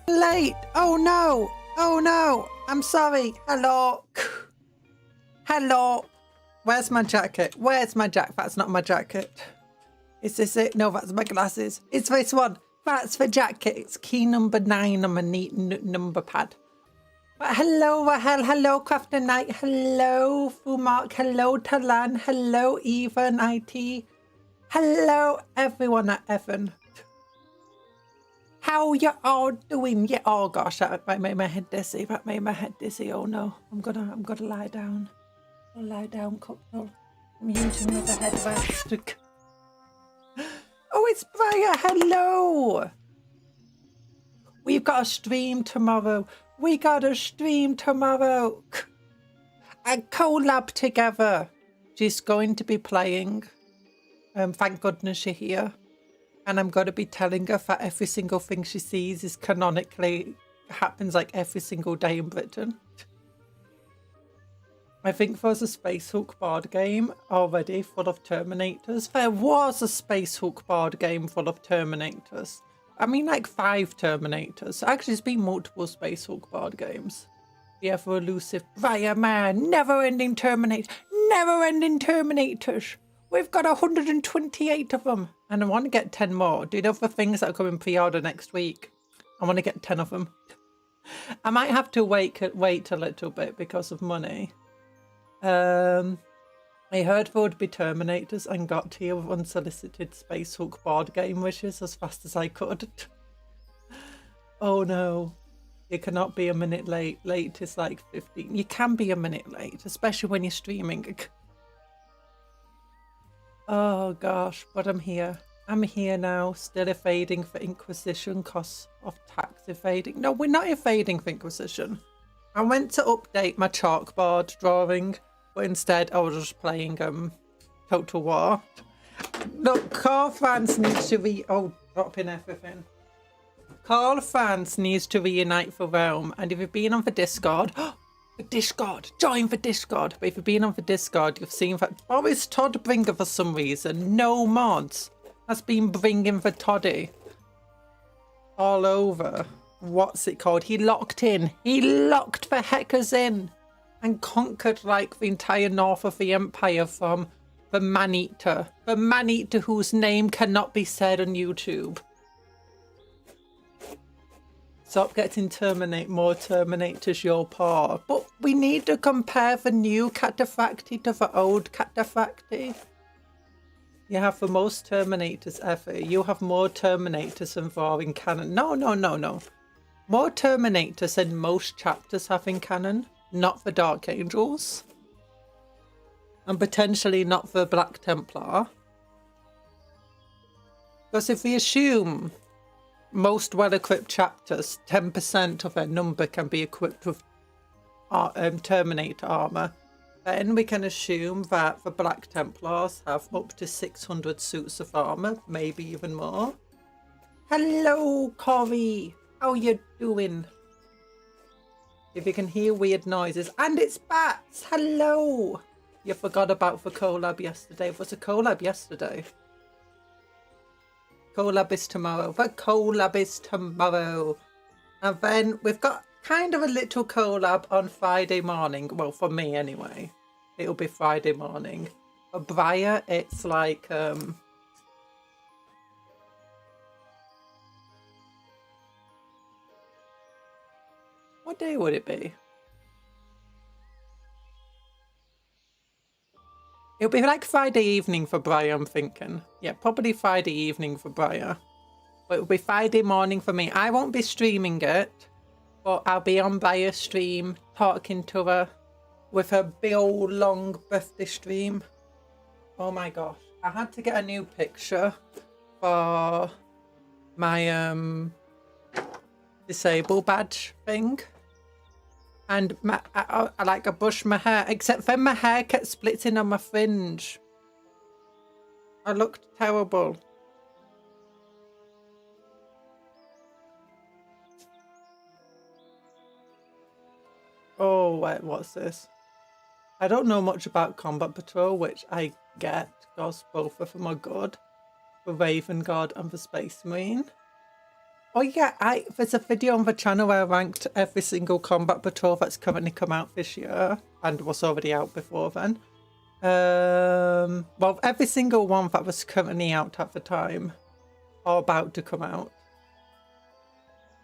Late. Oh no. Oh no. I'm sorry. Hello. Hello. Where's my jacket? Where's my jacket? That's not my jacket. Is this it? No, that's my glasses. It's this one. That's the jacket. It's key number 9 on my neat number pad. But hello, Rahel. Hello, Crafter Knight. Hello, Fumark. Hello, Talan. Hello, Eva and IT. Hello, everyone at Evan. How you all doing? Yeah. Oh gosh, that made my head dizzy. That made my head dizzy. Oh no, I'm gonna lie down. I'll lie down, Cuptle. I'm using the headrest. Oh, it's Briar. Hello. We've got a stream tomorrow. We got a stream tomorrow. A collab together. She's going to be playing. Thank goodness you're here. And I'm going to be telling her that every single thing she sees is canonically happens like every single day in Britain. I think there's a Space Hulk board game already full of Terminators. There was a Space Hulk board game full of Terminators. I mean like 5 Terminators. Actually, there's been multiple Space Hulk board games. The ever elusive Briar Man, never-ending Terminator, never-ending Terminators. We've got 128 of them. And I want to get 10 more. Do the other things that are coming pre-order next week. I want to get 10 of them. I might have to wait a little bit because of money. I heard there would be Terminators and got here with unsolicited Space Hulk board game wishes as fast as I could. Oh no. You cannot be a minute late. Late is like 15. You can be a minute late, especially when you're streaming. Oh gosh, but I'm here. I'm here now, still evading for Inquisition, costs of tax evading. No, we're not evading for Inquisition. I went to update my chalkboard drawing, but instead I was just playing Total War. Look, Carl France needs to dropping everything. Carl France needs to reunite for Realm, and if you've been on the Discord, the Discord, join the Discord. But if you've been on the Discord, you've seen that Boris Todd Bringer for some reason, no mods, has been bringing the toddy all over. What's it called? He locked in. He locked the heckers in and conquered like the entire north of the Empire from the Man-Eater. The Man-Eater whose name cannot be said on YouTube. Stop getting more Terminators, your paw. But we need to compare the new Cataphracti to the old Cataphracti. You have the most Terminators ever. You have more Terminators than Thor in canon. No. More Terminators than most chapters have in canon. Not the Dark Angels. And potentially not the Black Templar. Because if we assume most well-equipped chapters, 10% of their number can be equipped with Terminator armor, then we can assume that the Black Templars have up to 600 suits of armor, maybe even more. Hello, Corey. How you doing? If you can hear weird noises, and it's bats. Hello. You forgot about the collab yesterday. It was a collab yesterday. Collab is tomorrow. The collab is tomorrow. And then we've got kind of a little collab on Friday morning. Well, for me anyway. It'll be Friday morning. For Briar, it's like what day would it be? It'll be like Friday evening for Briar, I'm thinking. Yeah, probably Friday evening for Briar. But it'll be Friday morning for me. I won't be streaming it, but I'll be on Briar's stream talking to her with her big old long birthday stream. Oh my gosh. I had to get a new picture for my disabled badge thing. And I like I brushed my hair, except then my hair kept splitting on my fringe. I looked terrible. Oh wait, what's this? I don't know much about Combat Patrol, which I get because both of them are good. The Raven Guard and the Space Marine. Oh yeah, there's a video on the channel where I ranked every single Combat Patrol that's currently come out this year and was already out before then. Well, every single one that was currently out at the time or about to come out.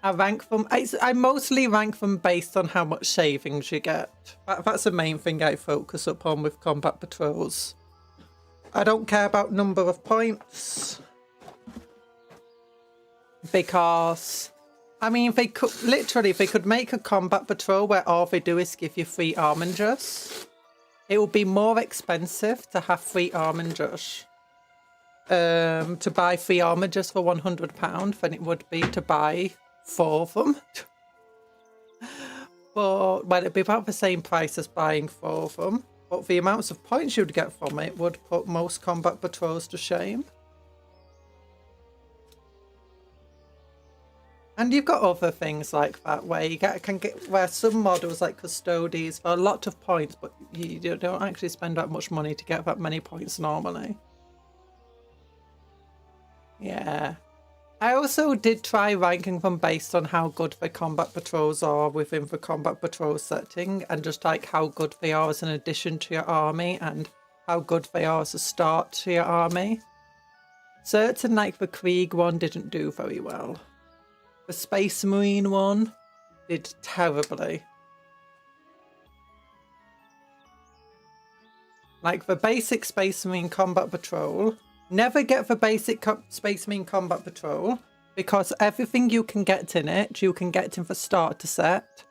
I rank them. I mostly rank them based on how much savings you get. That's the main thing I focus upon with Combat Patrols. I don't care about number of points. Because, I mean, if they could make a Combat Patrol where all they do is give you free Armingers, it would be more expensive to have free Armingers. To buy free Armingers for £100 than it would be to buy 4 of them. But, well, it'd be about the same price as buying 4 of them. But the amounts of points you'd get from it would put most Combat Patrols to shame. And you've got other things like that where you where some models like Custodies for a lot of points, but you don't actually spend that much money to get that many points normally. Yeah. I also did try ranking them based on how good the Combat Patrols are within the Combat Patrol setting, and just like how good they are as an addition to your army and how good they are as a start to your army. Certain like the Krieg one didn't do very well. The Space Marine one did terribly. Like the basic Space Marine Combat Patrol, never get the basic Space Marine Combat Patrol because everything you can get in it, you can get in the starter set,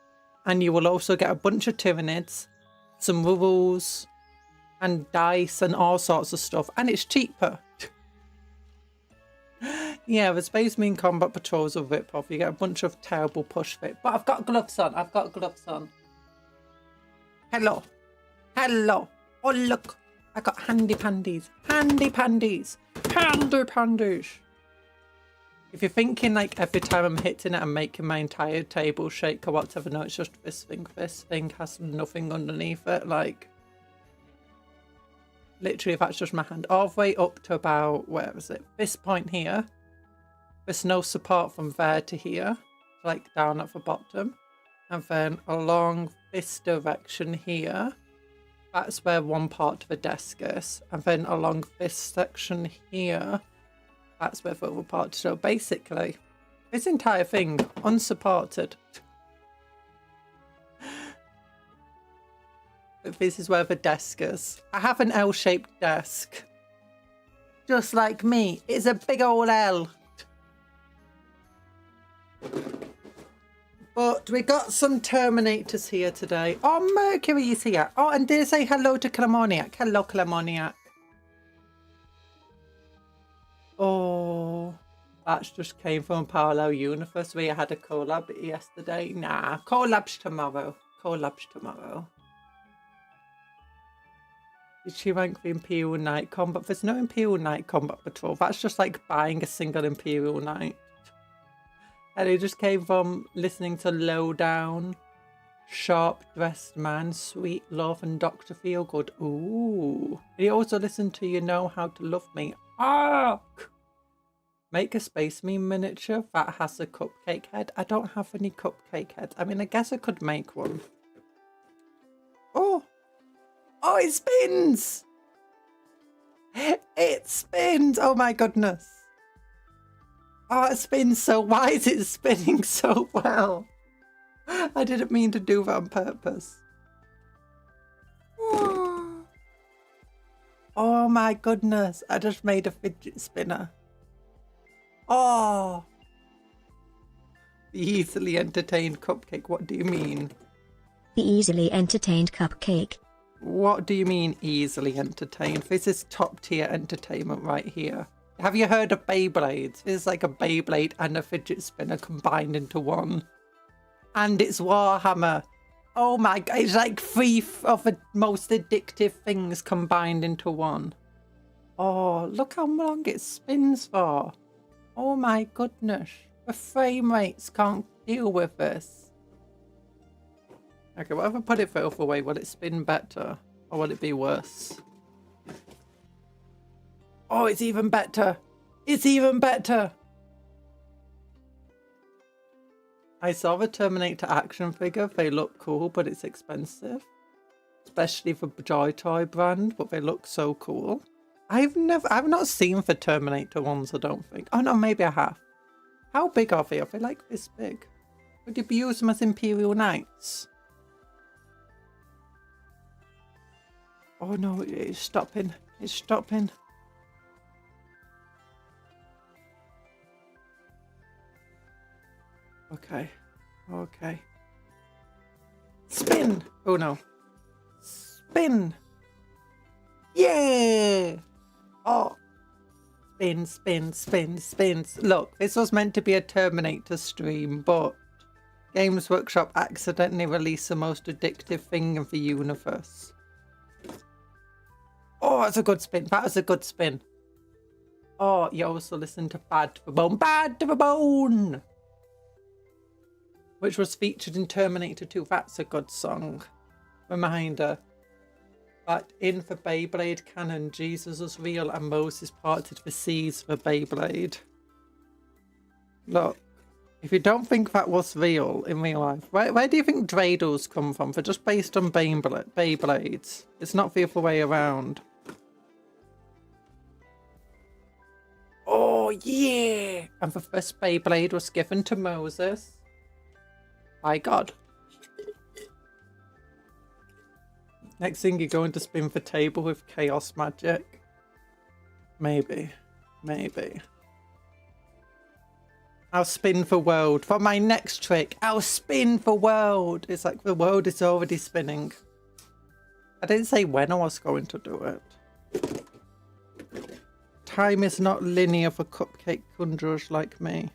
and you will also get a bunch of Tyranids, some rules, and dice and all sorts of stuff, and it's cheaper. Yeah, the Space Marine Combat Patrols are rip-off. You get a bunch of terrible push fit. But I've got gloves on. I've got gloves on. Hello. Hello. Oh, look. I got handy pandies. Handy pandies. Handy pandies. If you're thinking like every time I'm hitting it, I'm making my entire table shake or whatever, no, it's just this thing. This thing has nothing underneath it. Like, literally, that's just my hand. All the way up to about, where is it? This point here. There's no support from there to here, like down at the bottom. And then along this direction here, that's where one part of the desk is. And then along this section here, that's where the other part. So basically, This entire thing, unsupported. But this is where the desk is. I have an L-shaped desk. Just like me. It's a big old L. But we got some Terminators here today. Oh, Mercury is here. Oh, and did I say hello to Clamoniac? Hello, Clamoniac. Oh, that just came from Parallel Universe. We had a collab yesterday. Nah, collab's tomorrow. Collab's tomorrow. Did she rank the Imperial Knight combat? There's no Imperial Knight combat patrol. That's just like buying a single Imperial Knight. And it just came from listening to Lowdown, Sharp Dressed Man, Sweet Love, and Dr. Feelgood. Ooh. He also listened to You Know How to Love Me. Ark! Make a Space Meme miniature that has a cupcake head. I don't have any cupcake heads. I mean, I guess I could make one. Oh! Oh, it spins! It spins! Oh my goodness. Oh, it spins so... Why is it spinning so well? I didn't mean to do that on purpose. Oh my goodness. I just made a fidget spinner. Oh. The easily entertained cupcake. What do you mean? The easily entertained cupcake. What do you mean easily entertained? This is top tier entertainment right here. Have you heard of Beyblades? It's like a Beyblade and a fidget spinner combined into one. And it's Warhammer. Oh my god, it's like three of the most addictive things combined into one. Oh, look how long it spins for. Oh my goodness. The frame rates can't deal with this. Okay, what if I put it the other way? Will it spin better? Or will it be worse? Oh, it's even better. It's even better. I saw the Terminator action figure. They look cool, but it's expensive. Especially for Joy Toy brand, but they look so cool. I've not seen the Terminator ones, I don't think. Oh no, maybe I have. How big are they? Are they like this big? Would you be using them as Imperial Knights? Oh no, it's stopping. It's stopping. Okay. Okay. Spin! Oh no. Spin! Yeah! Oh. Spin, spin, spin, spins. Look, this was meant to be a Terminator stream, but Games Workshop accidentally released the most addictive thing in the universe. Oh, that's a good spin. That was a good spin. Oh, you also listened to Bad to the Bone. Bad to the Bone! Which was featured in Terminator 2. That's a good song. Reminder. But in the Beyblade canon, Jesus was real and Moses parted the seas for Beyblade. Look, if you don't think that was real in real life, where do you think dreidels come from? They're just based on Beyblades. It's not the other way around. Oh, yeah! And the first Beyblade was given to Moses by God. Next thing, you're going to spin the table with chaos magic. Maybe. Maybe. I'll spin the world. For my next trick, I'll spin the world. It's like the world is already spinning. I didn't say when I was going to do it. Time is not linear for cupcake conjurers like me.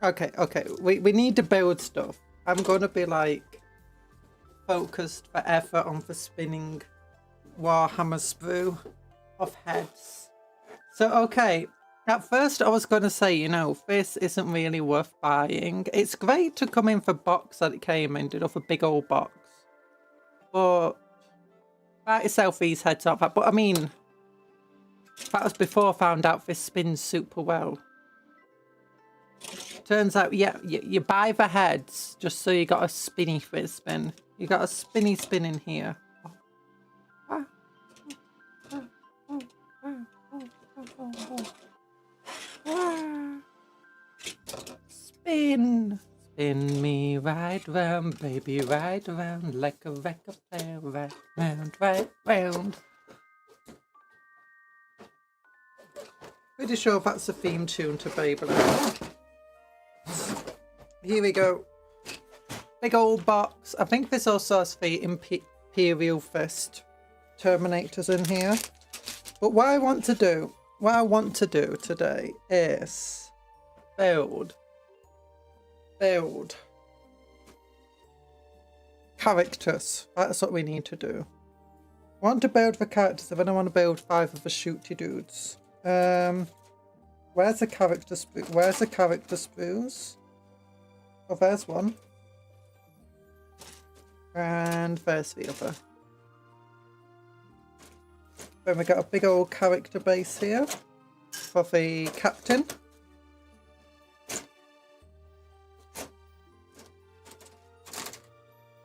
Okay, okay. We need to build stuff. I'm going to be like focused forever on the spinning Warhammer sprue of heads. So, okay. At first I was going to say, you know, this isn't really worth buying. It's great to come in the box that it came in, did off a big old box. But that itself, these heads aren't that. But I mean, that was before I found out this spins super well. Turns out, yeah, you buy the heads just so you got a spinny spin. You got a spinny spin in here. Spin! Spin me right round, baby, right round, like a record player, right round, right round. Pretty sure that's the theme tune to Beyblade. Here we go. Big old box. I think this also has the Imperial Fist Terminators in here. But what I want to do today is build characters. That's what we need to do. I want to build the characters, and then I want to build 5 of the shooty dudes. Where's the character sprues? Oh, there's one. And there's the other. Then we got a big old character base here for the captain.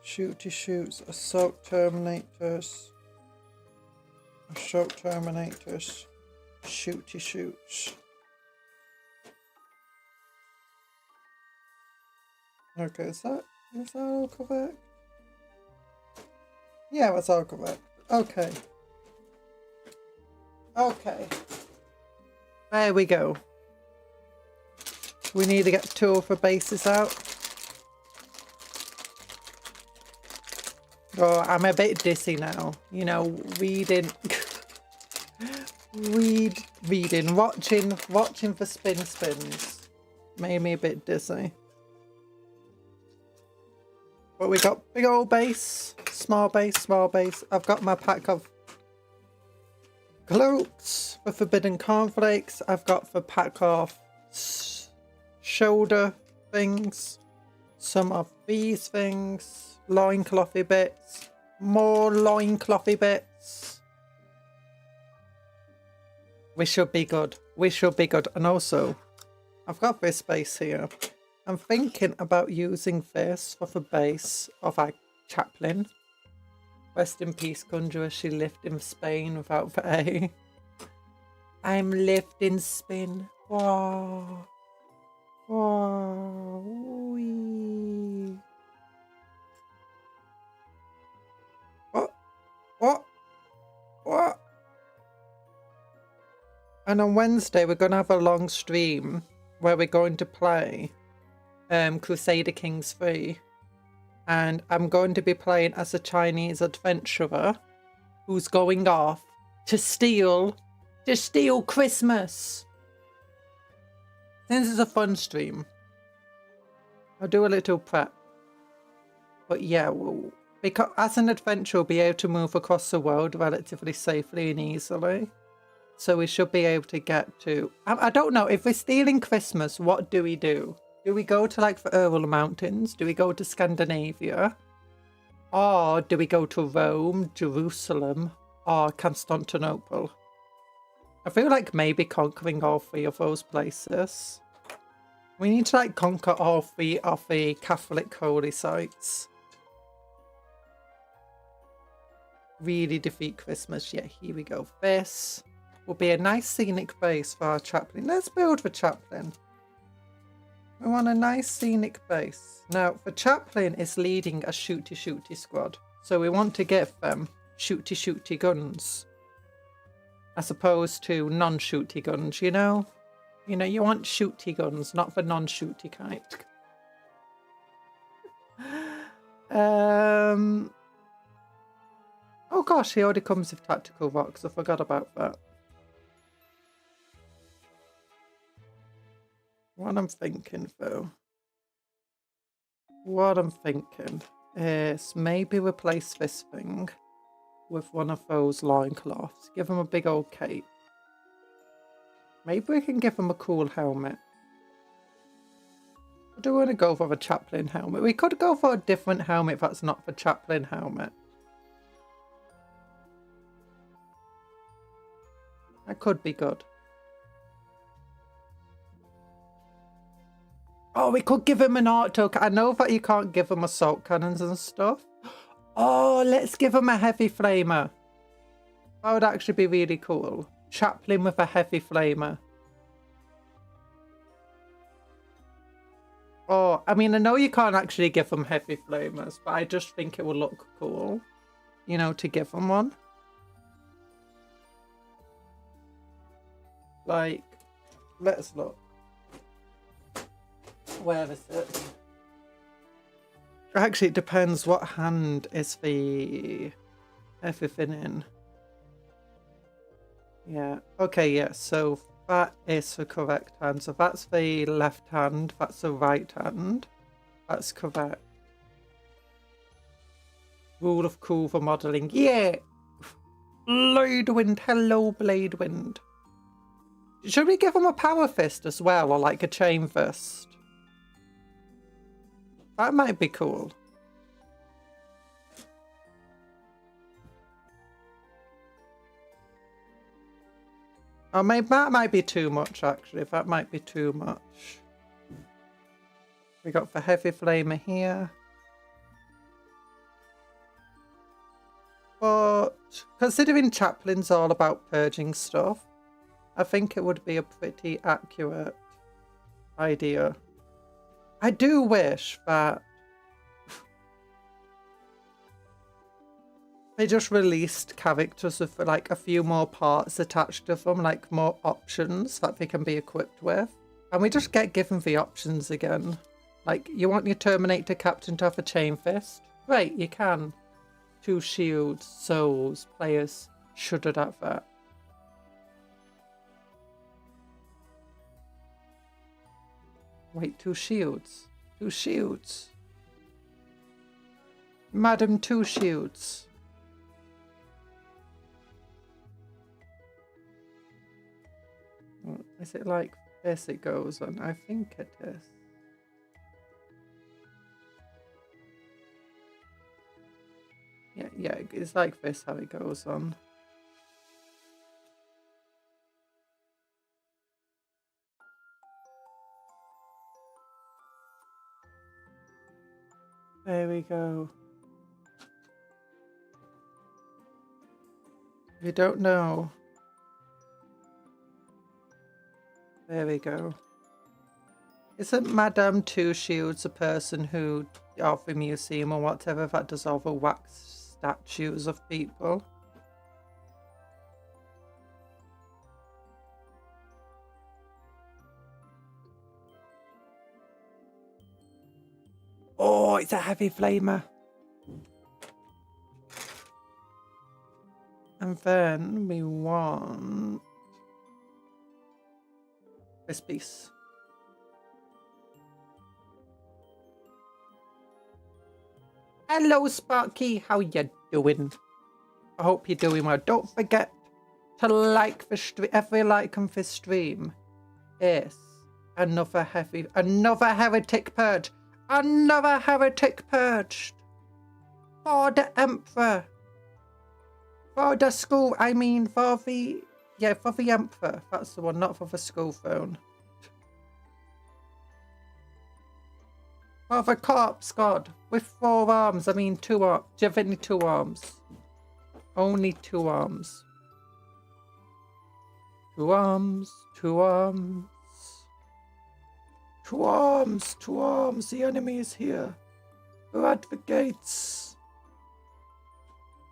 Shooty shoots, assault terminators, shooty shoots. Okay, is that all correct? Yeah, that's all correct. Okay. Okay. There we go. We need to get 2 of the bases out. Oh, I'm a bit dizzy now. You know, reading, watching the spins made me a bit dizzy. But we got big old base, small base. I've got my pack of cloaks for forbidden cornflakes. I've got the pack of shoulder things, some of these things, loinclothy bits, more loinclothy bits. We should be good. And also, I've got this base here. I'm thinking about using this for the base of our chaplain. Rest in peace, Conjuror. She lived in Spain without the A. I'm lived in Spain. Wow. Wow. Wee. What? And on Wednesday, we're going to have a long stream where we're going to play Crusader Kings 3. And I'm going to be playing as a Chinese adventurer who's going off to steal Christmas. This is a fun stream. I'll do a little prep. But yeah, because as an adventurer, we'll be able to move across the world relatively safely and easily. So we should be able to get to... I don't know, if we're stealing Christmas, what do we do? Do we go to like the Ural Mountains? Do we go to Scandinavia? Or do we go to Rome, Jerusalem, or Constantinople? I feel like maybe conquering all 3 of those places. We need to like conquer all 3 of the Catholic holy sites. Really defeat Christmas. Yeah, here we go. This will be a nice scenic base for our chaplain. Let's build the chaplain. We want a nice scenic base. Now, the chaplain is leading a shooty squad. So we want to give them shooty guns. As opposed to non-shooty guns, you know? You know, you want shooty guns, not the non-shooty kind. Oh gosh, he already comes with tactical rocks. I forgot about that. What I'm thinking though, is maybe replace this thing with one of those loincloths. Give him a big old cape. Maybe we can give him a cool helmet. I do want to go for a chaplain helmet. We could go for a different helmet that's not the chaplain helmet. That could be good. Oh, we could give him an auto. I know that you can't give him assault cannons and stuff. Oh, let's give him a heavy flamer. That would actually be really cool. Chaplain with a heavy flamer. Oh, I mean, I know you can't actually give them heavy flamers, but I just think it would look cool, you know, to give them one. Like, let's look. Where is it? Actually, it depends what hand is the everything in. Yeah. Okay, yeah. So that is the correct hand. So that's the left hand. That's the right hand. That's correct. Rule of cool for modelling. Yeah! Bladewind. Hello, Bladewind. Should we give him a power fist as well, or like a chain fist? That might be cool. Oh, maybe that might be too much, actually. That might be too much. We got the heavy flamer here. But considering Chaplin's all about purging stuff, I think it would be a pretty accurate idea. I do wish that they just released characters with like a few more parts attached to them, like more options that they can be equipped with. And we just get given the options again. Like, you want your Terminator captain to have a chain fist? Great, you can. 2 shields, souls, players shuddered at that. Wait, 2 shields. 2 shields. Madam, 2 shields. Is it like this it goes on? I think it is. Yeah, it's like this how it goes on. There we go. If you don't know. There we go. Isn't Madame Two Shields a person who, of the museum or whatever, that does all the wax statues of people? Oh, it's a heavy flamer. And then we want this piece. Hello, Sparky. How you doing? I hope you're doing well. Don't forget to like the stream. Every like on this stream is another heretic purge. Another heretic purged. For the Emperor. For the school. I mean, for the Emperor. That's the one, not for the school phone. For the corpse god. With 4 arms. I mean, 2 arms. Do you have any 2 arms? Only 2 arms. 2 arms. 2 arms. 2 arms. 2 arms. The enemy is here. We're at the gates.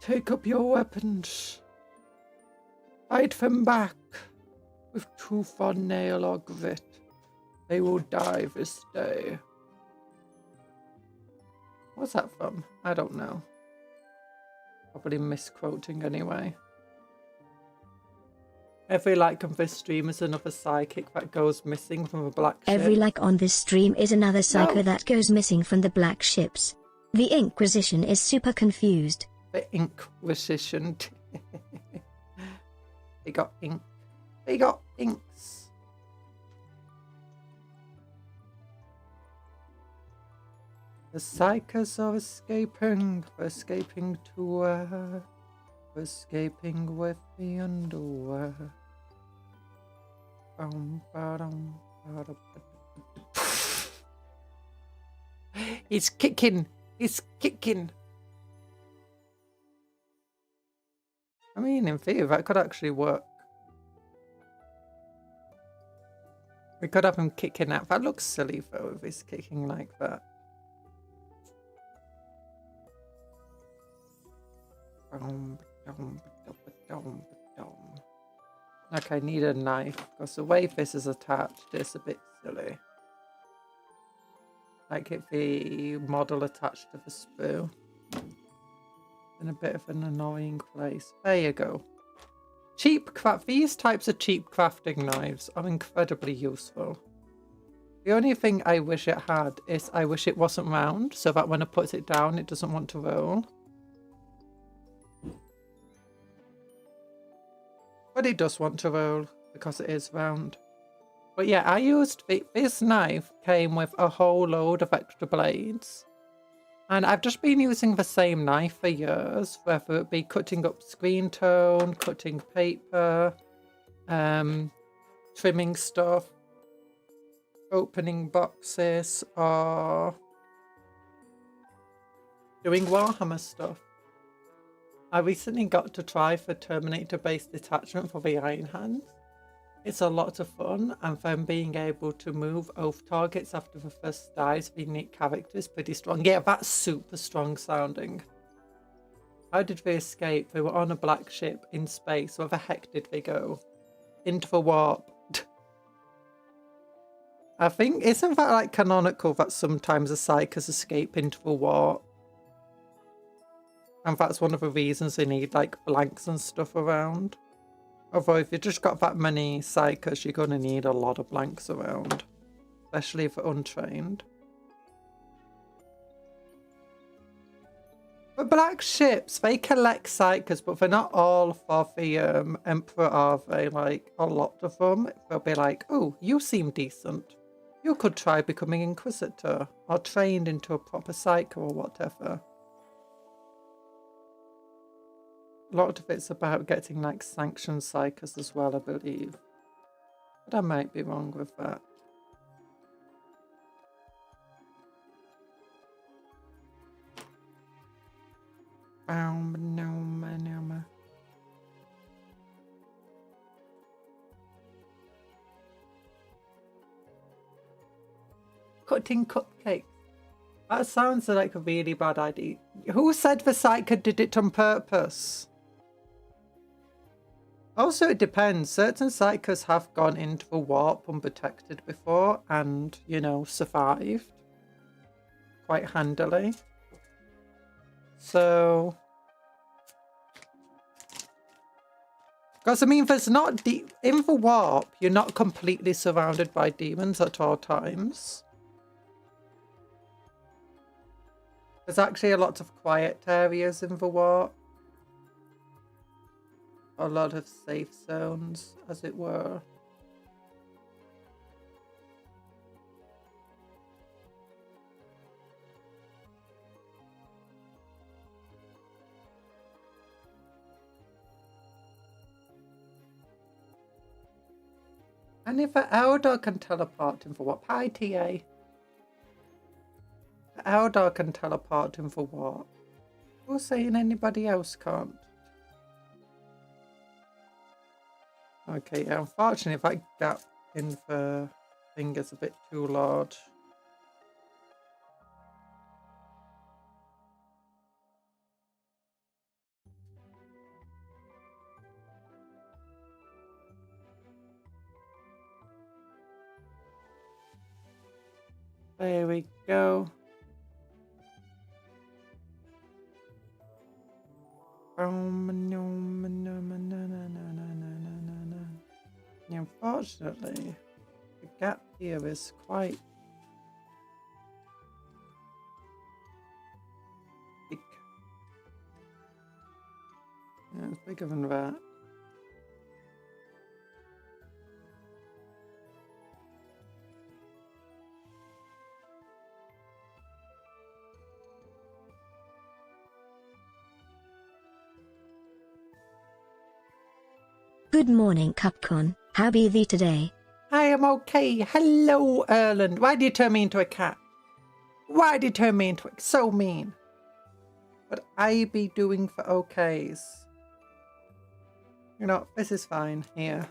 Take up your weapons. Fight them back. With tooth or nail or grit. They will die this day. What's that from? I don't know. Probably misquoting anyway. Every like on this stream is another psychic that goes missing from a black ship. Every like on this stream is another psycho that goes missing from the black ships. The Inquisition is super confused. The Inquisition. They got ink. They got inks. The psychos are escaping. We're escaping to where? We're escaping with the underwear. He's kicking. He's kicking. I mean, in theory, that could actually work. We could have him kicking out. That looks silly though if he's kicking like that. Okay, I need a knife because the way this is attached is a bit silly. Like if the model attached to the spoon. In a bit of an annoying place. There you go. These types of cheap crafting knives are incredibly useful. The only thing I wish it had is I wish it wasn't round so that when it puts it down it doesn't want to roll. But it does want to roll because it is round. But yeah, I used this knife came with a whole load of extra blades. And I've just been using the same knife for years, whether it be cutting up screen tone, cutting paper, trimming stuff, opening boxes, or doing Warhammer stuff. I recently got to try the Terminator-based detachment for the Iron Hands. It's a lot of fun, and then being able to move oath targets after the first dies of the unique character is pretty strong. Yeah, that's super strong sounding. How did they escape? They were on a black ship in space. Where the heck did they go? Into the warp. I think, isn't that like canonical that sometimes the Psychers escape into the warp? And that's one of the reasons they need like blanks and stuff around. Although if you've just got that many Psychers, you're going to need a lot of blanks around. Especially if untrained. But black ships, they collect Psychers, but they're not all for the Emperor, are they? Like, a lot of them, they'll be like, oh, you seem decent. You could try becoming Inquisitor, or trained into a proper Psyker or whatever. A lot of it's about getting like sanctioned Psychers as well, I believe. But I might be wrong with that. Cutting cupcakes. That sounds like a really bad idea. Who said the Psyker did it on purpose? Also, it depends. Certain Psychers have gone into the warp undetected before and, you know, survived quite handily. So, because I mean, there's not in the warp, you're not completely surrounded by demons at all times. There's actually a lot of quiet areas in the warp. A lot of safe zones, as it were. And if an Eldar can teleport in for what? Hi, TA. The Eldar can teleport in for what? Who's saying anybody else can't? Okay, yeah, unfortunately, that gap in the thing is a bit too large. There we go. Unfortunately, the gap here is quite big. Yeah, it's bigger than that. Good morning, Cupcon. How be thee today? I am okay. Hello, Erland. Why did you turn me into a cat? Why did you turn me into a... So mean. But I be doing for okays. You know, this is fine here.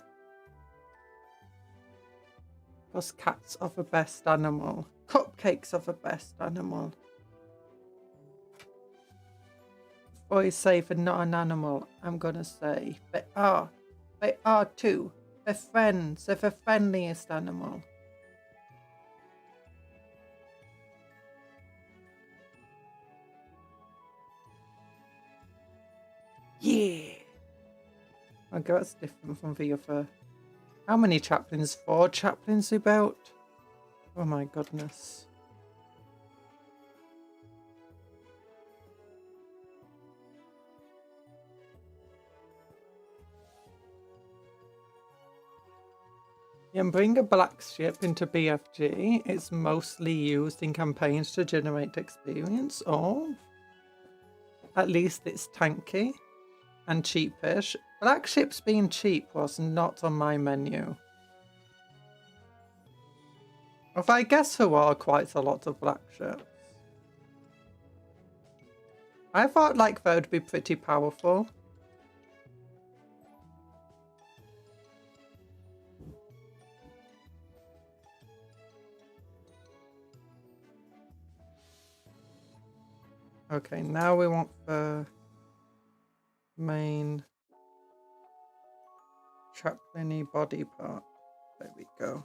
Because cats are the best animal. Cupcakes are the best animal. Before you say they're not an animal, I'm gonna say they are. They are too. They're friends. They're the friendliest animal. Yeah. Okay, that's different from the other. How many chaplains? 4 chaplains we built? Oh my goodness. You can bring a black ship into BFG. It's mostly used in campaigns to generate experience. Oh. At least it's tanky and cheapish. Black ships being cheap was not on my menu. Although I guess there are quite a lot of black ships. I thought like they would be pretty powerful. Okay, now we want the main chaplain-y body part. There we go.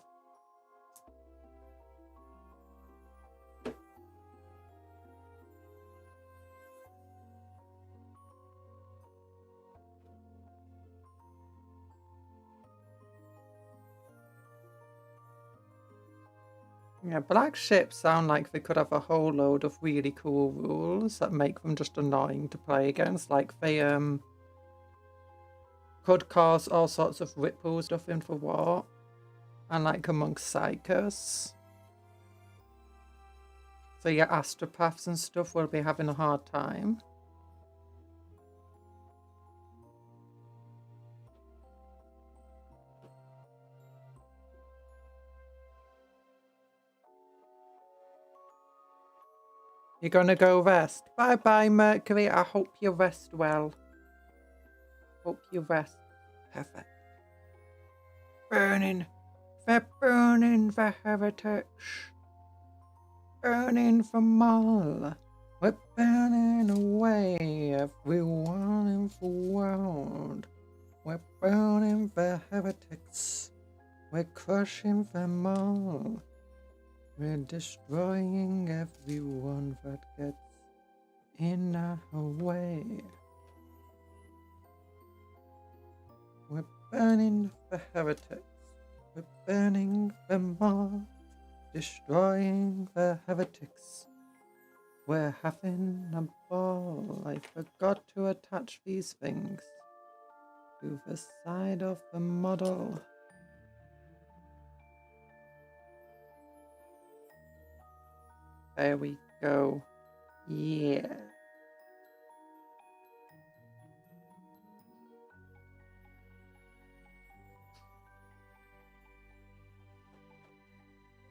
Yeah, black ships sound like they could have a whole load of really cool rules that make them just annoying to play against. Like they could cause all sorts of ripple stuff in for war. And like amongst psychers. So your astropaths and stuff will be having a hard time. You're gonna go rest. Bye bye, Mercury. I hope you rest well. Hope you rest. Perfect. Burning. They're burning the heretics. Burning them all. We're burning away everyone in the world. We're burning the heretics. We're crushing them all. We're destroying everyone that gets in our way. We're burning the heretics. We're burning them all. Destroying the heretics. We're having a ball. I forgot to attach these things to the side of the model. There we go. Yeah.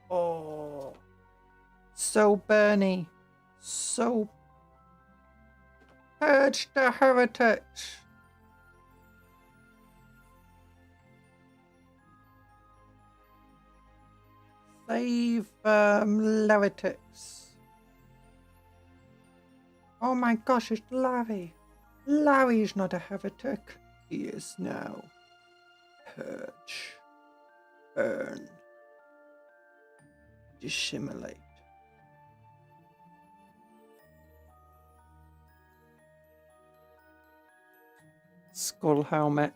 Oh. So Bernie. So purge the heretics. Save heretics. Oh my gosh, it's Larry. Larry's not a heretic. He is now. Purge. Burn. Dissimulate. Skull helmet.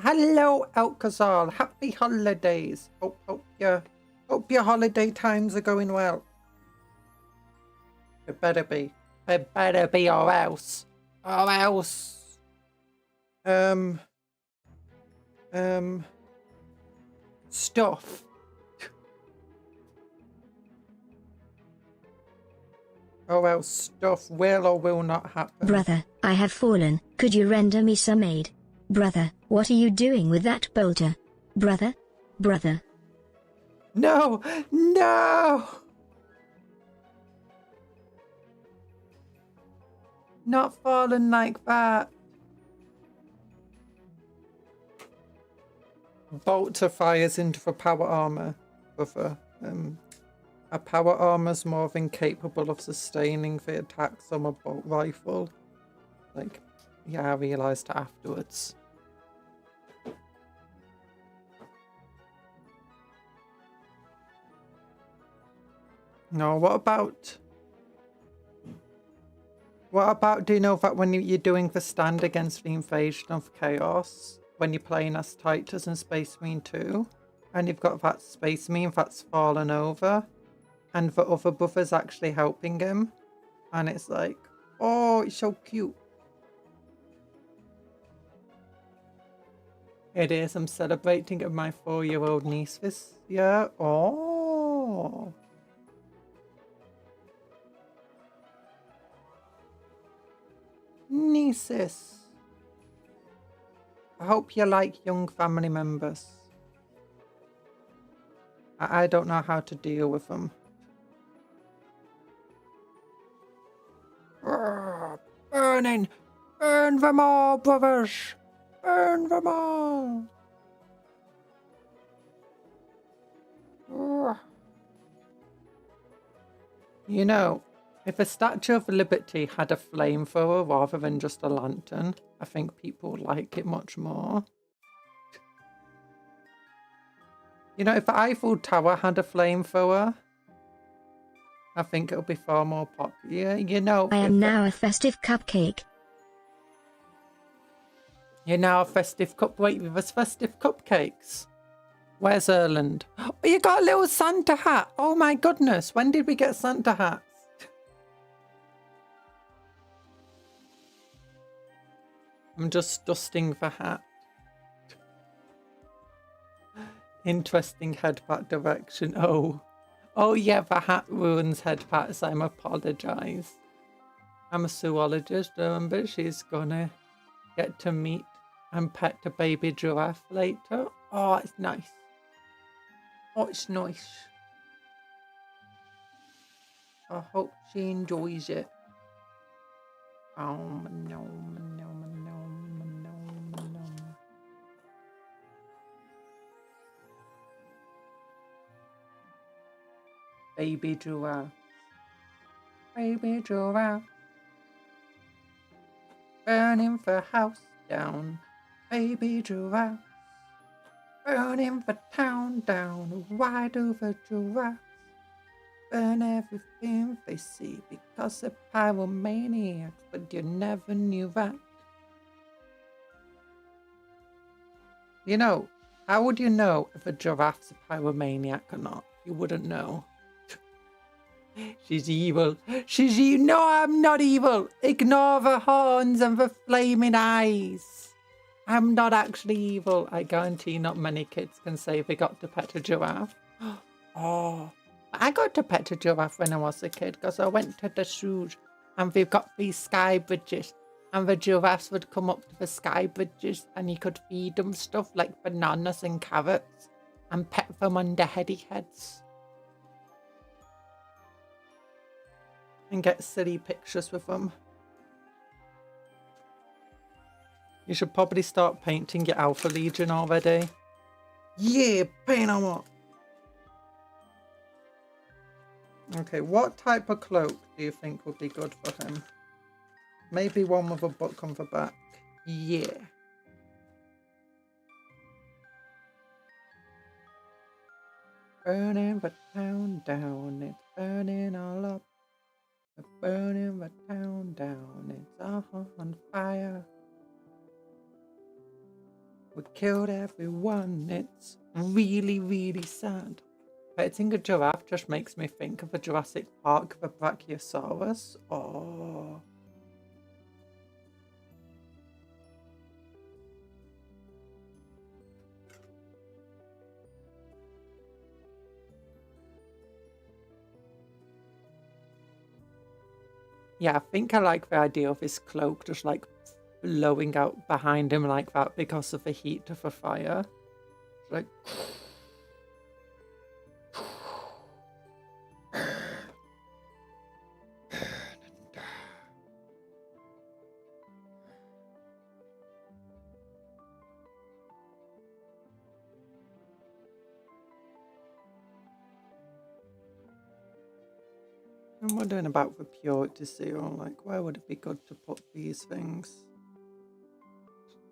Hello, Alcazar. Happy holidays. Hope your holiday times are going well. It better be. It better be, or else. Or else. Stuff. or else stuff will or will not happen. Brother, I have fallen. Could you render me some aid? Brother, what are you doing with that boulder? Brother? Brother? No! No! Not falling like that. Bolter fires into the power armor. A power armor's more than capable of sustaining the attacks on a bolt rifle. Like, yeah, I realised afterwards. No, what about, do you know that when you're doing the stand against the invasion of chaos, when you're playing as Titus and Space Marine 2, and you've got that Space Marine that's fallen over, and the other brother's actually helping him, and it's like, oh, it's so cute. It is, I'm celebrating at my 4-year-old niece this year. Oh. Nieces. I hope you like young family members. I don't know how to deal with them. Burning! Burn them all, brothers! Burn them all! You know, if a Statue of Liberty had a flamethrower rather than just a lantern, I think people would like it much more. You know, if the Eiffel Tower had a flamethrower, I think it would be far more popular. You know, I am now a festive cupcake. You're now a festive cup. Wait, with us festive cupcakes. Where's Erland? Oh, you got a little Santa hat. Oh my goodness. When did we get Santa hats? I'm just dusting the hat. Interesting headpat direction. Oh yeah, the hat ruins headpats. I'm apologise. I'm a zoologist, remember? She's gonna get to meet and pet the baby giraffe later. Oh, it's nice. Oh, it's nice. I hope she enjoys it. Oh, no, no, no, no, no. Baby giraffe. Baby giraffe. Burning the house down. Baby giraffe. Burning the town down. Why do the giraffes burn everything they see? Because they're pyromaniacs, but you never knew that. You know, how would you know if a giraffe's a pyromaniac or not? You wouldn't know. She's evil. She's evil. No, I'm not evil. Ignore the horns and the flaming eyes. I'm not actually evil. I guarantee not many kids can say they got to pet a giraffe. Oh, I got to pet a giraffe when I was a kid because I went to the zoo and we've got these sky bridges. And the giraffes would come up to the sky bridges and you could feed them stuff like bananas and carrots and pet them on their heady heads. And get silly pictures with them. You should probably start painting your Alpha Legion already. Yeah, paint them up. Okay, what type of cloak do you think would be good for him? Maybe one with a book on the back. Yeah. Burning the town down, it's burning all up. We're burning the town down, it's all on fire. We killed everyone, it's really, really sad. Petting a giraffe just makes me think of a Jurassic Park of a Brachiosaurus. Oh. Yeah, I think I like the idea of his cloak just like blowing out behind him like that because of the heat of the fire. Like. I'm wondering about the purity seal, like where would it be good to put these things?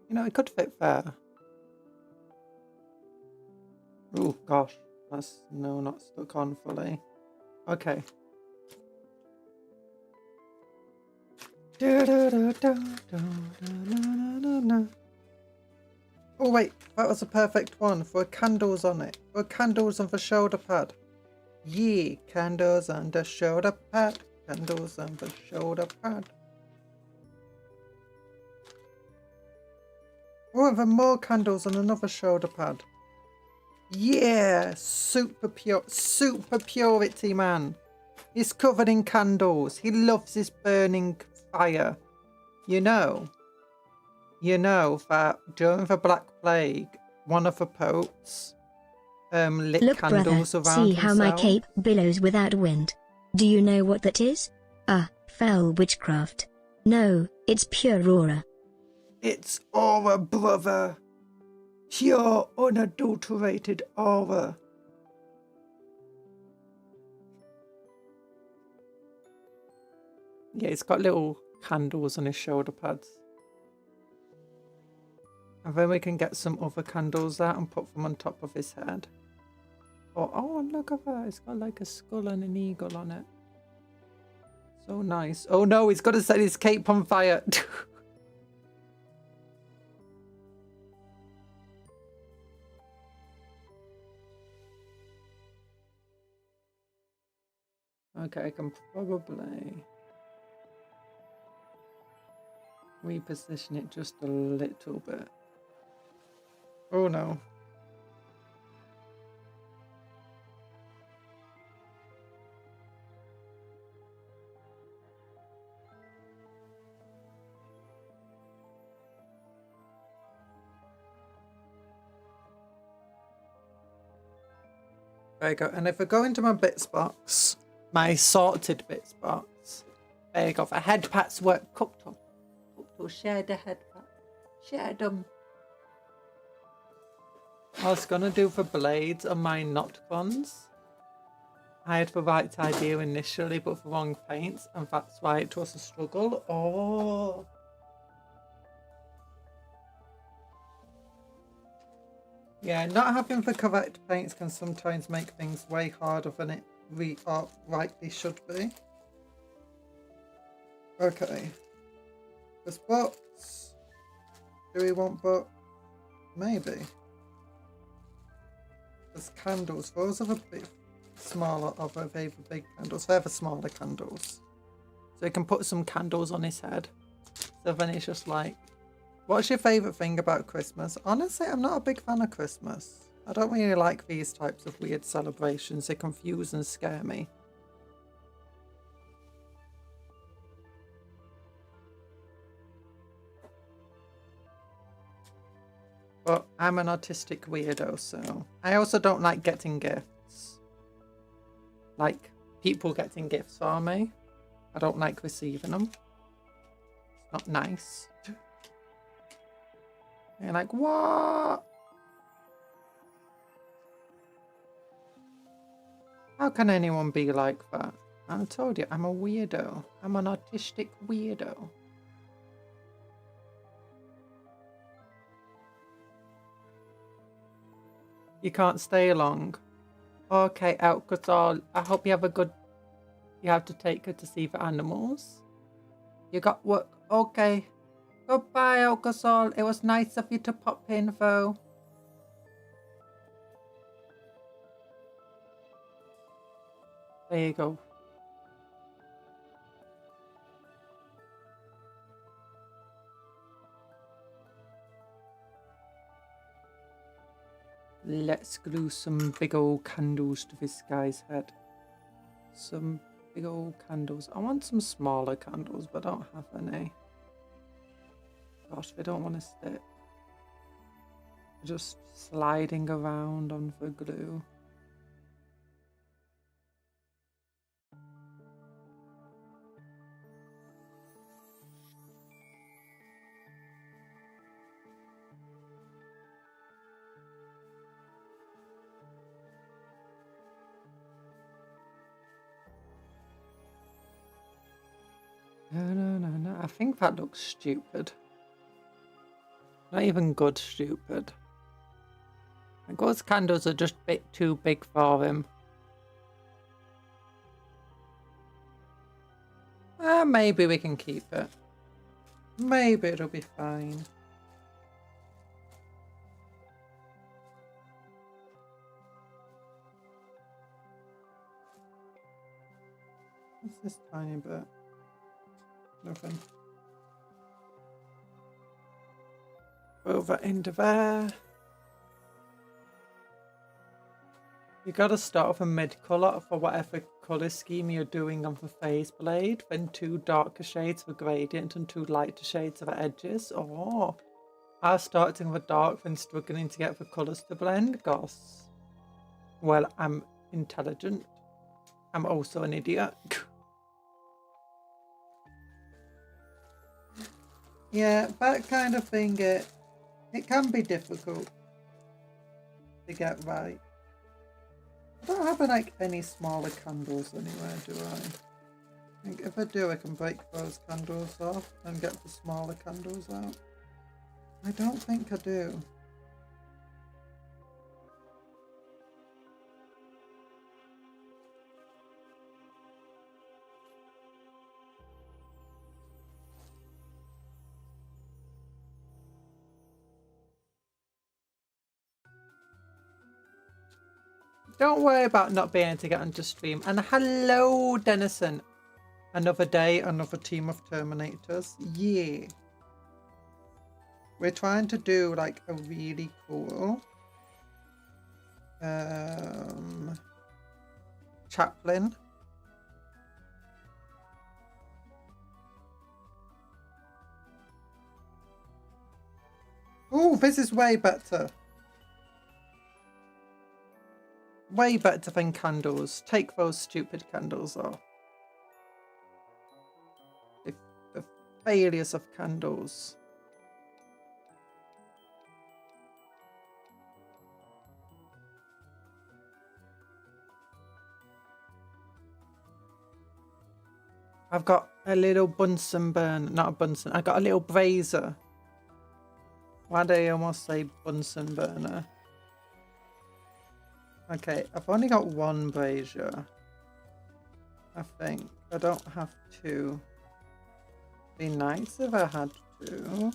You know, it could fit there. Oh gosh, that's no, not stuck on fully. Okay. Oh wait, that was a perfect one. There were candles on it. There were candles on the shoulder pad. Yeah, candles on the shoulder pad. Candles on the shoulder pad. Oh, and then more candles on another shoulder pad. Yeah, super purity, man. He's covered in candles. He loves his burning fire. You know that during the Black Plague, one of the popes lit Look, brother, candles around see how my himself. cape billows without wind. Do you know what that is? Ah, foul witchcraft. No, it's pure aura. It's aura, brother. Pure, unadulterated aura. Yeah, he's got little candles on his shoulder pads. And then we can get some other candles out and put them on top of his head. Oh, look at that. It's got like a skull and an eagle on it. So nice. Oh no, he's got to set his cape on fire. Okay, I can probably reposition it just a little bit. Oh no. There you go. And if I go into my bits box, my sorted bits box, there you go. The head pats work. Cuptle share the head pat. Share them. I was going to do the blades on my knot ones. I had the right idea initially, but the wrong paints, and that's why it was a struggle. Oh. Yeah, not having the correct paints can sometimes make things way harder than it rightly should be. Okay. There's books. Do we want books? Maybe. There's candles. Those are the big, smaller of the big candles. They're the smaller candles. So you can put some candles on his head. So then it's just like, what's your favourite thing about Christmas? Honestly, I'm not a big fan of Christmas. I don't really like these types of weird celebrations. They confuse and scare me. But I'm an artistic weirdo, so I also don't like getting gifts. Like people getting gifts for me. I don't like receiving them. It's not nice. You're like, what? How can anyone be like that? I told you, I'm a weirdo. I'm an artistic weirdo. You can't stay long. Okay, Alcazar, I hope you have a good... You have to take her to see the animals. You got work. Okay. Goodbye, Alcazar. It was nice of you to pop in, though. There you go. Let's glue some big old candles to this guy's head. Some big old candles. I want some smaller candles, but I don't have any. Gosh, they don't want to stick. Just sliding around on the glue. No. I think that looks stupid. Not even good stupid. I think those candles are just a bit too big for him. Maybe we can keep it. Maybe it'll be fine. What's this tiny bit? Nothing. Over into there. You gotta start with a mid colour for whatever colour scheme you're doing on the face blade, then 2 darker shades for gradient and 2 lighter shades for the edges. Oh, I was starting with dark then struggling to get the colours to blend. Gosh. Well, I'm intelligent. I'm also an idiot. Yeah, that kind of thing, it can be difficult to get right. I don't have like any smaller candles anywhere, do I? I think if I do, I can break those candles off and get the smaller candles out. I don't think I do. Don't worry about not being able to get onto stream. And hello, Denison. Another day, another team of Terminators. Yeah. We're trying to do like a really cool chaplain. Oh, this is way better. Way better than candles. Take those stupid candles off. The failures of candles. I've got a little Bunsen burner. Not a Bunsen. I got a little brazier. Why did I almost say Bunsen burner? Okay, I've only got 1 brazier. I think. I don't have 2. Be nice if I had 2.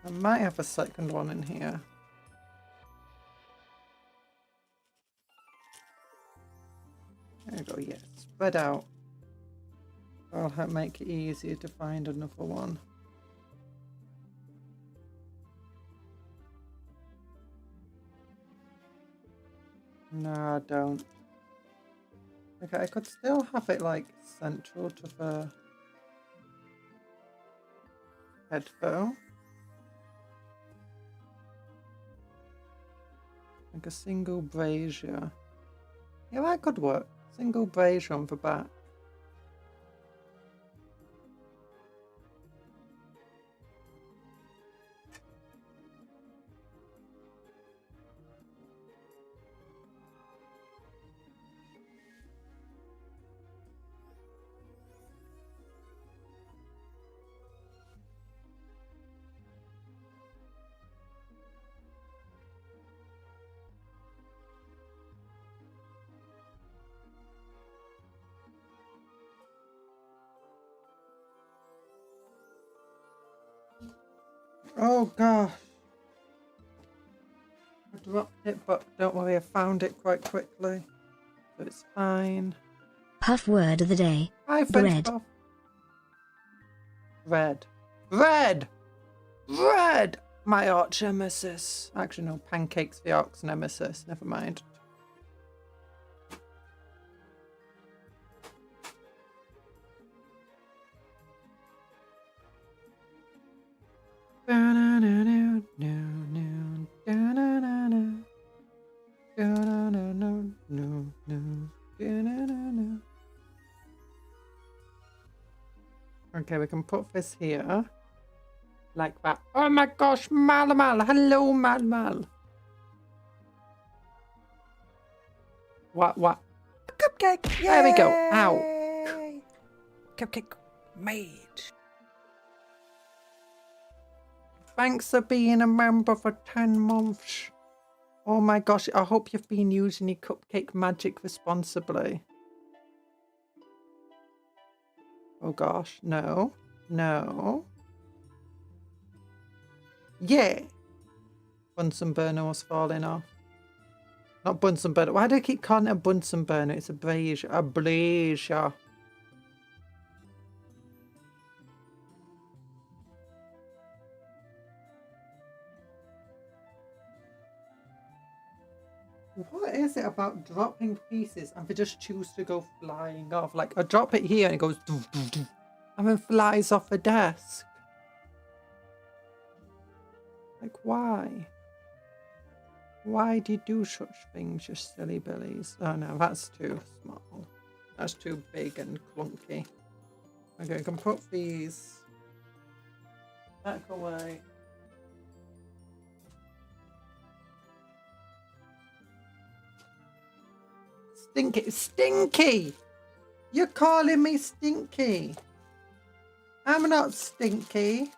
I might have a second one in here. There we go, yeah. Spread out. That'll make it easier to find another one. No, I don't. Okay, I could still have it like central to the headphone. Like a single brazier. Yeah, that could work. Single brazier on the back. Oh gosh. I dropped it, but don't worry, I found it quite quickly. So it's fine. Puff word of the day. Hi, French Bread. Puff. Bread. Bread! Bread! My arch nemesis. Actually, no, pancakes the arch nemesis. Never mind. Okay, we can put this here. Like that. Oh my gosh, Mal. Hello, Mal. What? Cupcake! Yay! There we go. Ow. Cupcake made. Thanks for being a member for 10 months. Oh my gosh, I hope you've been using your cupcake magic responsibly. Oh gosh, no. Yeah. Bunsen burner was falling off. Not Bunsen burner. Why do I keep calling it a Bunsen burner? It's a brazier. A brazier. What is it about dropping pieces and they just choose to go flying off? Like, I drop it here and it goes doof, doof, doof, and then flies off the desk. Like, why? Why do you do such things, you silly billies? Oh no, that's too small. That's too big and clunky. Okay, I can put these back away. Stinky! You're calling me stinky. I'm not stinky.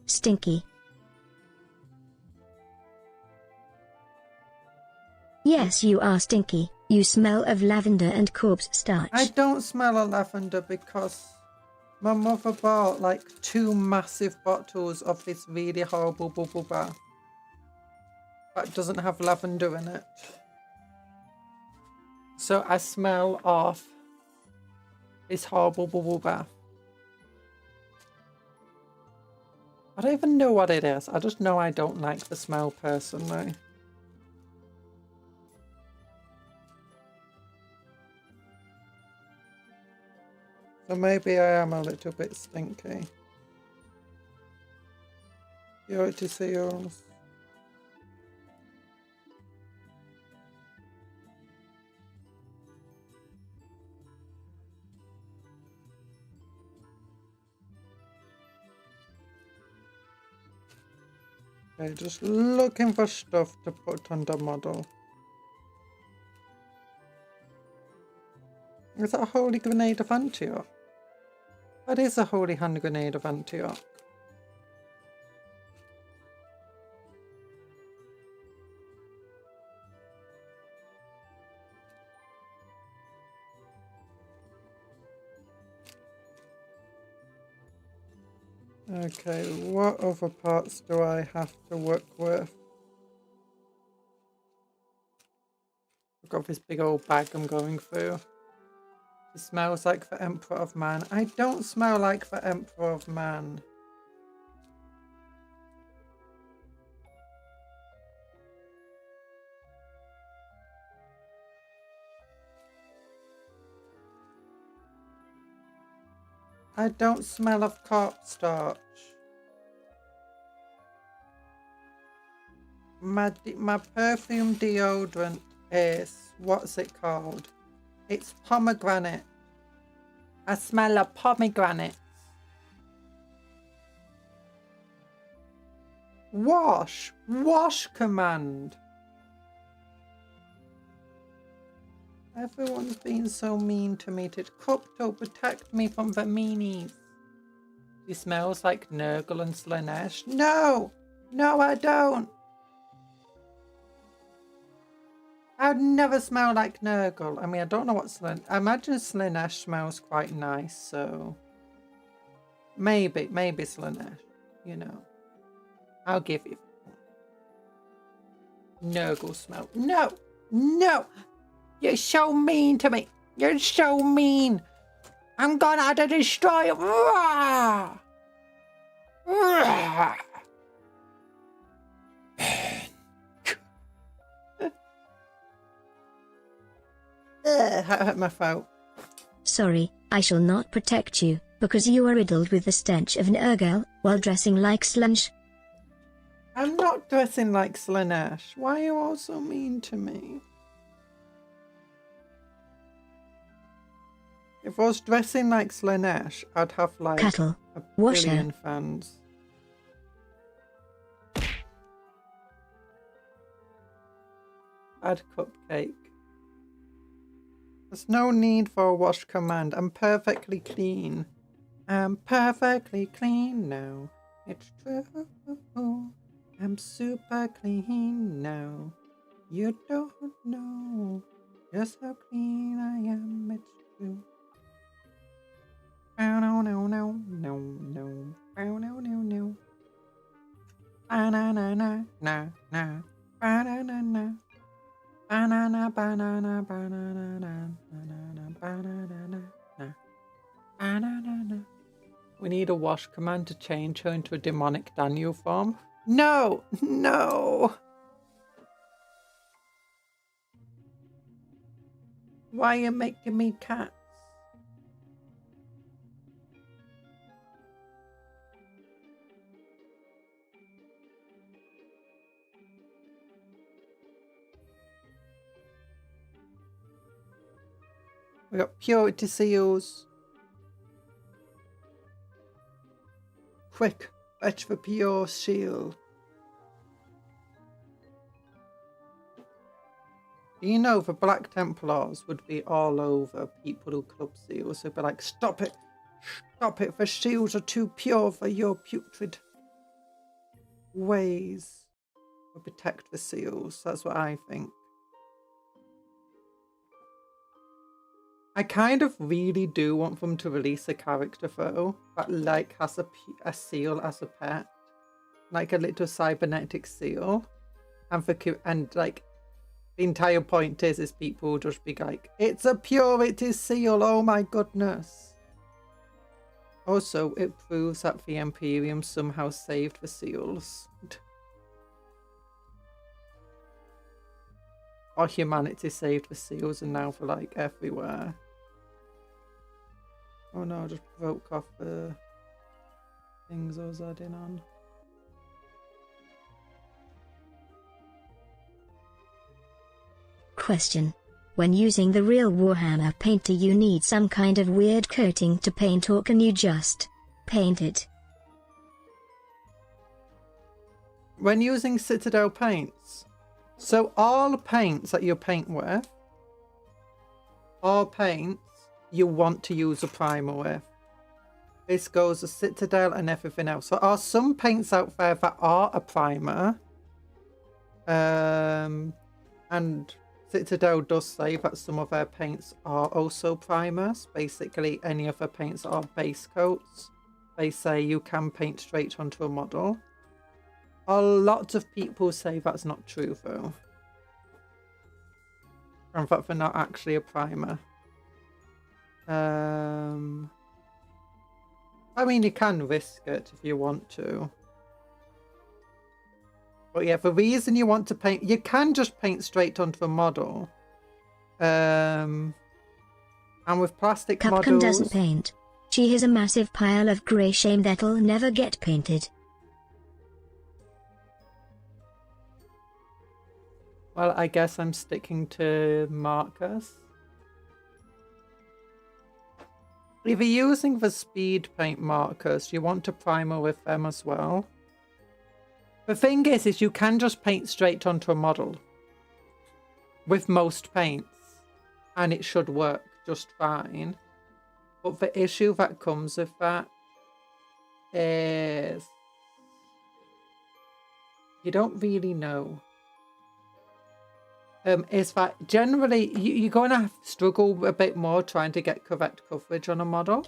Stinky. Yes, you are stinky. You smell of lavender and corpse starch. I don't smell of lavender because my mother bought like 2 massive bottles of this really horrible bubble bath that doesn't have lavender in it. So I smell of this horrible bubble bath. I don't even know what it is. I just know I don't like the smell personally. So maybe I am a little bit stinky. You ought to see yours. Okay, just looking for stuff to put on the model. Is that a holy grenade of Antioch? That is a holy hand grenade of Antioch. Okay, what other parts do I have to work with? I've got this big old bag I'm going through. It smells like the Emperor of Man. I don't smell like the Emperor of Man. I don't smell of corpse starch. My perfume deodorant is, what's it called? It's pomegranate. I smell of pomegranate. Wash command. Everyone's been so mean to me. Cuptle, protect me from the meanies. He smells like Nurgle and Slanesh. No, I don't. I'd never smell like Nurgle. I mean, I don't know what I imagine Slanesh smells quite nice, so maybe Slanesh, you know. I'll give you Nurgle smell. No! You're so mean to me. You're so mean. I'm gonna have to destroy you. That hurt my throat. Sorry, I shall not protect you, because you are riddled with the stench of an Urgel while dressing like Slunch. I'm not dressing like Slanesh. Why are you all so mean to me? If I was dressing like Slanesh, I'd have like Cuttle, a washer. billion fans. Add cupcake. There's no need for a wash command. I'm perfectly clean. I'm perfectly clean now. It's true. I'm super clean now. You don't know just how clean I am. It's true. Oh no no no no no. Oh no no no. Banana na na na. Banana na. Banana banana banana na banana banana na banana na. We need a wash command to change her into a demonic Daniel form. No! No! Why are you making me cats? We got purity seals. Quick, fetch for pure shield. You know, the Black Templars would be all over people who club seals. They'd be like, stop it, the shields are too pure for your putrid ways. We'll protect the seals, that's what I think. I kind of really do want them to release a character though, that like has a seal as a pet. Like a little cybernetic seal. And like, the entire point is people will just be like, it's a purity seal, oh my goodness. Also, it proves that the Imperium somehow saved the seals. Or humanity saved the seals and now they're like everywhere. Oh no, I just broke off the things I was adding on. Question. When using the real Warhammer paint, do you need some kind of weird coating to paint, or can you just paint it? When using Citadel paints, so all paints that you paint with, all paints you want to use a primer with. This goes to Citadel and everything else. There are some paints out there that are a primer. And Citadel does say that some of their paints are also primers. Basically, any of their paints are base coats. They say you can paint straight onto a model. A lot of people say that's not true though. And that they're not actually a primer. I mean, you can risk it if you want to. But yeah, the reason you want to paint, you can just paint straight onto a model. And with plastic Cupcake models... doesn't paint. She has a massive pile of grey shame that'll never get painted. Well, I guess I'm sticking to markers. If you're using the speed paint markers, you want to primer with them as well. The thing is you can just paint straight onto a model with most paints, and it should work just fine. But the issue that comes with that is you don't really know. Is that generally you're going to struggle a bit more trying to get correct coverage on a model.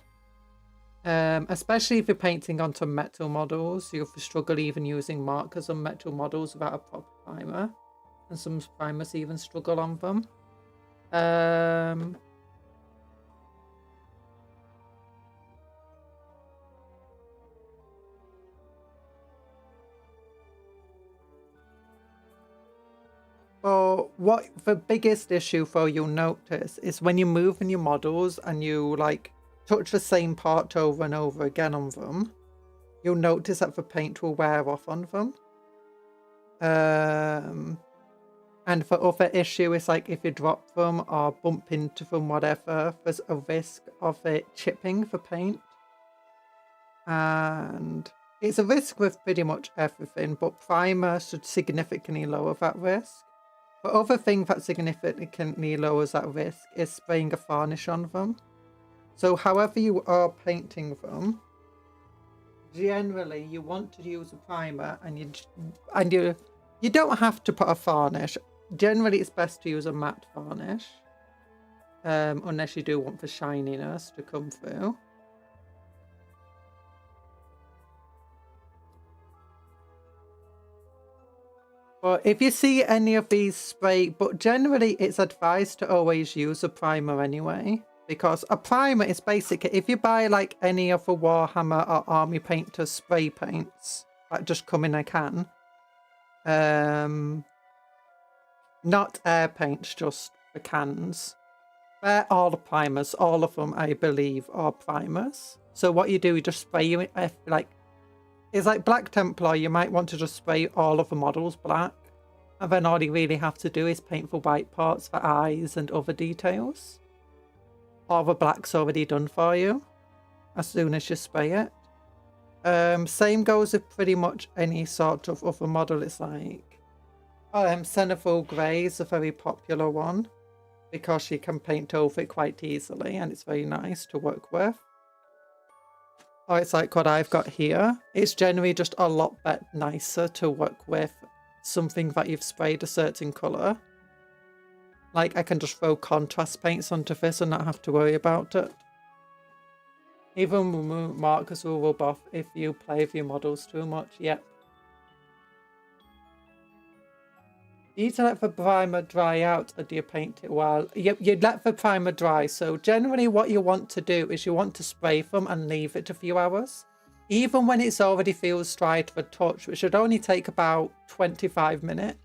Especially if you're painting onto metal models, you'll struggle even using markers on metal models without a proper primer. And some primers even struggle on them. But what the biggest issue though you'll notice is when you're moving your models and you like touch the same part over and over again on them, you'll notice that the paint will wear off on them. And the other issue is like if you drop them or bump into them, whatever, there's a risk of it chipping the paint. And it's a risk with pretty much everything, but primer should significantly lower that risk. The other thing that significantly lowers that risk is spraying a varnish on them. So however you are painting them, generally you want to use a primer and you don't have to put a varnish. Generally it's best to use a matte varnish, unless you do want the shininess to come through. But if you see any of these spray, but generally it's advised to always use a primer anyway, because a primer is basically, if you buy like any of the Warhammer or Army Painter spray paints that just come in a can, not air paints, just the cans, they're all the primers. All of them, I believe, are primers. So what you do, you just spray you like. It's like Black Templar, you might want to just spray all of the models black. And then all you really have to do is paint the white parts for eyes and other details. All the black's already done for you as soon as you spray it. Same goes with pretty much any sort of other model. It's like Cenithal Grey is a very popular one because you can paint over it quite easily and it's very nice to work with. Or it's like what I've got here. It's generally just a lot nicer to work with something that you've sprayed a certain colour. Like I can just throw contrast paints onto this and not have to worry about it. Even markers will rub off if you play with your models too much. Yep. You need to let the primer dry out, or do you paint it while... You'd let the primer dry. So generally what you want to do is you want to spray them and leave it a few hours. Even when it's already feels dry to the touch, which should only take about 25 minutes.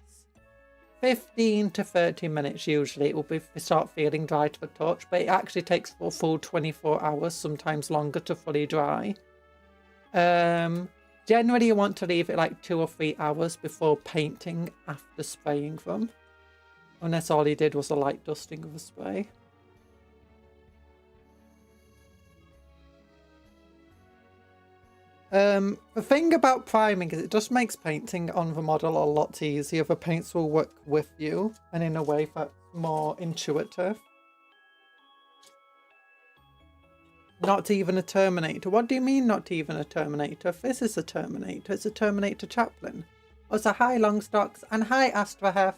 15 to 30 minutes usually it will start feeling dry to the touch, but it actually takes a full 24 hours, sometimes longer, to fully dry. Generally, you want to leave it like 2 or 3 hours before painting after spraying them. Unless all you did was a light dusting of the spray. The thing about priming is it just makes painting on the model a lot easier. The paints will work with you and in a way that's more intuitive. Not even a Terminator. What do you mean not even a Terminator? This is a Terminator. It's a Terminator chaplain. Also, hi Longstocks and hi Astrahef.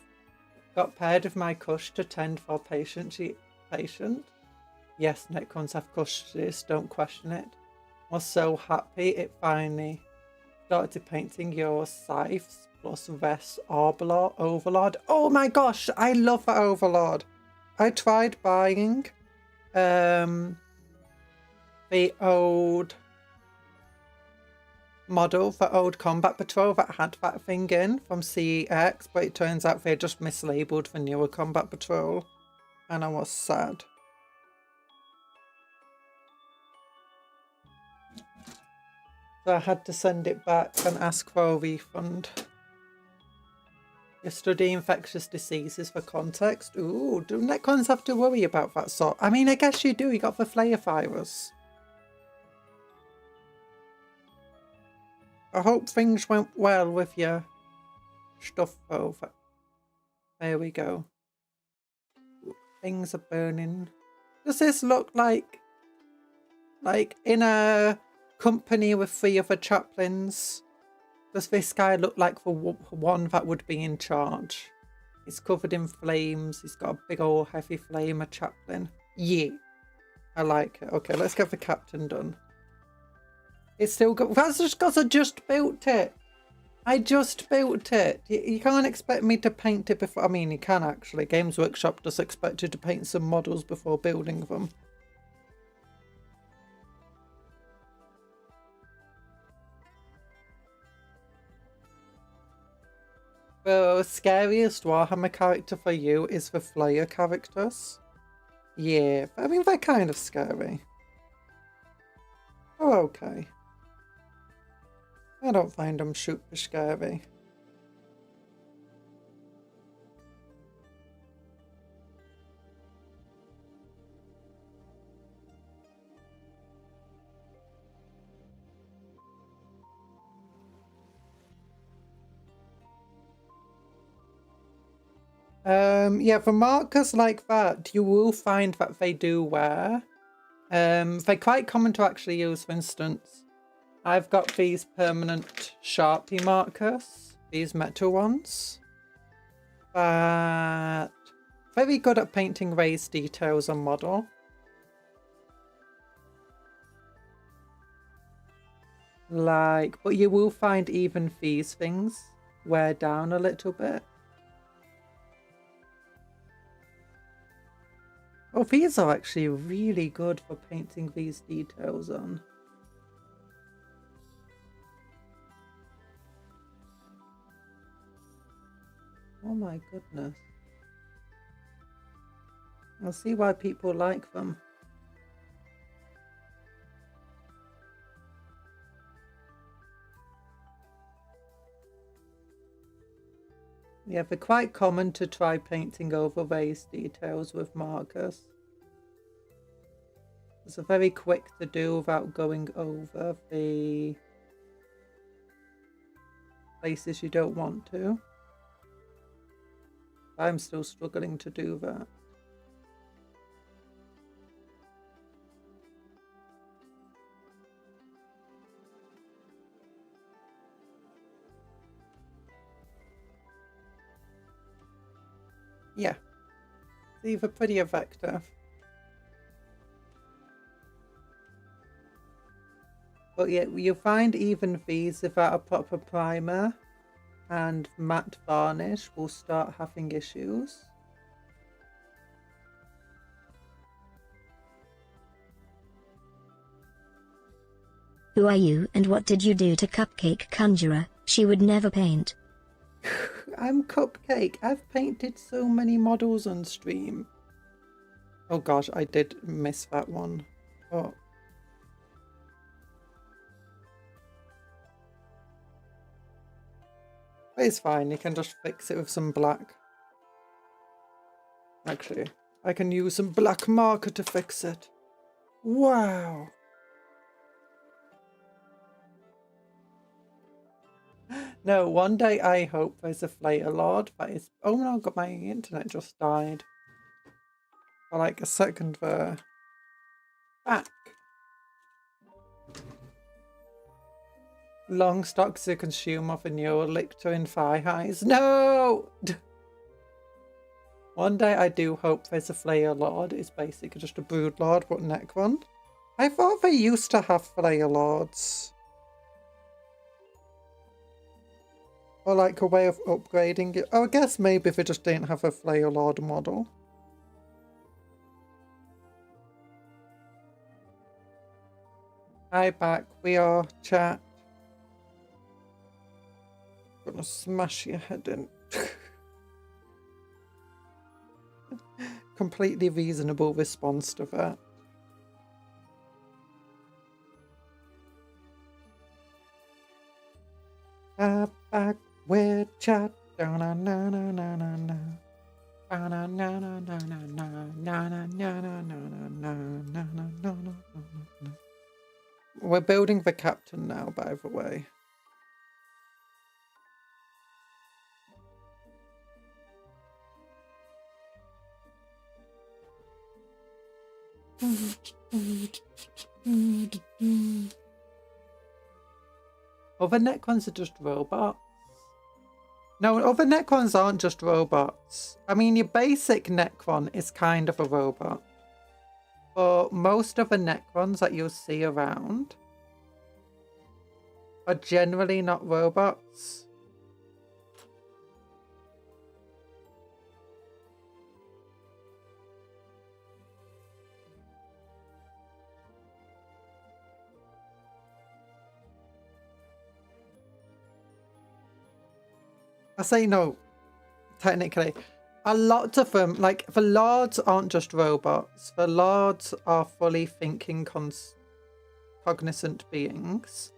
Got paired with my cush to tend for patient. Yes, Netcons have cushes, don't question it. Was so happy it finally started painting your scythes plus vest Overlord. Oh my gosh, I love that Overlord. I tried buying the old model for Old Combat Patrol that had that thing in from CEX, but it turns out they just mislabeled the newer Combat Patrol and I was sad. So I had to send it back and ask for a refund. You study infectious diseases for context? Ooh, do Netcons have to worry about that sort? I mean, I guess you do. You got the flare virus. I hope things went well with your stuff over. There we go. Things are burning. Does this look like in a company with 3 other chaplains? Does this guy look like the one that would be in charge? He's covered in flames. He's got a big old heavy flame, a chaplain. Yeah, I like it. Okay, let's get the captain done. It's still good. That's just because I just built it. I just built it. You can't expect me to paint it before. I mean, you can actually. Games Workshop does expect you to paint some models before building them. The scariest Warhammer character for you is the Flyer characters. Yeah, I mean, they're kind of scary. Oh, okay. I don't find them super scary. Yeah, for markers like that, you will find that they do wear. They're quite common to actually use. For instance, I've got these permanent Sharpie markers, these metal ones, but very good at painting raised details on model. But you will find even these things wear down a little bit. Oh, these are actually really good for painting these details on. Oh my goodness. I'll see why people like them. Yeah, they're quite common to try painting over raised details with markers. It's very quick to do without going over the places you don't want to. I'm still struggling to do that. Yeah, it's even pretty effective. But yeah, you find even these without a proper primer and matte varnish will start having issues. Who are you and what did you do to Cupcake Conjuror? She would never paint. I'm Cupcake. I've painted so many models on stream. Oh gosh, I did miss that one. Oh. It's fine, you can just fix it with some black. Actually, I can use some black marker to fix it. Wow. No, one day I hope there's a Flater Lord, but it's... Oh no, God, my internet just died. For like a second there. Back. Long stocks to consume of a Neolictor in thigh highs. No! One day I do hope there's a Flayer Lord. It's basically just a Brood Lord, but Necron. I thought they used to have Flayer Lords. Or like a way of upgrading it. Oh, I guess maybe if they just didn't have a Flayer Lord model. Hi back, we are chat. Gonna smash your head in. Completely reasonable response to that. Back with chat. We're building the captain now, by the way. Other Necrons are just robots. No, other Necrons aren't just robots. I mean, your basic Necron is kind of a robot. But most of the Necrons that you'll see around are generally not robots. I say no, technically. A lot of them, like, the lords aren't just robots. The lords are fully thinking, cognizant beings.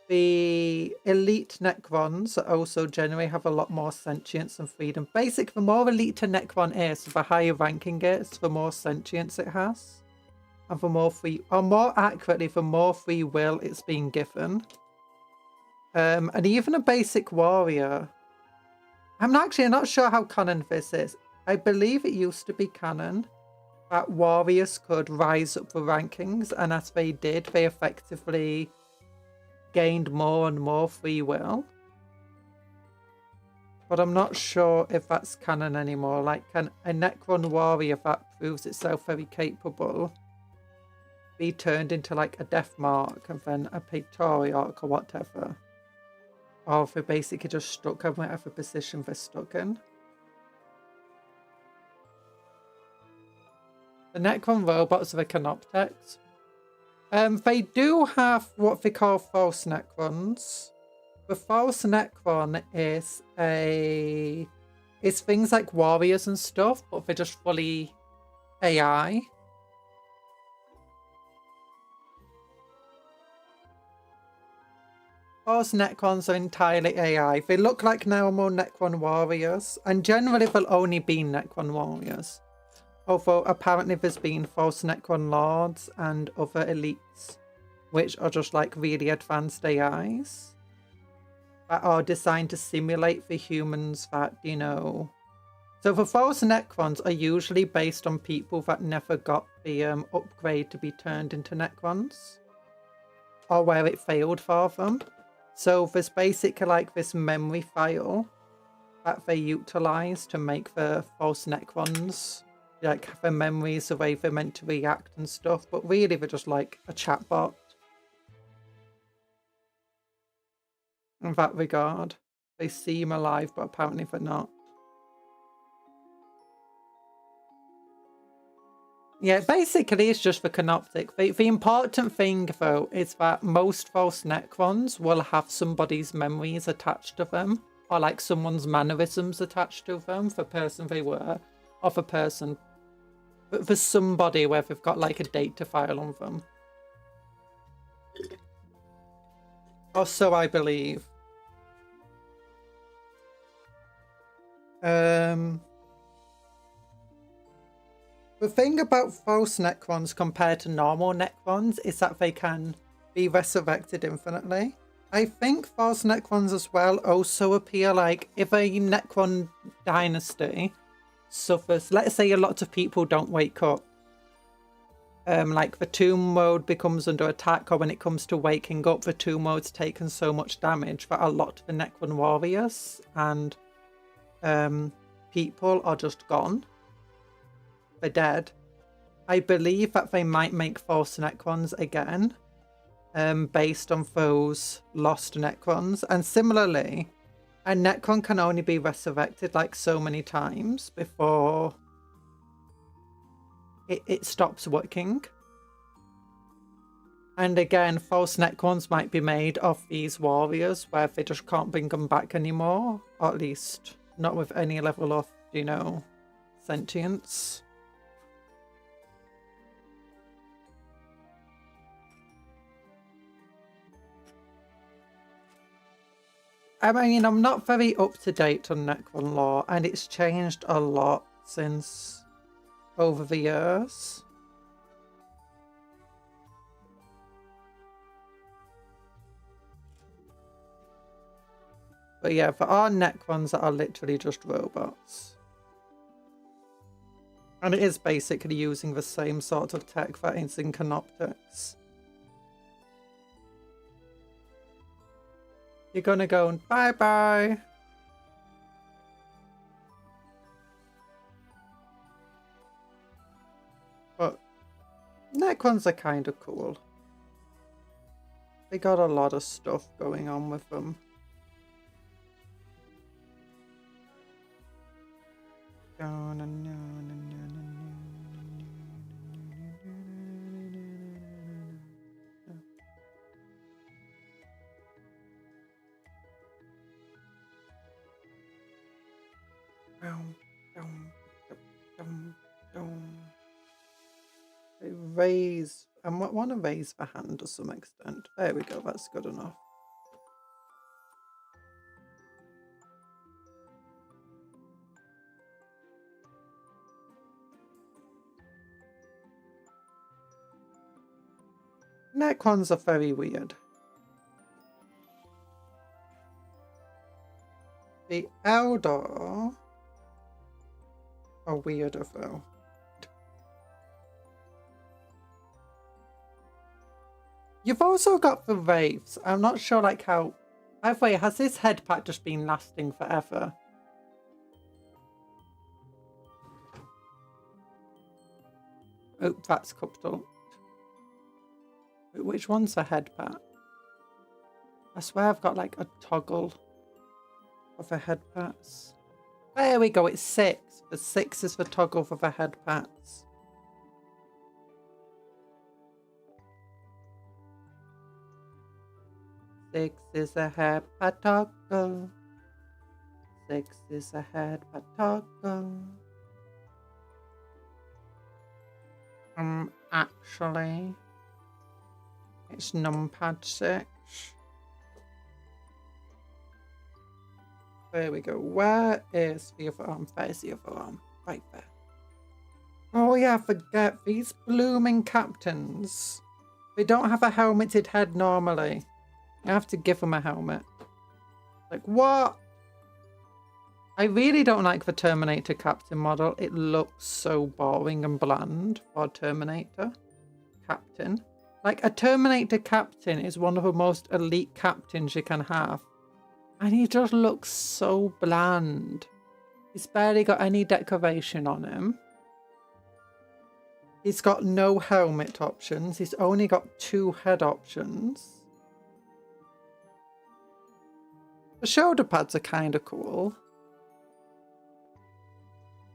The elite Necrons also generally have a lot more sentience and freedom. Basically, the more elite a Necron is, the higher ranking it is, the more sentience it has. And the more free, or more accurately, the more free will it's being given. And even a basic warrior. I'm not sure how canon this is. I believe it used to be canon that warriors could rise up the rankings, and as they did, they effectively gained more and more free will. But I'm not sure if that's canon anymore. Like, can a Necron warrior that proves itself very capable be turned into like a death mark and then a patriarch or whatever? Or if they're basically just stuck in whatever position they're stuck in. The Necron robots are the Canoptex. They do have what they call false Necrons. The false Necron is things like warriors and stuff, but they're just fully AI. False Necrons are entirely AI. They look like normal Necron warriors, and generally they'll only be Necron warriors. Although apparently there's been false Necron lords and other elites, which are just like really advanced AIs that are designed to simulate the humans that, you know. So the false Necrons are usually based on people that never got the upgrade to be turned into Necrons, or where it failed for them. So there's basically like this memory file that they utilize to make the false Necrons, like have their memories, the way they're meant to react and stuff, but really they're just like a chatbot in that regard. They seem alive, but apparently they're not. Yeah, basically it's just the Canoptic. The important thing though is that most false Necrons will have somebody's memories attached to them, or like someone's mannerisms attached to them, the person they were, or the person, for somebody where they've got like a data file on them. Or so I believe. The thing about false Necrons compared to normal Necrons is that they can be resurrected infinitely. I think false Necrons as well also appear like if a Necron dynasty suffers, let's say a lot of people don't wake up, like the tomb mode becomes under attack, or when it comes to waking up, the tomb mode's taken so much damage that a lot of the Necron warriors and people are just gone. They're dead. I believe that they might make false Necrons again, based on those lost Necrons. And similarly, a Necron can only be resurrected like so many times before it stops working. And again, false Necrons might be made of these warriors where they just can't bring them back anymore, or at least not with any level of, you know, sentience. I mean, I'm not very up to date on Necron lore, and it's changed a lot since over the years. But yeah, there are Necrons that are literally just robots. And it is basically using the same sort of tech that is in Canoptex. You're gonna go and bye-bye. But Necrons are kind of cool. They got a lot of stuff going on with them. Dum, dum, dum, dum. Raise. I want to raise the hand to some extent. There we go. That's good enough. Neck ones are very weird. The Eldar are weirder though. You've also got the Wraiths. I'm not sure like how... By the way, has this head pack just been lasting forever? Oh, that's Cuptle. Which one's the head pack? I swear I've got like a toggle of the head pats. There we go, it's 6. The 6 is the toggle for the head pats. Six is a head pat toggle. 6 is a head pat toggle. Actually, it's numpad 6. There we go. Where is the other arm? There's the other arm. Right there. Oh yeah, forget these blooming captains. They don't have a helmeted head normally. You have to give them a helmet. Like, what? I really don't like the Terminator captain model. It looks so boring and bland for a Terminator captain. Like, a Terminator captain is one of the most elite captains you can have. And he just looks so bland. He's barely got any decoration on him. He's got no helmet options. He's only got 2 head options. The shoulder pads are kind of cool.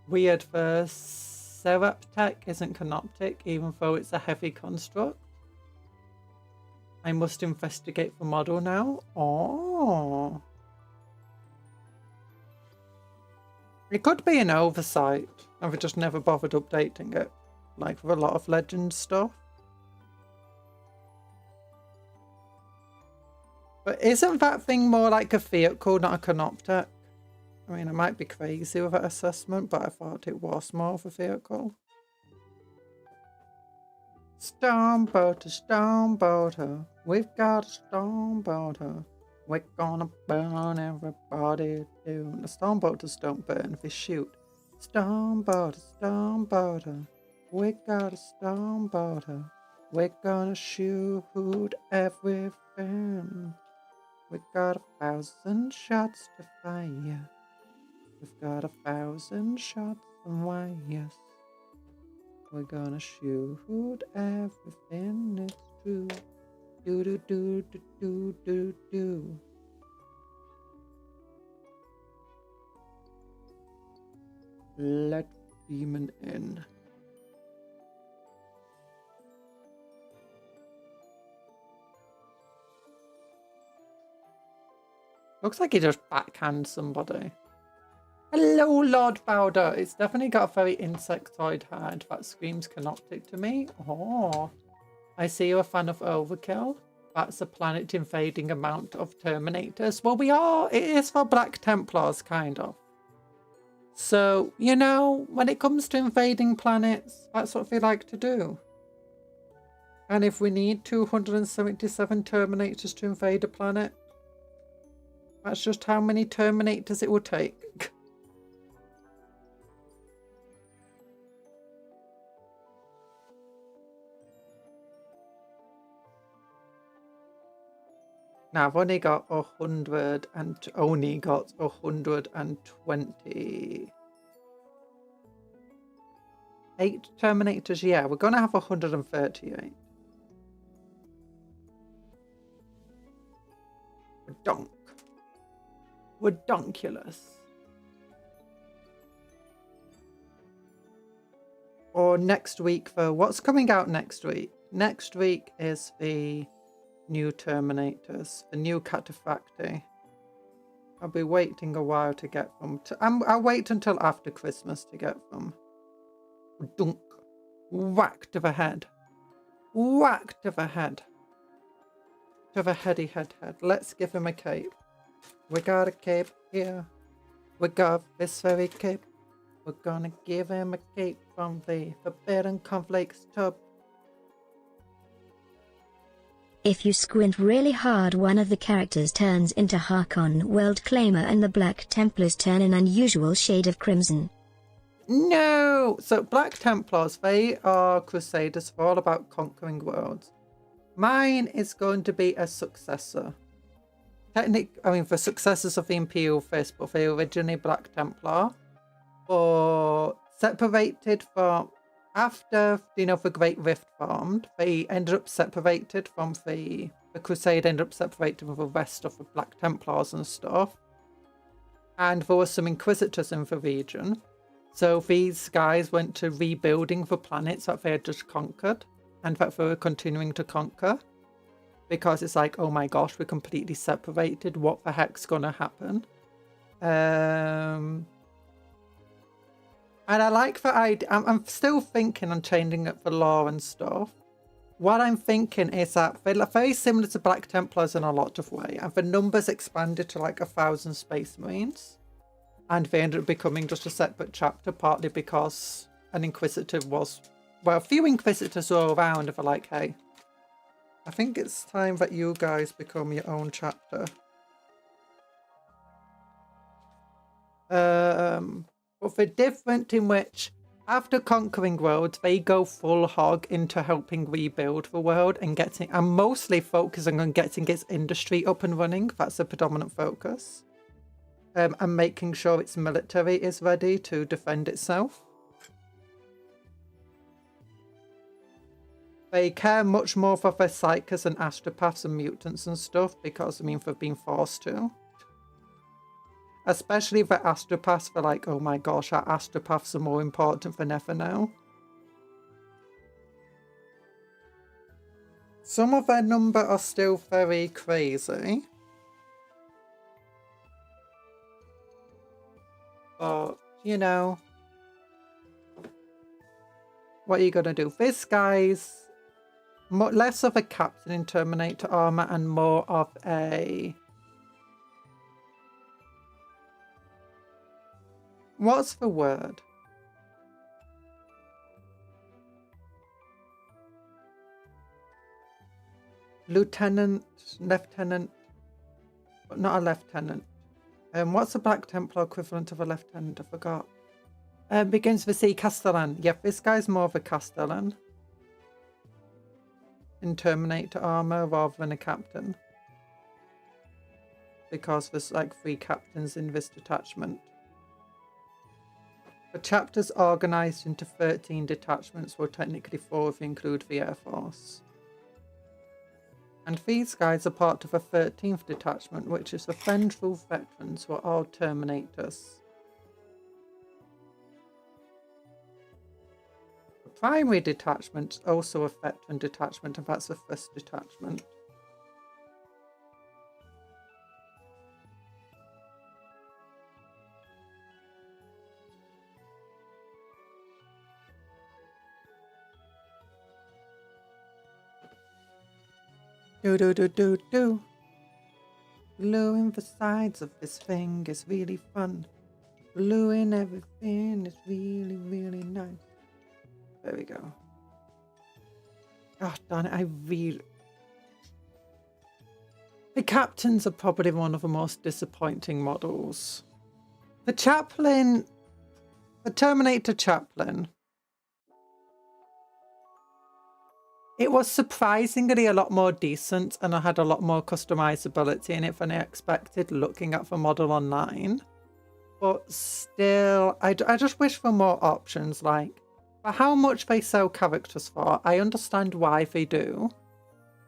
Weird, the Seraptech isn't canoptic, even though it's a heavy construct. I must investigate the model now. Oh. It could be an oversight. I've just never bothered updating it. Like with a lot of Legend stuff. But isn't that thing more like a vehicle, not a canoptic? I mean, I might be crazy with that assessment, but I thought it was more of a vehicle. Stormboater, we've got a stormboater. We're gonna burn everybody down. The stormboaters don't burn, they shoot. Stormboater, we got a stormboater. We're gonna shoot everything. We got 1,000 shots to fire. We've got 1,000 shots and wires. We're gonna shoot everything, it's true. Do do do do do do do. Let demon in. Looks like he just backhands somebody. Hello, Lord Bowder. It's definitely got a very insectoid head that screams canoptic to me. Oh, I see you're a fan of Overkill. That's a planet invading amount of Terminators. Well, we are. It is for Black Templars, kind of. So, you know, when it comes to invading planets, that's what they like to do. And if we need 277 Terminators to invade a planet, that's just how many Terminators it will take. Now I've only got 100 and only got 120. 8 Terminators, yeah, we're gonna have 138. Donk. Redonkulous. Or next week for what's coming out next week? Next week is the new Terminators, the new Cataphracti. I'll be waiting a while to get them. I'll wait until after Christmas to get them. Dunk. Whack to the head. Whack to the head. To the heady head. Let's give him a cape. We got a cape here. We got this very cape. We're gonna give him a cape from the Forbidden Cornflakes tub. If you squint really hard, one of the characters turns into Harkon World Claimer and the Black Templars turn an unusual shade of crimson. No! So Black Templars, they are crusaders. They're all about conquering worlds. Mine is going to be a successor. The successors of the Imperial Fist, but they were originally Black Templar. Or separated from... After, the Great Rift formed, they ended up separated from the Crusade ended up separated from the rest of the Black Templars and stuff. And there were some Inquisitors in the region. So these guys went to rebuilding the planets that they had just conquered and that they were continuing to conquer. Because it's like, oh my gosh, we're completely separated. What the heck's gonna happen? And I like that idea. I'm still thinking on changing up the lore and stuff. What I'm thinking is that they're very similar to Black Templars in a lot of ways. And the numbers expanded to like 1,000 Space Marines. And they ended up becoming just a separate chapter, partly because an Inquisitor was... Well, a few Inquisitors were around and they're like, hey, I think it's time that you guys become your own chapter. But they're different in which, after conquering worlds, they go full hog into helping rebuild the world and mostly focusing on getting its industry up and running. That's the predominant focus. And making sure its military is ready to defend itself. They care much more for their psychers and astropaths and mutants and stuff because, they've been forced to. Especially the astropaths, they're like, oh my gosh, our astropaths are more important than ever now. Some of their number are still very crazy. But, what are you gonna do? This guy's less of a captain in Terminator armor and more of a... What's the word? Lieutenant, but not a lieutenant. What's the Black Templar equivalent of a lieutenant? I forgot. Begins with C, Castellan. Yep, this guy's more of a Castellan. In Terminator armor rather than a captain. Because there's like 3 captains in this detachment. The chapter's organised into 13 detachments, well technically 4 if you include the Air Force. And these guys are part of a 13th detachment, which is the Fendril Veterans, who are all Terminators. The primary detachment is also a veteran detachment, and that's the 1st detachment. Do. Gluing the sides of this thing is really fun. Gluing everything is really, really nice. There we go. Oh, darn it, The captains are probably one of the most disappointing models. The Terminator Chaplain, it was surprisingly a lot more decent and I had a lot more customizability in it than I expected looking at the model online. But still, I just wish for more options. Like, for how much they sell characters for, I understand why they do.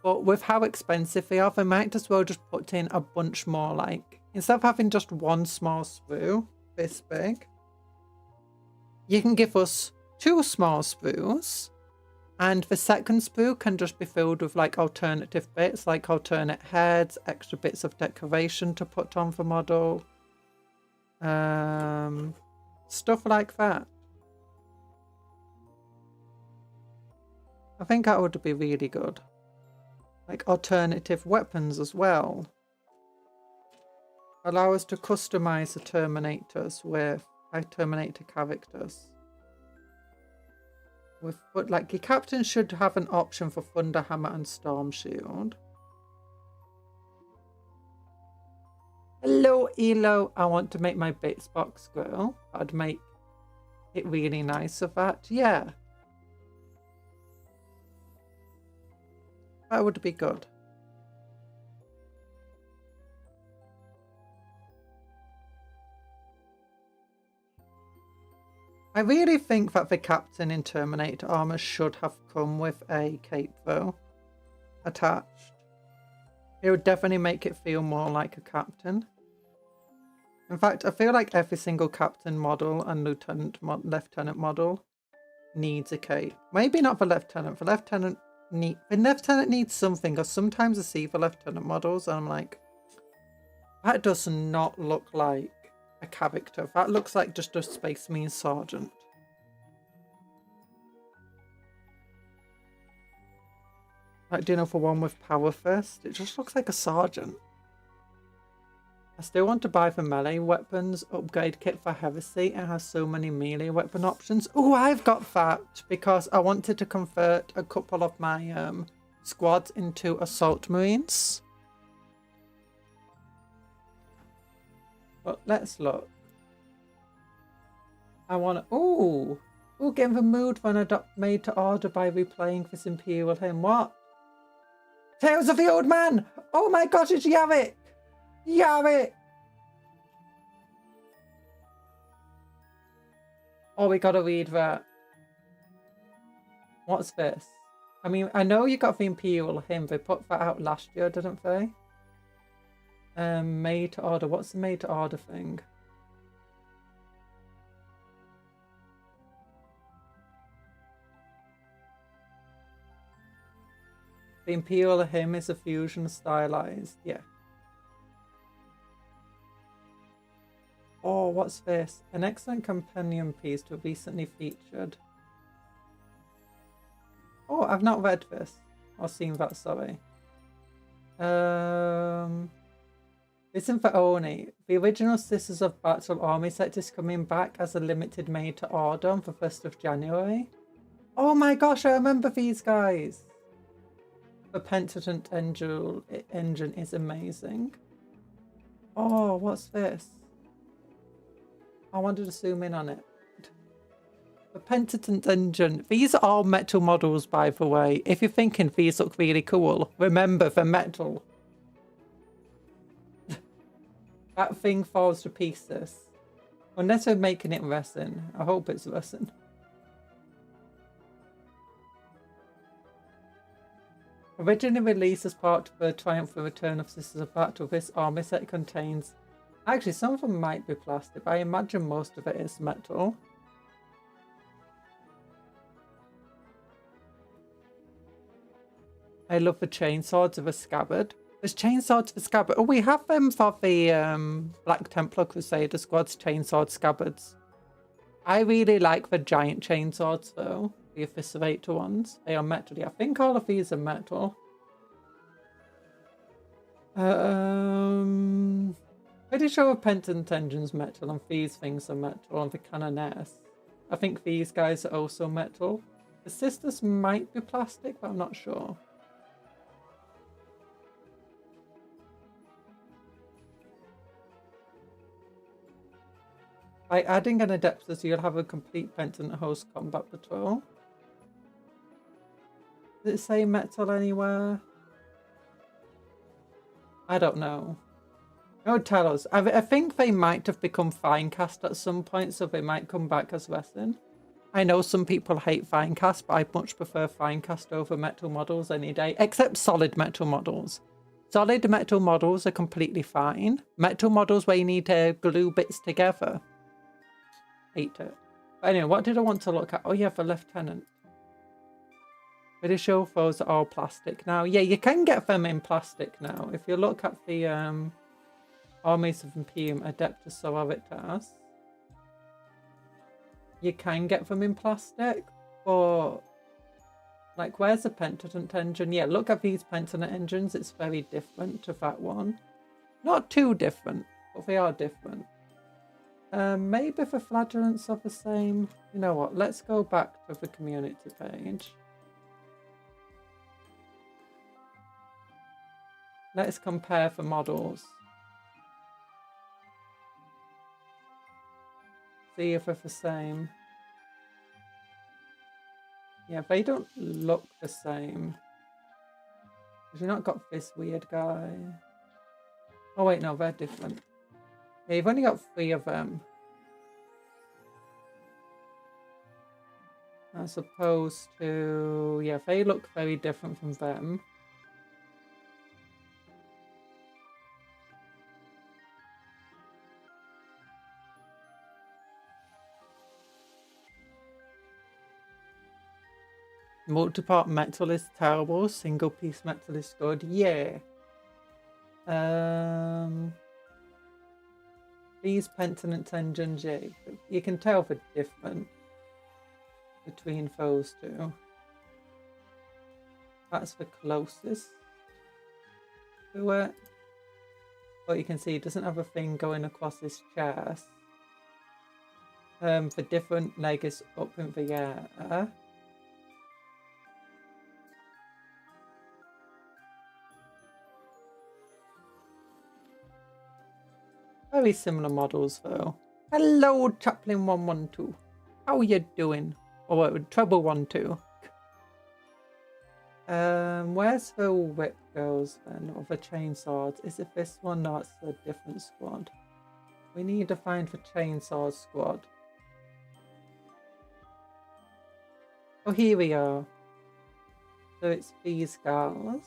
But with how expensive they are, they might as well just put in a bunch more. Like, instead of having just one small sprue this big, you can give us 2 small sprues. And the second sprue can just be filled with like alternative bits, like alternate heads, extra bits of decoration to put on the model. Stuff like that. I think that would be really good. Like alternative weapons as well. Allow us to customize the Terminators with Terminator characters. But like your captain should have an option for Thunder Hammer and Storm Shield. Hello, Elo. I want to make my bits box grow. I'd make it really nice of that. Yeah. That would be good. I really think that the captain in Terminator armor should have come with a cape though, attached. It would definitely make it feel more like a captain. In fact, I feel like every single captain model and lieutenant model needs a cape. Maybe not the lieutenant. The lieutenant needs something, because sometimes I see the lieutenant models and I'm like, that does not look like a character. That looks like just a Space Marine sergeant. Like, do you know, for one with Power Fist, it just looks like a sergeant. I still want to buy the melee weapons upgrade kit for Heresy. It has so many melee weapon options. Oh, I've got that because I wanted to convert a couple of my squads into Assault Marines. But let's look. I want to... Ooh, get in the mood for an made to order by replaying this Imperial hymn. What? Tales of the Old Man! Oh my gosh, it's Yavik! Yavik! Oh, we gotta read that. What's this? I mean, I know you got the Imperial hymn. They put that out last year, didn't they? Made to order. What's the made to order thing? The Imperial hymn is a fusion stylized. Yeah. Oh, what's this? An excellent companion piece to recently featured. Oh, I've not read this. Or seen that, sorry. Listen for Oni. The original Sisters of Battle army set is coming back as a limited made to order on the 1st of January. Oh my gosh, I remember these guys. The Pentatant engine is amazing. Oh, what's this? I wanted to zoom in on it. The Pentatant engine. These are all metal models, by the way. If you're thinking these look really cool, remember they're metal. That thing falls to pieces. Unless they're making it resin. I hope it's resin. Originally released as part of the Triumph and Return of Sisters of Battle, this army set contains... Actually, some of them might be plastic, but I imagine most of it is metal. I love the chainswords of a scabbard. There's chainswords for scabbard. Oh, we have them for the Black Templar Crusader squad's chainsword scabbards. I really like the giant chainswords though. The Eviscerator ones. They are metal. I think all of these are metal. Pretty sure the Pentatant engine's metal and these things are metal and the Cannoneers. I think these guys are also metal. The Sisters might be plastic, but I'm not sure. By adding an Adeptus, you'll have a complete Pentatant host combat patrol. Does it say metal anywhere? I don't know. No, tell us. I think they might have become Finecast at some point, so they might come back as resin. I know some people hate Finecast, but I much prefer Finecast over metal models any day, except solid metal models. Solid metal models are completely fine. Metal models where you need to glue bits together. Hate it. But anyway, what did I want to look at? Oh yeah, for Lieutenant. Pretty sure those are all plastic now. Yeah, you can get them in plastic now. If you look at the Armies of Imperium Adeptus Sororitas, you can get them in plastic, but like, where's the Pentaton engine? Yeah, look at these Pentaton engines. It's very different to that one. Not too different, but they are different. Maybe the flagellants are the same. You know what? Let's go back to the community page. Let's compare the models. See if they're the same. Yeah, they don't look the same. Because you've not got this weird guy. Oh wait, no, they're different. Yeah, you've only got 3 of them. As opposed to... yeah, they look very different from them. Multi-part metal is terrible. Single piece metal is good. Yeah. These Pentaton engines, yeah, you can tell the difference between those two. That's the closest to it. But you can see it doesn't have a thing going across his chest. The different leg is up in the air. Very similar models though. Hello, Chaplain 112. How are you doing? Oh, Trouble 12. Where's the whip goes then? Or the chainswords? Is it this one? No, it's a different squad. We need to find the chainsaw squad. Oh, here we are. So it's these guys.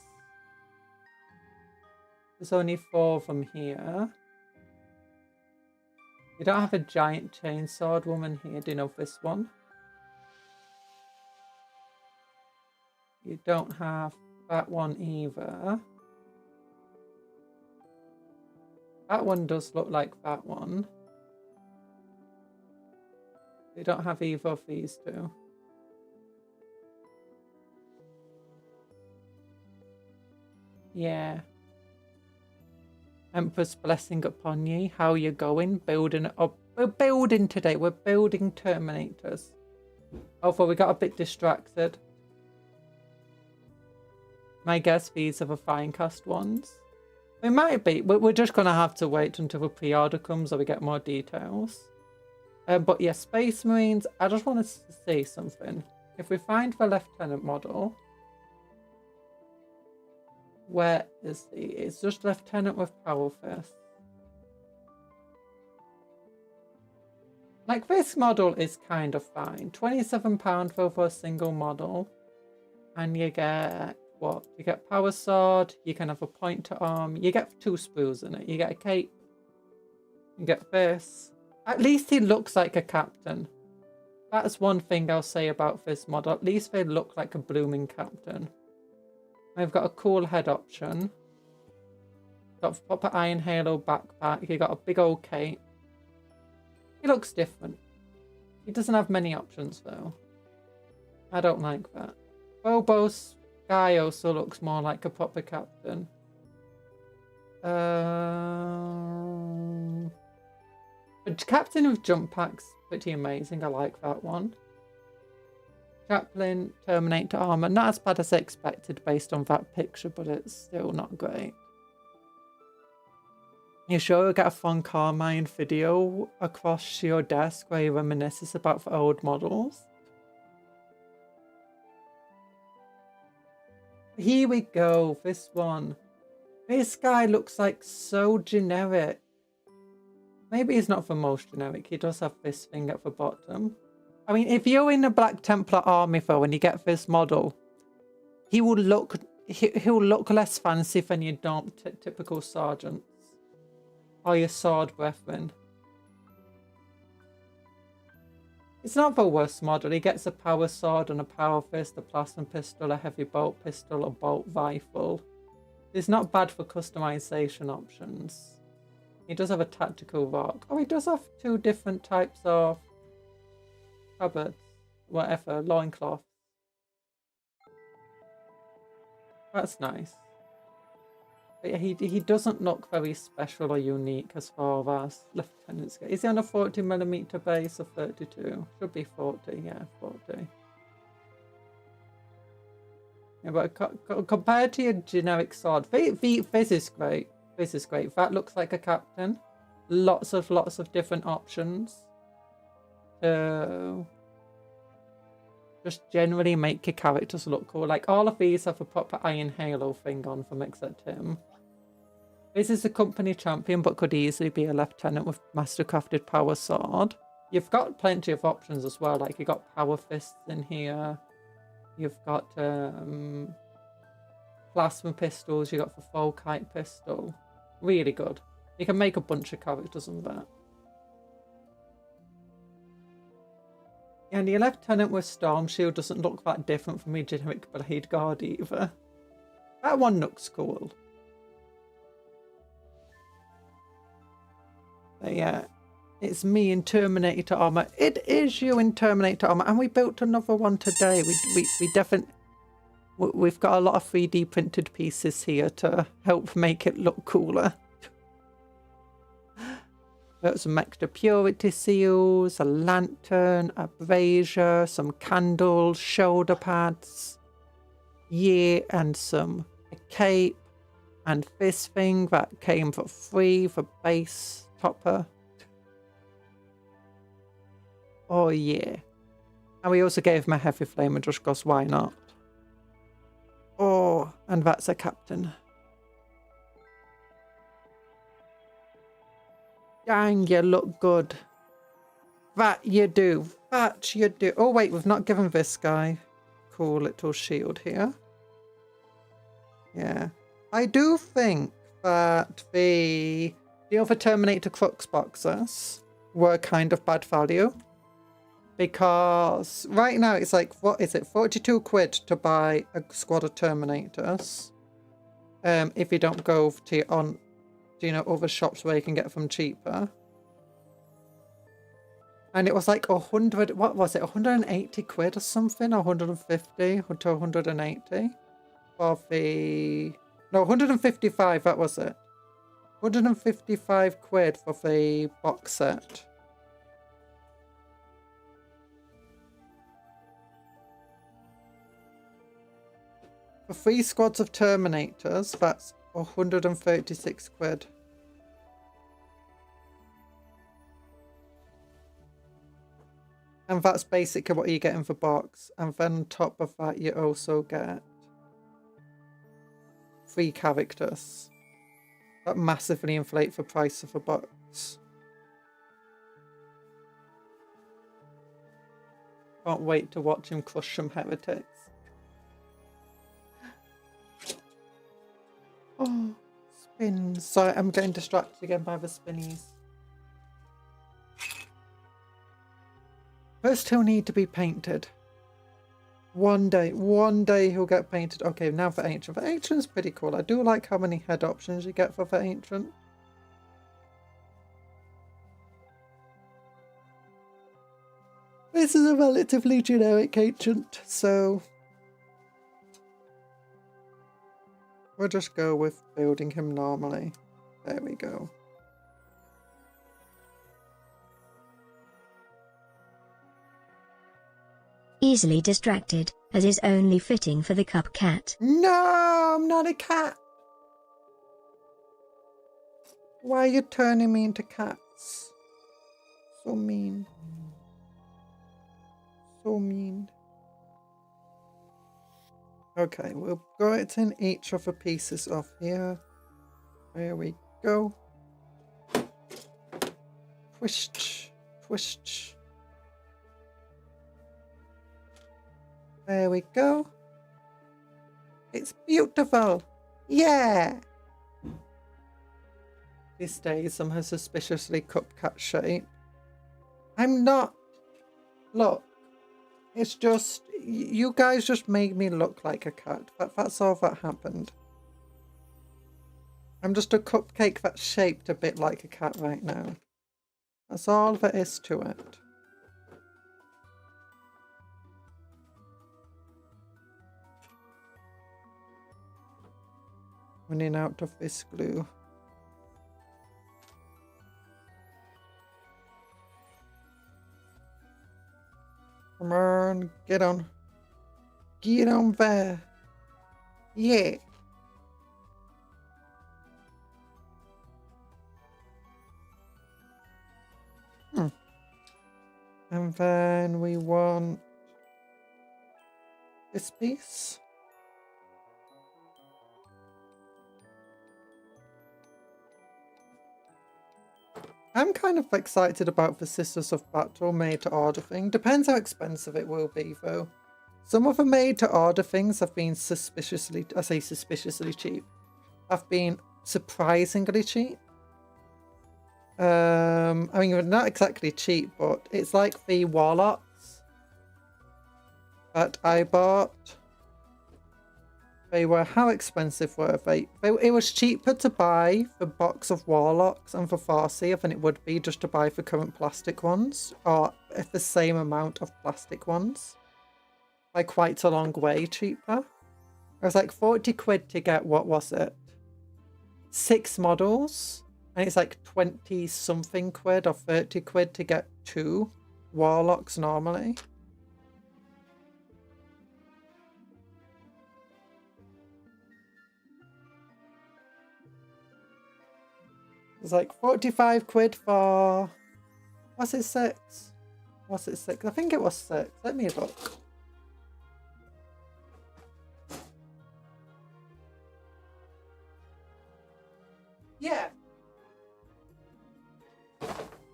There's only 4 of them here. You don't have a giant chainsword woman here. Do you know this one? You don't have that one either. That one does look like that one. You don't have either of these two. Yeah. Empress blessing upon ye. How you going? Building up. We're building today. We're building Terminators. Although we got a bit distracted. My guess these are the Finecast ones. It might be. We're just going to have to wait until the pre-order comes or we get more details. But yeah, Space Marines. I just want to say something. If we find the Lieutenant model... Where is he? It's just Lieutenant with Power Fist. Like, this model is kind of fine. £27 for a single model. And you get, what? You get Power Sword, you can have a point to arm, you get 2 spools in it, you get a cape, you get this. At least he looks like a captain. That's one thing I'll say about this model. At least they look like a blooming captain. I've got a cool head option. Got a proper Iron Halo backpack. You got a big old cape. He looks different. He doesn't have many options though. I don't like that. Bobo's guy also looks more like a proper captain. But Captain with jump packs, pretty amazing. I like that one. Chaplain, Terminator armor. Not as bad as I expected based on that picture, but it's still not great. You sure you'll get a fun Carmine video across your desk where he reminisces about the old models? Here we go, this one. This guy looks like so generic. Maybe he's not the most generic. He does have this thing at the bottom. I mean, if you're in a Black Templar army though and you get this model, he'll look less fancy than your typical sergeants or your sword brethren. It's not the worst model. He gets a power sword and a power fist, a plasma pistol, a heavy bolt pistol, a bolt rifle. It's not bad for customization options. He does have a tactical rock. Oh, he does have 2 different types of cupboards, whatever, loincloth. That's nice. But yeah, he doesn't look very special or unique as far as lieutenants go. Is he on a 40mm base or 32? Should be 40, yeah, 40. Yeah, but compared to your generic sword, Fizz is great. Fizz is great. That looks like a captain. Lots of different options to just generally make your characters look cool. Like, all of these have a proper Iron Halo thing on them except him. This is a company champion, but could easily be a lieutenant with mastercrafted power sword. You've got plenty of options as well. Like, you've got power fists in here. You've got plasma pistols. You've got the full kite pistol. Really good. You can make a bunch of characters on that. And your lieutenant with Storm Shield doesn't look that different from your generic Blade Guard either. That one looks cool. But yeah, it's me in Terminator armor. It is you in Terminator armor, and we built another one today. We definitely, we've got a lot of 3D printed pieces here to help make it look cooler. There's some extra purity seals, a lantern, a brazier, some candles, shoulder pads, yeah, and a cape, and this thing that came for free for base topper. Oh yeah. And we also gave him a heavy flamer just because why not? Oh, and that's a captain. Dang, you look good. That you do. That you do. Oh wait, we've not given this guy cool little shield here. Yeah. I do think that the other Terminator Crux boxes were kind of bad value. Because right now it's like, what is it, 42 quid to buy a squad of Terminators. If you don't go to your other shops where you can get them cheaper. And it was like 100, what was it, 180 quid or something, or 150 to 180 for the, no, 155, that was it. 155 quid for the box set. For 3 squads of Terminators, that's 136 quid. And that's basically what you get in the box. And then on top of that, you also get 3 characters. That massively inflate the price of a box. Can't wait to watch him crush some heretics. Oh, spins. Sorry, I'm getting distracted again by the spinnies. First, he'll need to be painted. One day he'll get painted. Okay, now for Ancient. The Ancient's pretty cool. I do like how many head options you get for the Ancient. This is a relatively generic Ancient, so we'll just go with building him normally. There we go. Easily distracted, as is only fitting for the cup cat. No, I'm not a cat. Why are you turning me into cats? So mean. So mean. Okay, we'll go it in each of the pieces of here. There we go. Twist, twist. There we go. It's beautiful. Yeah. He stays somehow suspiciously cupcake shape. I'm not Look, it's just, you guys just made me look like a cat. That's all that happened. I'm just a cupcake that's shaped a bit like a cat right now. That's all there is to it. Running out of this glue. Come on, get on. Get on there. Yeah. And then we want this piece. I'm kind of excited about the Sisters of Battle made to order thing. Depends how expensive it will be though. Some of the made to order things have been suspiciously, I say suspiciously cheap, have been surprisingly cheap. I mean, not exactly cheap, but it's like the Warlocks that I bought. They were, how expensive were they? It was cheaper to buy the box of Warlocks and the Farseer than it would be just to buy the current plastic ones, or the same amount of plastic ones. By quite a long way cheaper. It was like 40 quid to get, what was it? 6 models. And it's like 20 something quid or 30 quid to get 2 Warlocks normally. It's like 45 quid for, was it 6? Was it 6? I think it was 6. Let me look. Yeah.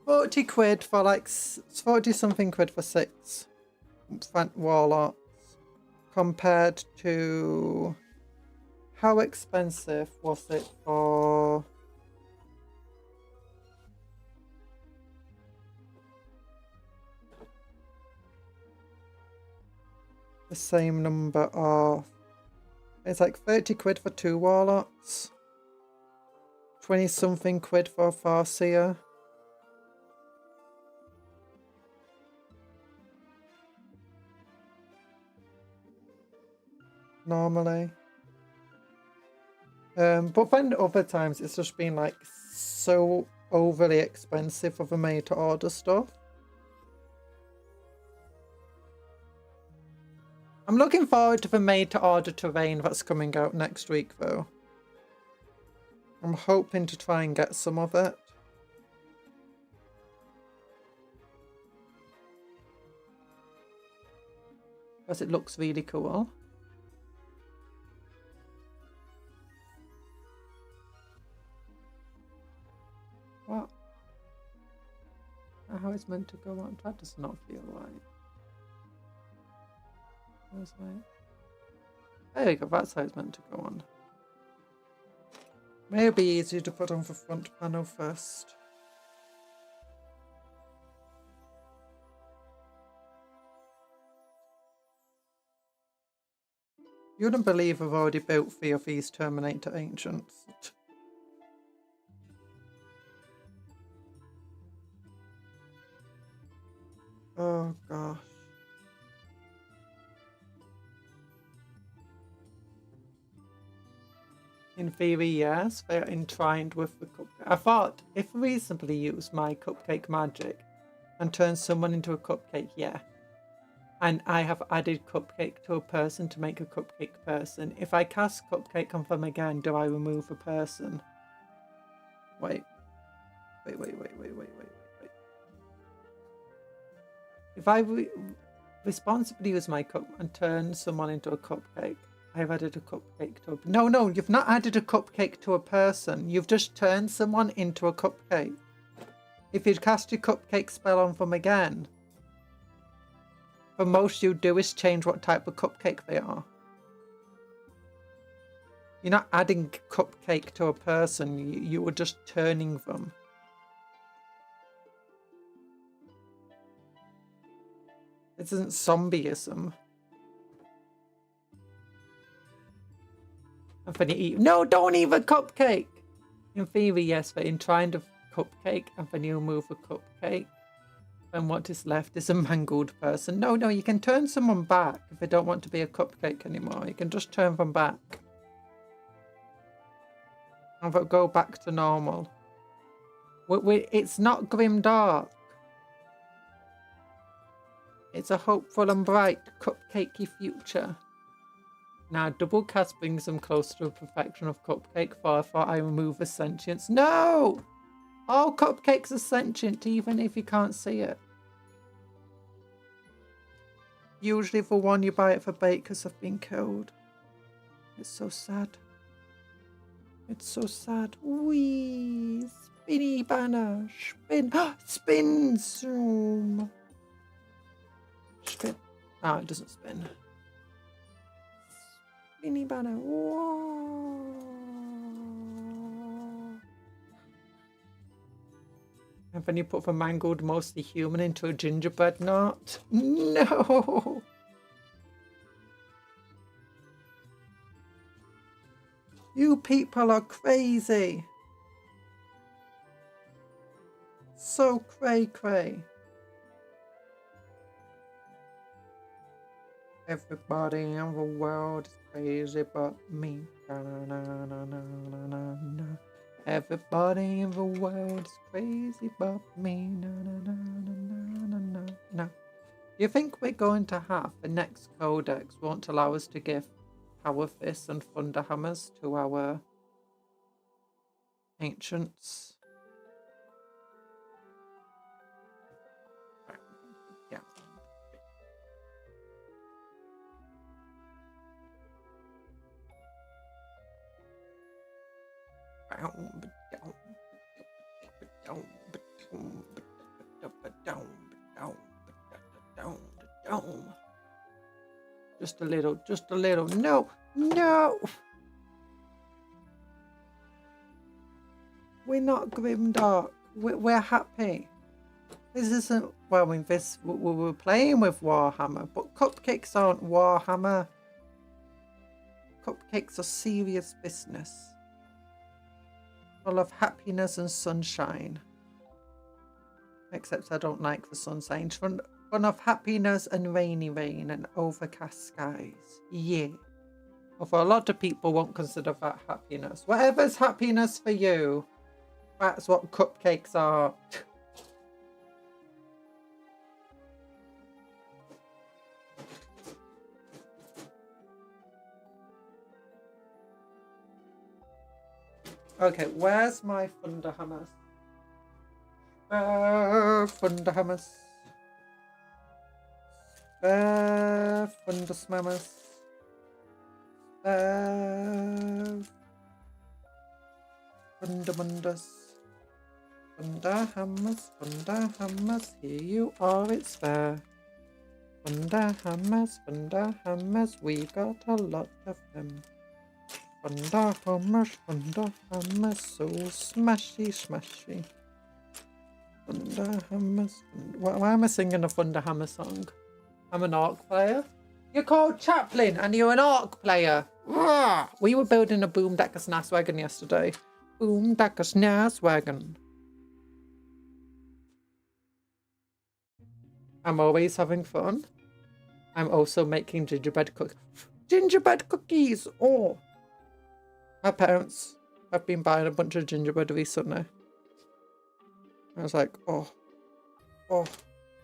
40 quid for like, 40 something quid for 6 Warlocks. Compared to, how expensive was it for... the same number of, it's like 30 quid for 2 Warlocks, 20 something quid for a Farseer. Normally. But then other times it's just been like so overly expensive for the made to order stuff. I'm looking forward to the made to order terrain that's coming out next week though. I'm hoping to try and get some of it. Because it looks really cool. What? How it's meant to go on? That does not feel right. There you go, that's how it's meant to go on. Maybe easier to put on the front panel first. You wouldn't believe I've already built 3 of these Terminator Ancients. Oh gosh. In theory, yes, they're entwined with the cupcake. I thought, if I reasonably use my cupcake magic and turn someone into a cupcake, yeah. And I have added cupcake to a person to make a cupcake person. If I cast cupcake on them again, do I remove a person? Wait. If I responsibly use my cup and turn someone into a cupcake, I've added a cupcake to a... No, you've not added a cupcake to a person. You've just turned someone into a cupcake. If you'd cast your cupcake spell on them again, the most you do is change what type of cupcake they are. You're not adding cupcake to a person. You were just turning them. This isn't zombieism. And when you eat, no, don't eat a cupcake. In theory, yes, but in trying to cupcake, and when you move a cupcake, and what is left is a mangled person. No, you can turn someone back if they don't want to be a cupcake anymore. You can just turn them back. And they'll go back to normal. It's not grim dark. It's a hopeful and bright cupcakey future. Now, double cast brings them closer to the perfection of cupcake, therefore I remove the sentience. No! All cupcakes are sentient, even if you can't see it. Usually the one you buy at the bakers have been killed. It's so sad. It's so sad. Wee! Spinny banner! Spin! Spin zoom! Spin. Oh, it doesn't spin. Spinny banner. Whoa! And then you put the mangled, mostly human into a gingerbread knot. No! You people are crazy. So cray-cray. Everybody in the world is crazy but me. Na, na, na, na, na, na, na. Everybody in the world is crazy but me. Na, na, na, na, na, na, na. You think we're going to have the next codex won't allow us to give power fists and thunder hammers to our ancients? Yeah. Just a little, just a little. No, no. We're not grimdark. We're happy. This isn't, well, I mean, this, we were playing with Warhammer, but cupcakes aren't Warhammer. Cupcakes are serious business. Full of happiness and sunshine. Except I don't like the sunshine. Fun of happiness and rainy rain and overcast skies. Yeah. Although a lot of people won't consider that happiness. Whatever's happiness for you, that's what cupcakes are. Okay, where's my thunder hammers? Thunder hammers. Thunder smammers. Thunder munders. Thunder hammers, here you are, it's there. Thunder hammers, we got a lot of them. Thunder hammers, so smashy, smashy. Thunder hammers. Why am I singing a Thunder Hammer song? I'm an orc player. You're called Chaplain and you're an orc player. Rawr! We were building a Boomdacker Nas wagon yesterday. Boomdacker Nas wagon. I'm always having fun. I'm also making gingerbread cookies. Gingerbread cookies! Oh! My parents have been buying a bunch of gingerbread recently. I was like, oh.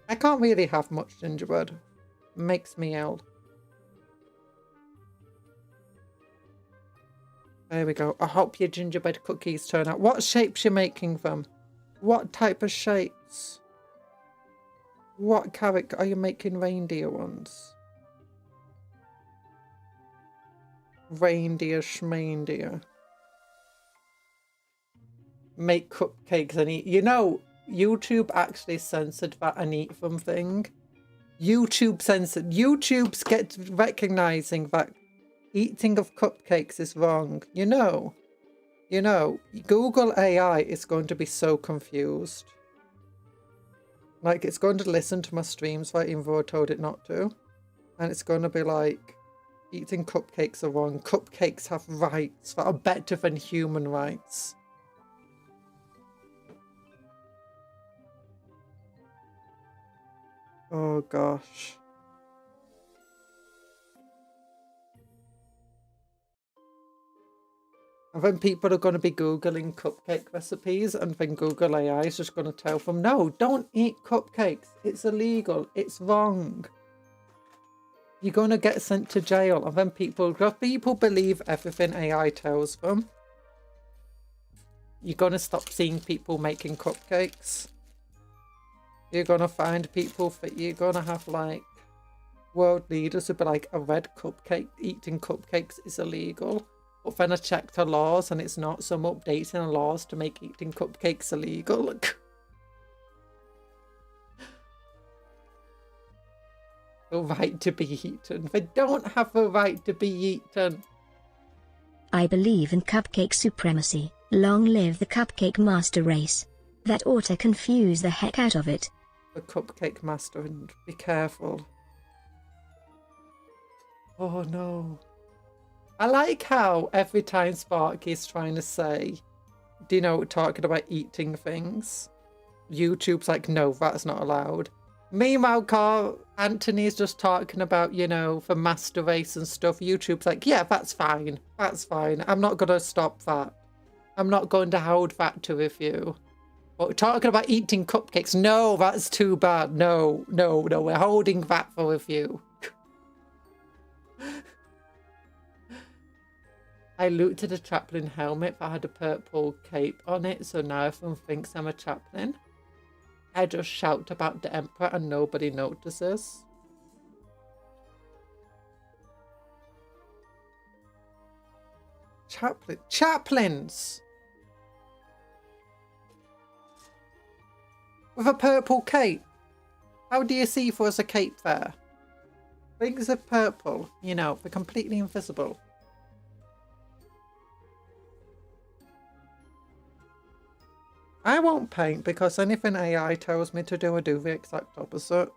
I can't really have much gingerbread. It makes me ill. There we go. I hope your gingerbread cookies turn out. What shapes you're making them? What type of shapes? What character are you making reindeer ones? Reindeer schmeindeer. Make cupcakes and eat. You know, YouTube actually censored that and eat them thing. YouTube's get recognizing that eating of cupcakes is wrong. You know, Google AI is going to be so confused. Like, it's going to listen to my streams, like, even though I told it not to. And it's going to be like, eating cupcakes are wrong. Cupcakes have rights that are better than human rights. Oh, gosh. And then people are going to be Googling cupcake recipes, and then Google AI is just going to tell them, no, don't eat cupcakes. It's illegal. It's wrong. You're going to get sent to jail. And then people believe everything AI tells them. You're going to stop seeing people making cupcakes. You're going to find people that you're going to have, like, world leaders who be like, a red cupcake, eating cupcakes is illegal. But then I checked the laws and it's not, so I'm updating the laws to make eating cupcakes illegal. The right to be eaten. They don't have the right to be eaten. I believe in cupcake supremacy. Long live the cupcake master race. That ought to confuse the heck out of it. The cupcake master, and be careful. Oh no. I like how every time Sparky's trying to say, do you know, talking about eating things, YouTube's like, no, that's not allowed. Meanwhile, Carl, Anthony's just talking about, you know, the master race and stuff. YouTube's like, yeah, that's fine. That's fine. I'm not going to stop that. I'm not going to hold that to review. But talking about eating cupcakes, no, that's too bad. No, no, no, we're holding that for review. I looked at a chaplain helmet that had a purple cape on it, so now everyone thinks I'm a chaplain. I just shout about the Emperor and nobody notices. Chaplains! With a purple cape. How do you see if there's a cape there? Things are purple, you know, they're completely invisible. I won't paint because anything AI tells me to do, I do the exact opposite.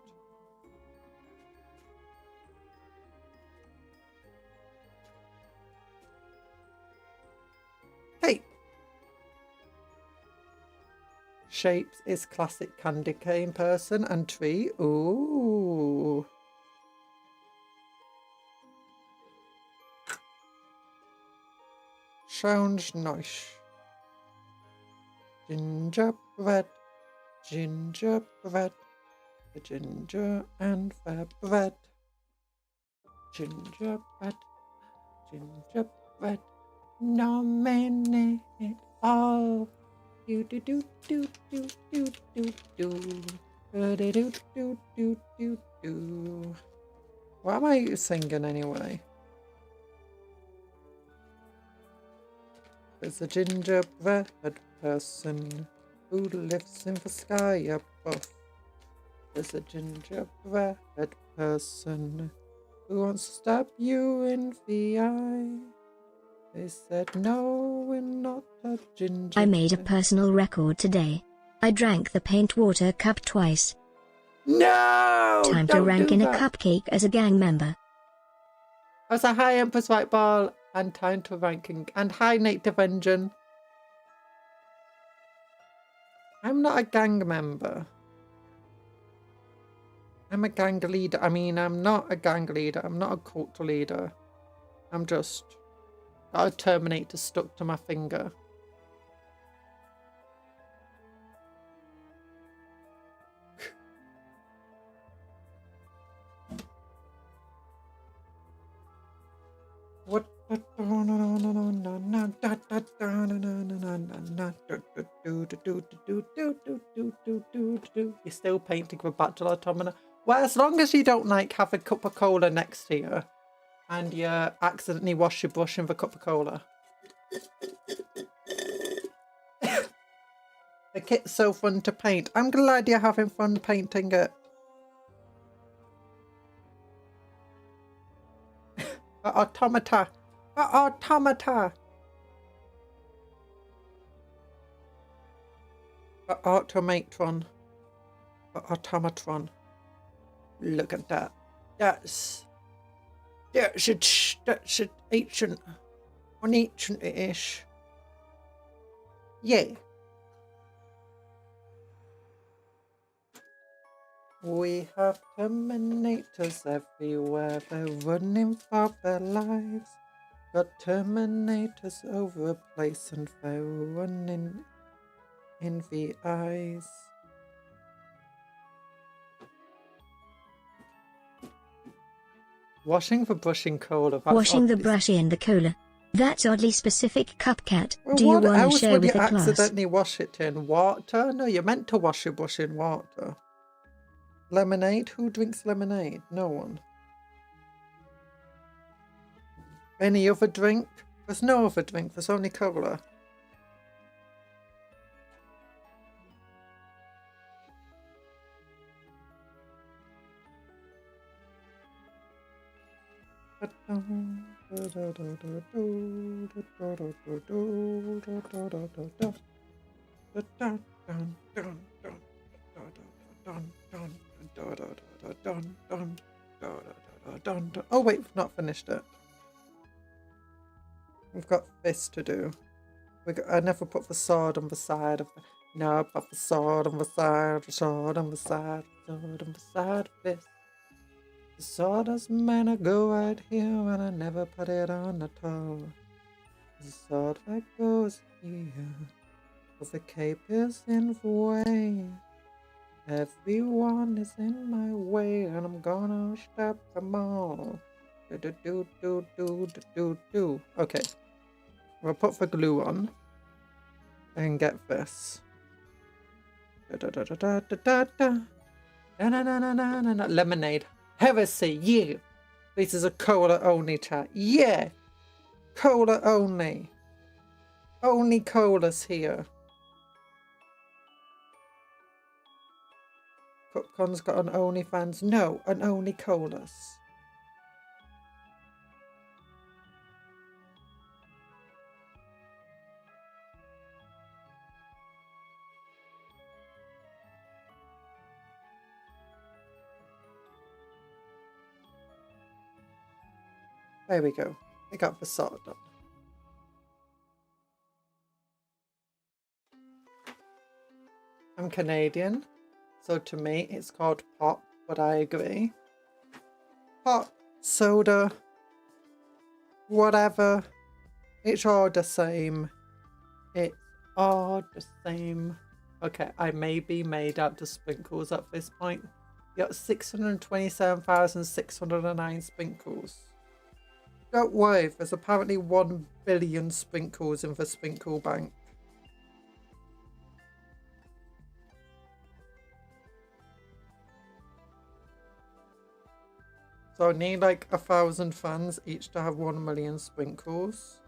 Hey! Shapes is classic candy cane person and tree. Ooh. Sounds nice. Gingerbread, gingerbread, the ginger and the bread. Gingerbread, gingerbread, nominate all. Do do do do do do do do. Do do do do do do do. What am I singing anyway? There's a gingerbread person who lives in the sky above. There's a gingerbread person who wants to stab you in the eye. They said, no, we're not a gingerbread. I made a personal record today. I drank the paint water cup twice. No! Time to rank in a cupcake as a gang member. As a high Empress White Ball and time to ranking. And high Native Engine. I'm not a gang member. I'm a gang leader. I mean, I'm not a gang leader. I'm not a cult leader. I'm just got a Terminator stuck to my finger. What? You're still painting with Battle Automata. Well, as long as you don't like have a cup of cola next to you and you accidentally wash your brush in the cup of cola. The kit's so fun to paint. I'm glad you're having fun painting it. Automata. Automata. Automatron. automatron. Look at that. That's ancient, ancient-ish. Yeah. We have Terminators everywhere, they're running for their lives. Got Terminators over a place and they're running in the eyes. Washing the brush in cola. Washing the brush in the cola. That's oddly specific, Cupcat. Well, Do you what want to else share would with you the class? accidentally wash it in? Water? No, you're meant to wash your brush in water. Lemonade? Who drinks lemonade? No one. Any other drink? There's no other drink, there's only cola. Oh wait, we've not finished it. We've got this to do. I never put the sword on the side of the... No, I put the sword on the side, the sword on the side, the sword on the side of this. The sword is meant to go right here and I never put it on at all. The sword that goes here, but the cape is in the way. Everyone is in my way and I'm gonna stop them all. Do. Okay. We'll put the glue on and get this. Lemonade. Heresy, yeah. This is a cola only chat. Yeah. Cola only. Only colas here. Cupcon's got an OnlyFans. No, an only colas. There we go. I got the sword done. I'm Canadian, so to me it's called pop, but I agree. Pop, soda, whatever. It's all the same. It's all the same. Okay, I may be made out to sprinkles at this point. You got 627,609 sprinkles. Don't worry, there's apparently 1 billion sprinkles in the sprinkle bank. So I need like 1,000 fans each to have 1 million sprinkles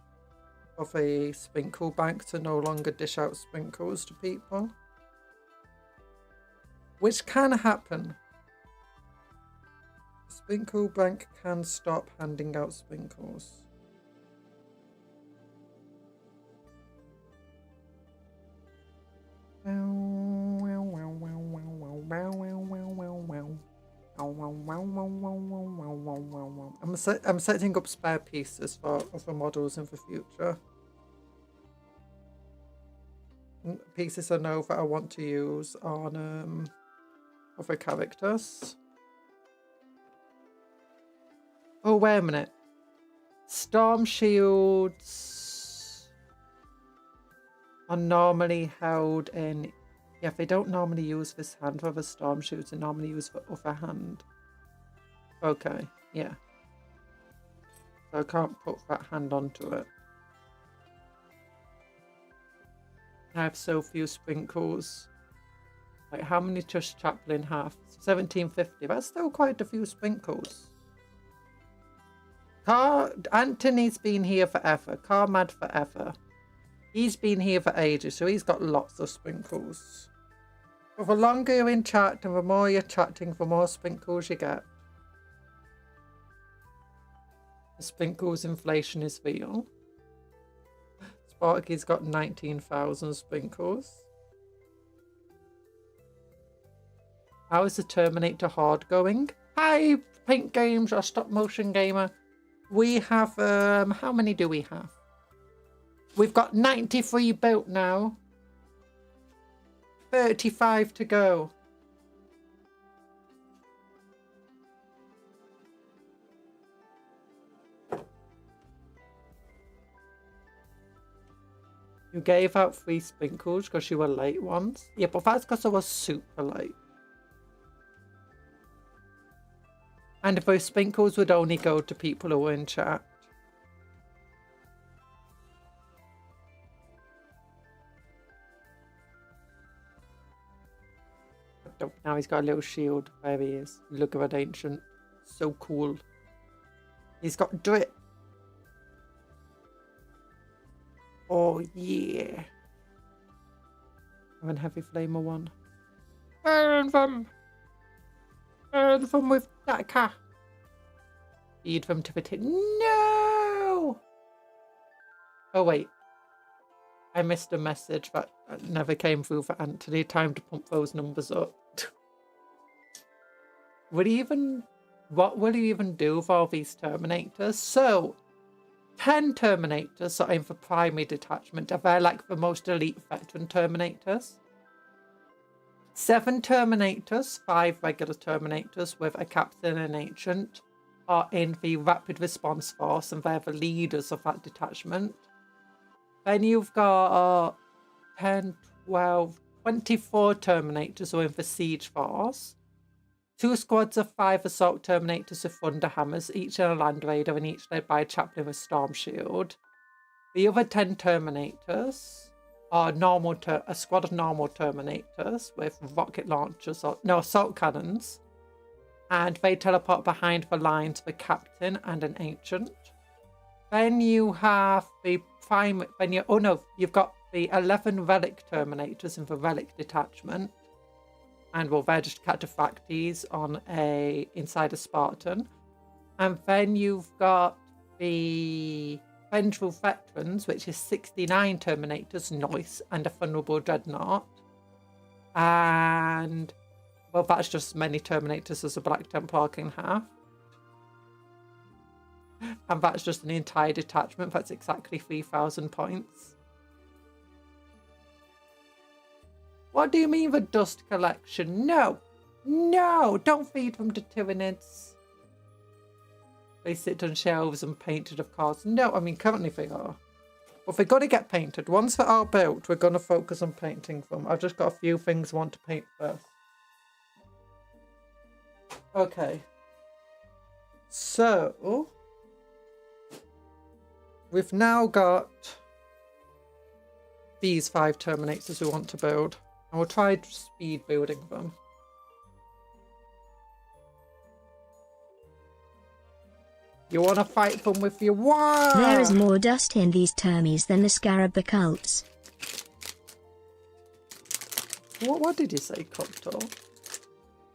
of a sprinkle bank to no longer dish out sprinkles to people. Which can happen. The sprinkle bank can stop handing out sprinkles. I'm setting up spare pieces for other models in the future. Pieces I know that I want to use on other characters. Oh, wait a minute. Storm shields are normally held in... Yeah, they don't normally use this hand for the storm shields, they normally use the other hand. Okay, yeah. So I can't put that hand onto it. I have so few sprinkles. Like, how many does Chaplin have? 1750. That's still quite a few sprinkles. Anthony's been here forever. Carmad forever. He's been here for ages, so he's got lots of sprinkles. But the longer you're in chat and the more you're chatting, the more sprinkles you get. The sprinkles inflation is real. Sparky's got 19,000 sprinkles. How is the Terminator hard going? Hi, Paint Games or Stop Motion Gamer. We have, how many do we have? We've got 93 built now. 35 to go. You gave out 3 sprinkles because you were late once. Yeah, but that's because I was super late. And those sprinkles would only go to people who were in chat. Now he's got a little shield. There he is. Look at that ancient. So cool. He's got drip. Oh yeah. I'm in heavy flamer 1. Burn them! Burn them with that car. Feed them to the tin. No! Oh wait. I missed a message that never came through for Anthony. Time to pump those numbers up. What will he even do with all these Terminators? So, 10 Terminators are in for primary detachment. They're like the most elite veteran Terminators. 7 Terminators, 5 regular Terminators with a captain and ancient are in the rapid response force, and they're the leaders of that detachment. Then you've got 10, 12, 24 Terminators who are in the siege force. 2 squads of 5 assault Terminators with thunder hammers, each in a land raider and each led by a chaplain with storm shield. The other 10 Terminators are a squad of normal Terminators with rocket launchers, assault cannons, and they teleport behind the lines with a captain and an ancient. Then you have you've got the 11 relic Terminators in the relic detachment. And well, they're just cataphractes on inside a Spartan. And then you've got the Vengeful Veterans, which is 69 Terminators, nice, and a Vulnerable Dreadnought. And well, that's just as many Terminators as a Black Templar can have. And that's just an entire detachment. That's exactly 3,000 points. What do you mean the dust collection? No! No! Don't feed them to Tyranids. They sit on shelves and painted, of course. No, I mean, currently they are. But they've got to get painted. Once they are built, we're going to focus on painting them. I've just got a few things I want to paint first. Okay. So, we've now got these 5 Terminators we want to build. And we'll try speed building them. You want to fight them with your wand? There is more dust in these termies than the scarab occults. What did you say, Cuptle?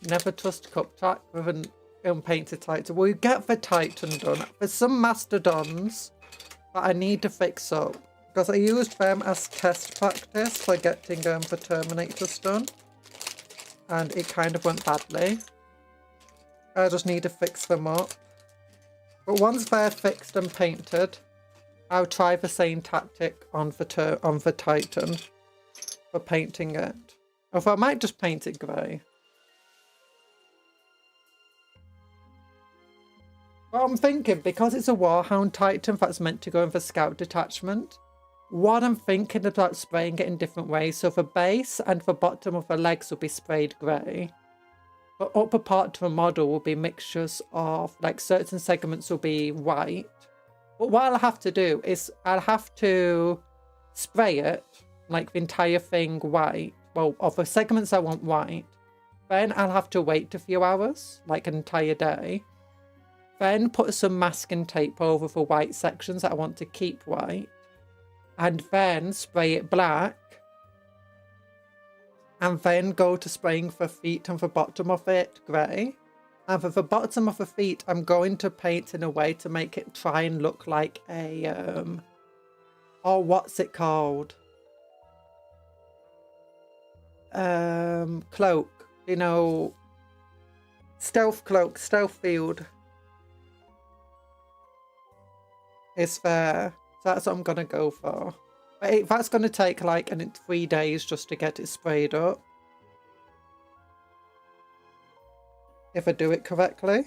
Never trust Cupcake with an unpainted Titan. We'll get the Titan done. There's some Mastodons that I need to fix up. Because I used them as test practice for getting the Terminators done. And it kind of went badly. I just need to fix them up. But once they're fixed and painted, I'll try the same tactic on the Titan for painting it. Although I might just paint it grey. But I'm thinking, because it's a Warhound Titan that's meant to go in the Scout Detachment, what I'm thinking about spraying it in different ways. So the base and the bottom of the legs will be sprayed grey. The upper part of the model will be mixtures of, like, certain segments will be white. But what I'll have to do is I'll have to spray it, like the entire thing white. Well, of the segments I want white. Then I'll have to wait a few hours, like an entire day. Then put some masking tape over the white sections that I want to keep white. And then spray it black. And then go to spraying the feet and the bottom of it grey. And for the bottom of the feet, I'm going to paint in a way to make it try and look like a, oh, what's it called? Cloak. You know, Stealth cloak, stealth field. It's fair. So that's what I'm gonna go for. But that's gonna take like 3 days just to get it sprayed up. If I do it correctly.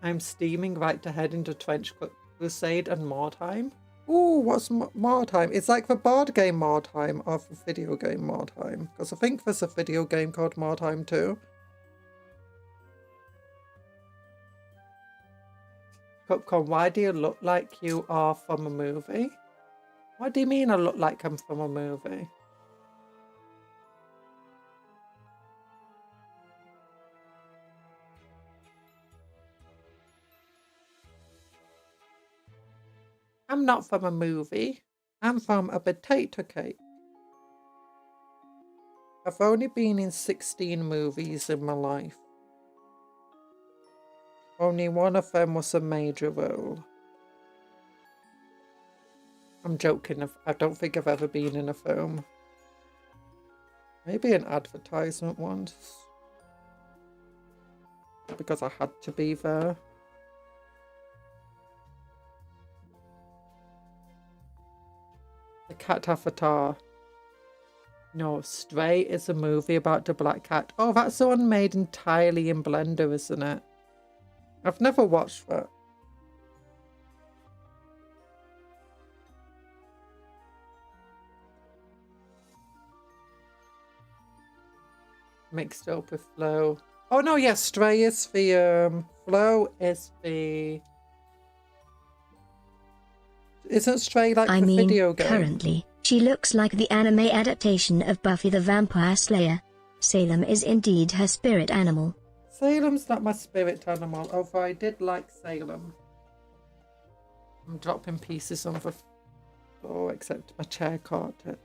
I'm steaming right to head into Trench Crusade and more time. Ooh, what's more time? It's like the board game more time or the video game more time. Because I think there's a video game called more time too. Cupcake, why do you look like you are from a movie? What do you mean I look like I'm from a movie? I'm not from a movie. I'm from a potato cake. I've only been in 16 movies in my life. Only one of them was a major role. I'm joking. I don't think I've ever been in a film. Maybe an advertisement once. Because I had to be there. The Cat Avatar. No, Stray is a movie about the black cat. Oh, that's the one made entirely in Blender, isn't it? I've never watched that. Mixed up with Flow. Oh no, yes, Stray is the Flow is the. Isn't Stray like the video game? Currently, she looks like the anime adaptation of Buffy the Vampire Slayer. Salem is indeed her spirit animal. Salem's not my spirit animal, although I did like Salem. I'm dropping pieces on the floor, except my chair caught it.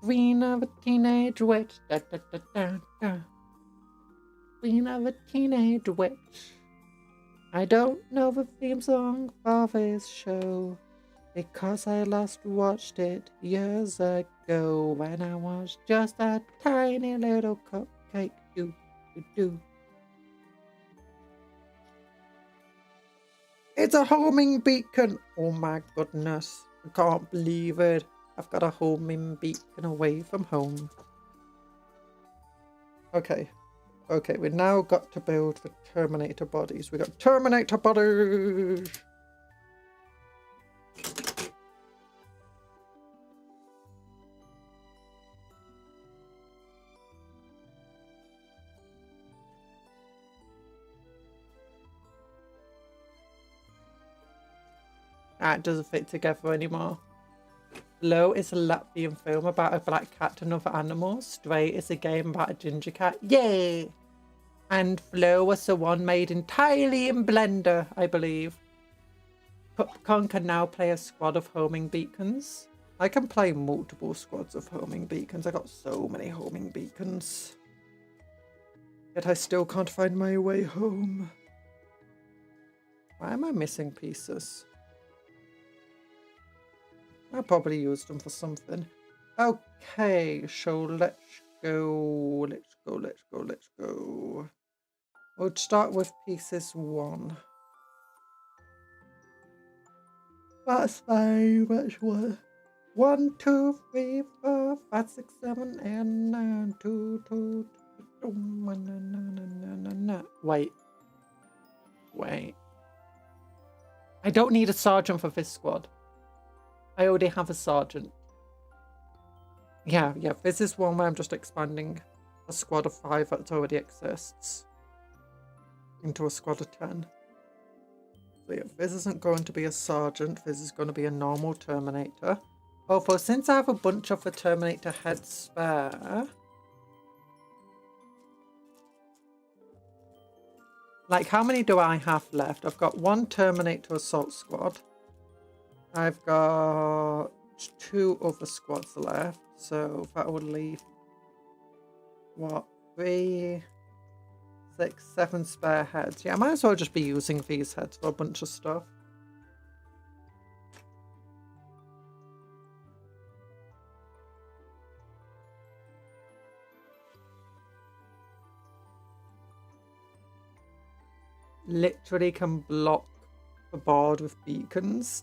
Queen of a teenage witch, da da da da da. Queen of a teenage witch. I don't know the theme song for this show, because I last watched it years ago when I was just a tiny little cupcake. Do, do, do. It's a homing beacon! Oh my goodness. I can't believe it. I've got a homing beacon away from home. Okay. Okay, we've now got to build the Terminator bodies. We got Terminator bodies! It doesn't fit together anymore. Low is a Latvian film about a black cat and other animals. Stray is a game about a ginger cat. Yay! And Flow was the one made entirely in Blender, I believe. Cupcake can now play a squad of homing beacons. I can play multiple squads of homing beacons. I got so many homing beacons. Yet I still can't find my way home. Why am I missing pieces? I probably used them for something. Okay, so let's go. Let's go. We'll start with pieces 1. That's fine. Which one? 1, 2, 3, 4, 5, 6, 7, 8, 9, 2, 2, 2. Wait. I don't need a sergeant for this squad. I already have a sergeant. Yeah, this is one where I'm just expanding a squad of 5 that already exists into a squad of 10. So yeah, this isn't going to be a sergeant, this is going to be a normal Terminator. Although since I have a bunch of the Terminator heads spare, like how many do I have left? I've got 1 Terminator assault squad. I've got 2 other squads left, so that would leave, what, 3, 6, 7 spare heads. Yeah, I might as well just be using these heads for a bunch of stuff. literally can block the board with beacons.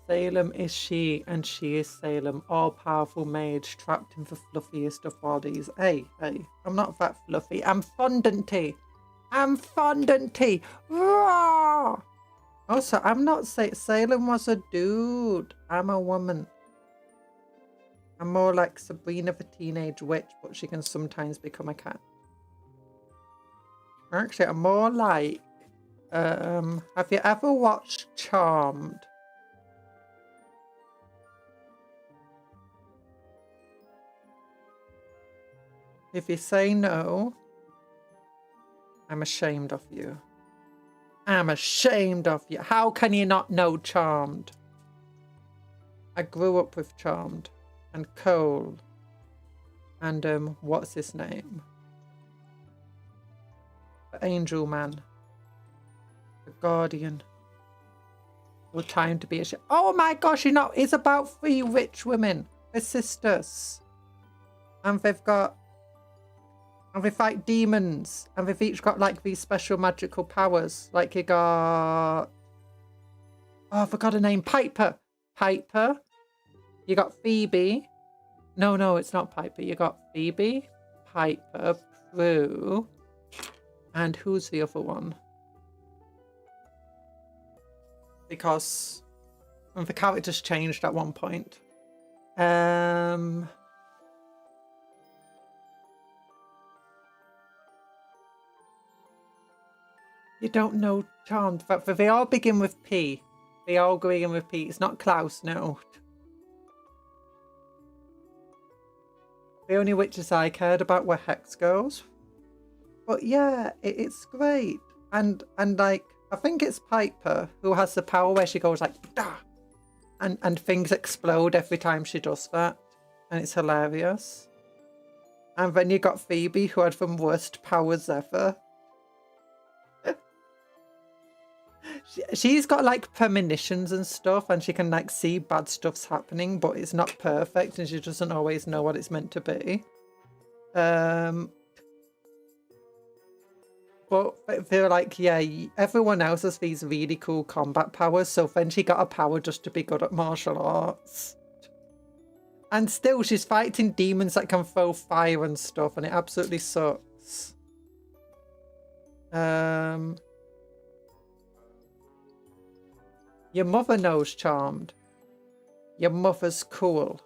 Salem is she, and she is Salem, all-powerful mage trapped in the fluffiest of bodies. Hey, I'm not that fluffy. I'm fondanty. I'm fondanty. Roar! Also, I'm not Salem was a dude. I'm a woman. I'm more like Sabrina the Teenage Witch, but she can sometimes become a cat. Actually, I'm more like... have you ever watched Charmed? If you say no, I'm ashamed of you. I'm ashamed of you. How can you not know Charmed? I grew up with Charmed. And Cole. And, what's his name? The Angel Man. The Guardian. No time to be ashamed. Oh my gosh, you know, it's about 3 rich women. They're sisters. And they've got... And they fight demons. And they've each got, like, these special magical powers. Like, you got... Oh, I forgot her name. Piper. You got Phoebe. No, it's not Piper. You got Phoebe, Piper, Prue. And who's the other one? Because the characters changed at one point. You don't know Charmed, but they all begin with P. They all begin with P. It's not Klaus, no. The only witches I cared about were Hex Girls. But yeah, it's great. And like, I think it's Piper who has the power where she goes like, "Dah!" and things explode every time she does that. And it's hilarious. And then you got Phoebe who had the worst powers ever. She's got like premonitions and stuff, and she can like see bad stuff's happening, but it's not perfect, and she doesn't always know what it's meant to be. But they're like, yeah, everyone else has these really cool combat powers, so then she got a power just to be good at martial arts. And still, she's fighting demons that can throw fire and stuff, and it absolutely sucks. Your mother knows Charmed. Your mother's cool.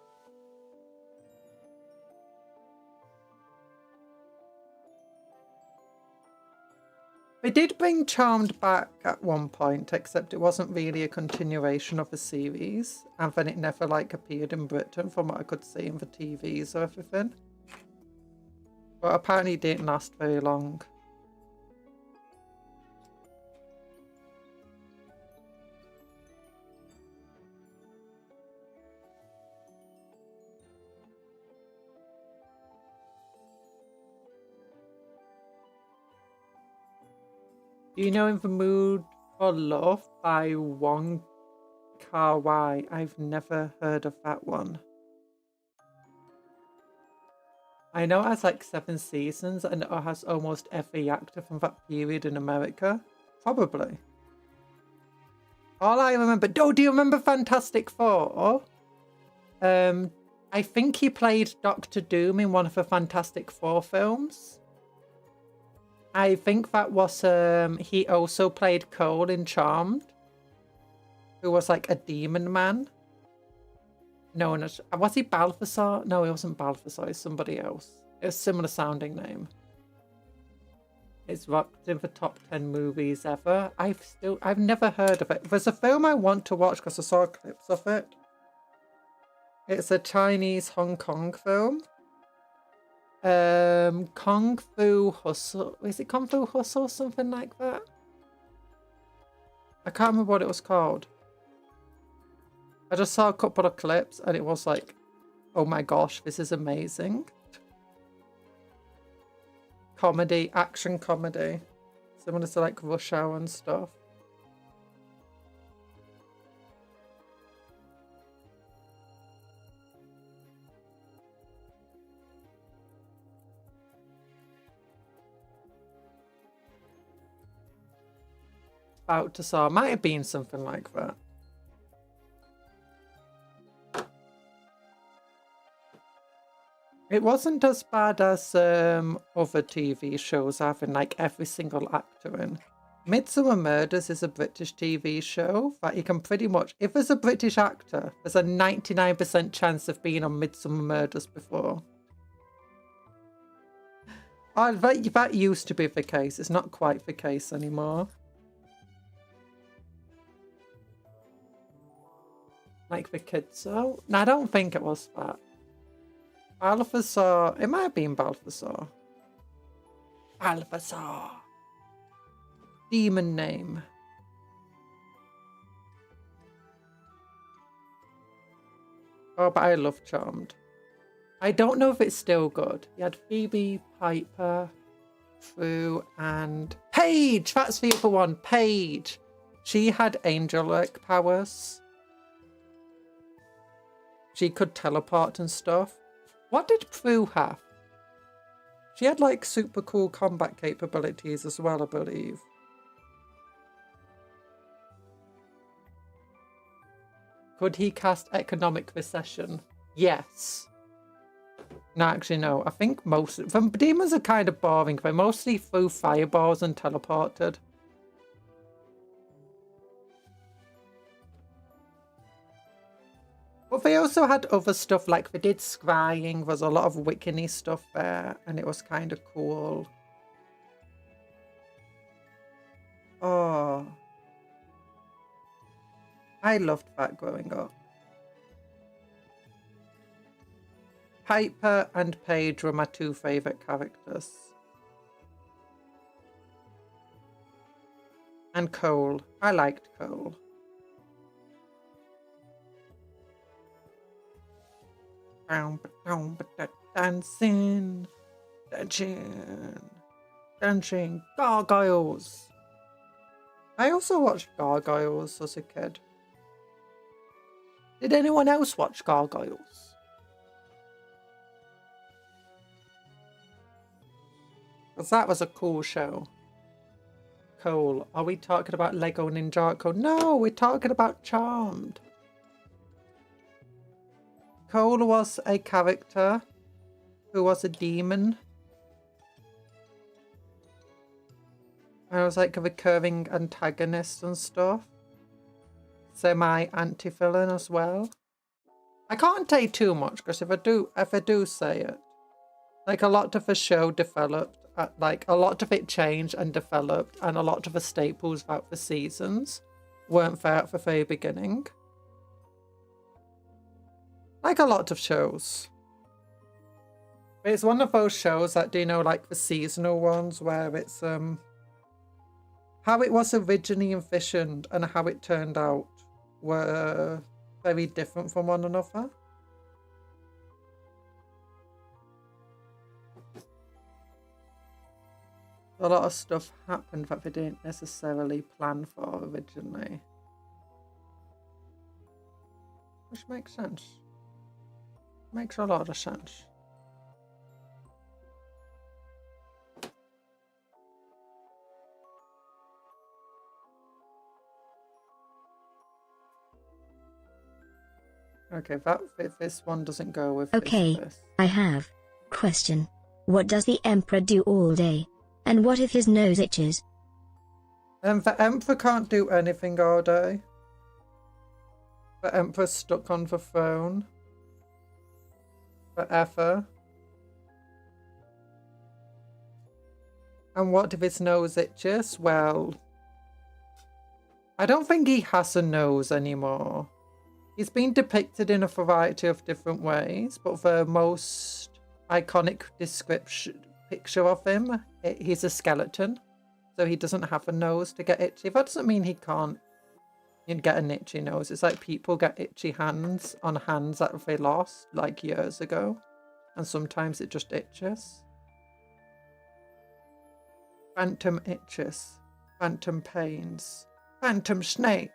They did bring Charmed back at one point, except it wasn't really a continuation of the series. And then it never like appeared in Britain from what I could see in the TVs or everything. But apparently it didn't last very long. Do you know In the Mood for Love by Wong Kar-wai? I've never heard of that one. I know it has like 7 seasons and it has almost every actor from that period in America. Probably. All I remember... Oh, do you remember Fantastic Four? I think he played Doctor Doom in one of the Fantastic Four films. I think that was, he also played Cole in Charmed, who was like a demon man. No, was he Balthazar? No, he wasn't Balthazar, it's somebody else. It's a similar sounding name. It's rocked in the top 10 movies ever. I've never heard of it. There's a film I want to watch because I saw clips of it. It's a Chinese Hong Kong film. Kung Fu Hustle. Is it Kung Fu Hustle or something like that? I can't remember what it was called. I just saw a couple of clips and it was like, oh my gosh, this is amazing. Comedy, action comedy. Similar to like Rush Hour and stuff. Balthasar. Might have been something like that. It wasn't as bad as other TV shows having like every single actor in. Midsummer Murders is a British TV show that you can pretty much, if there's a British actor, there's a 99% chance of being on Midsummer Murders before. Oh, that used to be the case. It's not quite the case anymore. Like the kids, so? No, I don't think it was that. Balthasar. It might have been Balthasar. Balthasar. Demon name. Oh, but I love Charmed. I don't know if it's still good. You had Phoebe, Piper, Prue, and Paige. That's the other one. Paige. She had angelic powers. She could teleport and stuff. What did Prue have? She had like super cool combat capabilities as well, I believe. Could he cast economic recession? Yes. No, actually, no. I think most of them. Demons are kind of boring. They mostly threw fireballs and teleported. But they also had other stuff, like they did scrying. There's a lot of Wiccan-y stuff there, and it was kind of cool. Oh. I loved that growing up. Piper and Paige were my two favourite characters. And Cole. I liked Cole. Dancing. Dancing. Gargoyles. I also watched Gargoyles as a kid. Did anyone else watch Gargoyles? Because that was a cool show. Cole. Are we talking about Lego Ninjago? No, we're talking about Charmed. Cole was a character who was a demon. And was like a recurring antagonist and stuff. Semi-anti-villain as well. I can't say too much because if I do say it, like a lot of the show developed, like a lot of it changed and developed, and a lot of the staples throughout the seasons weren't there at the very beginning. Like a lot of shows. But it's one of those shows that, do you know, like the seasonal ones where it's how it was originally envisioned and how it turned out were very different from one another. A lot of stuff happened that they didn't necessarily plan for originally. Which makes sense. Makes a lot of sense. Okay, this one doesn't go with this. I have. Question. What does the Emperor do all day? And what if his nose itches? The Emperor can't do anything all day. The Emperor's stuck on the throne. Forever. And what if his nose itches? Well, I don't think he has a nose anymore. He's been depicted in a variety of different ways, but the most iconic picture of him, he's a skeleton, so he doesn't have a nose to get itchy. That doesn't mean he can't get an itchy nose. It's like people get itchy hands on hands that they lost like years ago, and sometimes it just itches. Phantom itches, phantom pains, phantom snake.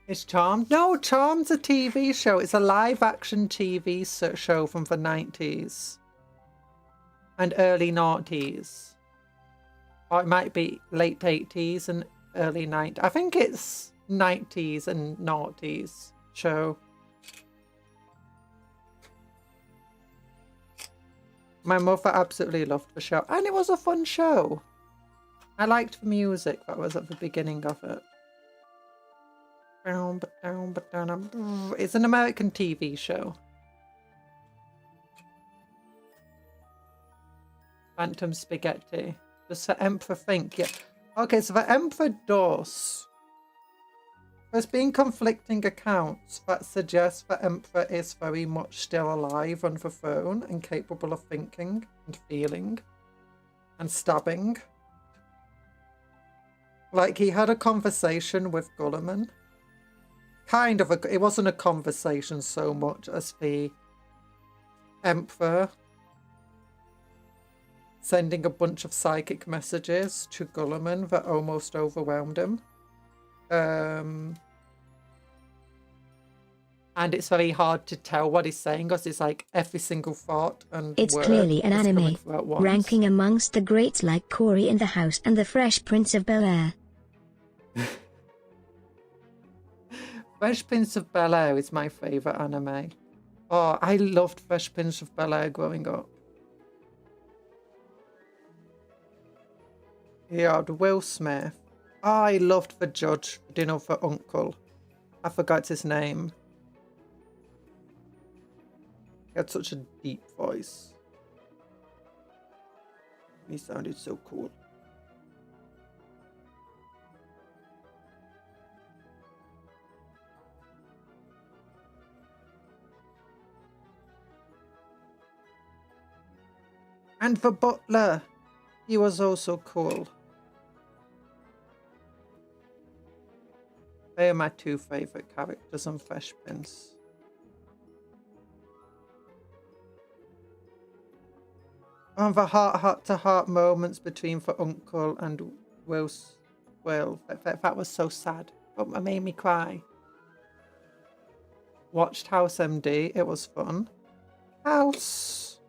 Is Charmed? No, Charmed's a TV show. It's a live-action TV show from the 90s. and early noughties. Or it might be late 80s and early 90s. I think it's 90s and noughties show. My mother absolutely loved the show. And it was a fun show. I liked the music that was at the beginning of it. It's an American TV show. Phantom Spaghetti. Does the Emperor think? Yeah. Okay, so the Emperor does. There's been conflicting accounts that suggest the Emperor is very much still alive on the throne and capable of thinking and feeling and stabbing. Like, he had a conversation with Gulliman. Kind of it wasn't a conversation so much as the Emperor sending a bunch of psychic messages to Gulliman that almost overwhelmed him. And it's very hard to tell what he's saying because it's like every single thought and it's word clearly an is anime, coming through at once. ranking amongst the greats like Cory in the House and the Fresh Prince of Bel-Air. Fresh Prince of Bel-Air is my favourite anime. Oh, I loved Fresh Prince of Bel-Air growing up. Yeah, Will Smith. I loved the judge for Dinner for Uncle. I forgot his name. He had such a deep voice. He sounded so cool. And the butler, he was also cool. They are my two favourite characters on Fresh Prince. And the heart-to-heart moments between the uncle and Will, that was so sad. It made me cry. Watched House MD, it was fun. House.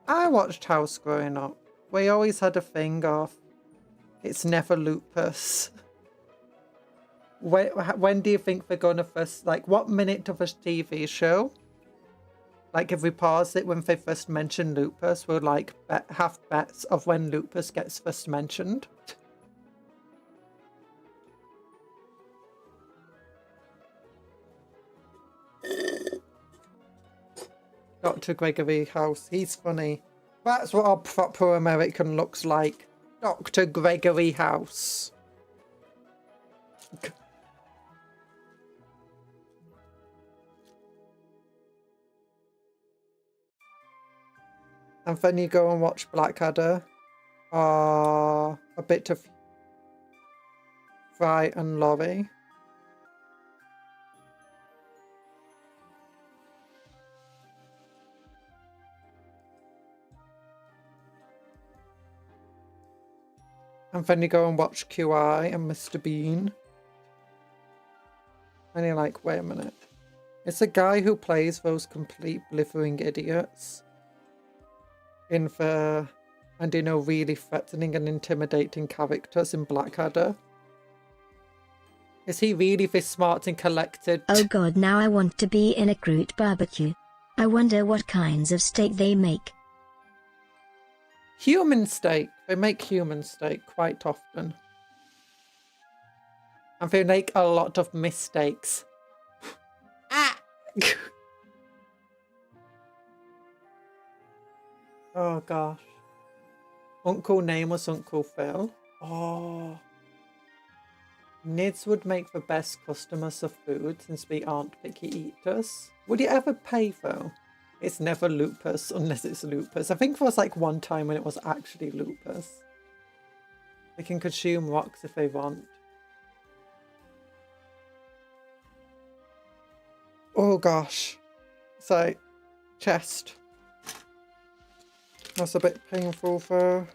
I watched House growing up. We always had a thing of, it's never lupus. When do you think they're going to first, like, what minute of a TV show? Like, if we pause it when they first mention lupus, we'll, like, have bets of when lupus gets first mentioned. Dr. Gregory House, he's funny. That's what our proper American looks like. Dr. Gregory House. And then you go and watch Blackadder. A bit of Fry and Laurie. And then you go and watch QI and Mr. Bean. And you're like, wait a minute. It's a guy who plays those complete blithering idiots in the, and you know, really threatening and intimidating characters in Blackadder. Is he really this smart and collected? Oh god, now I want to be in a Groot barbecue. I wonder what kinds of steak they make. Human steak. They make human steak quite often. And they make a lot of mistakes. Ah! Oh gosh. Uncle name was Uncle Phil. Oh. Nids would make the best customers of food since we aren't picky eaters. Would you ever pay though? It's never lupus unless it's lupus. I think there was like one time when it was actually lupus. They can consume rocks if they want. Oh gosh. So, chest. That's a bit painful for...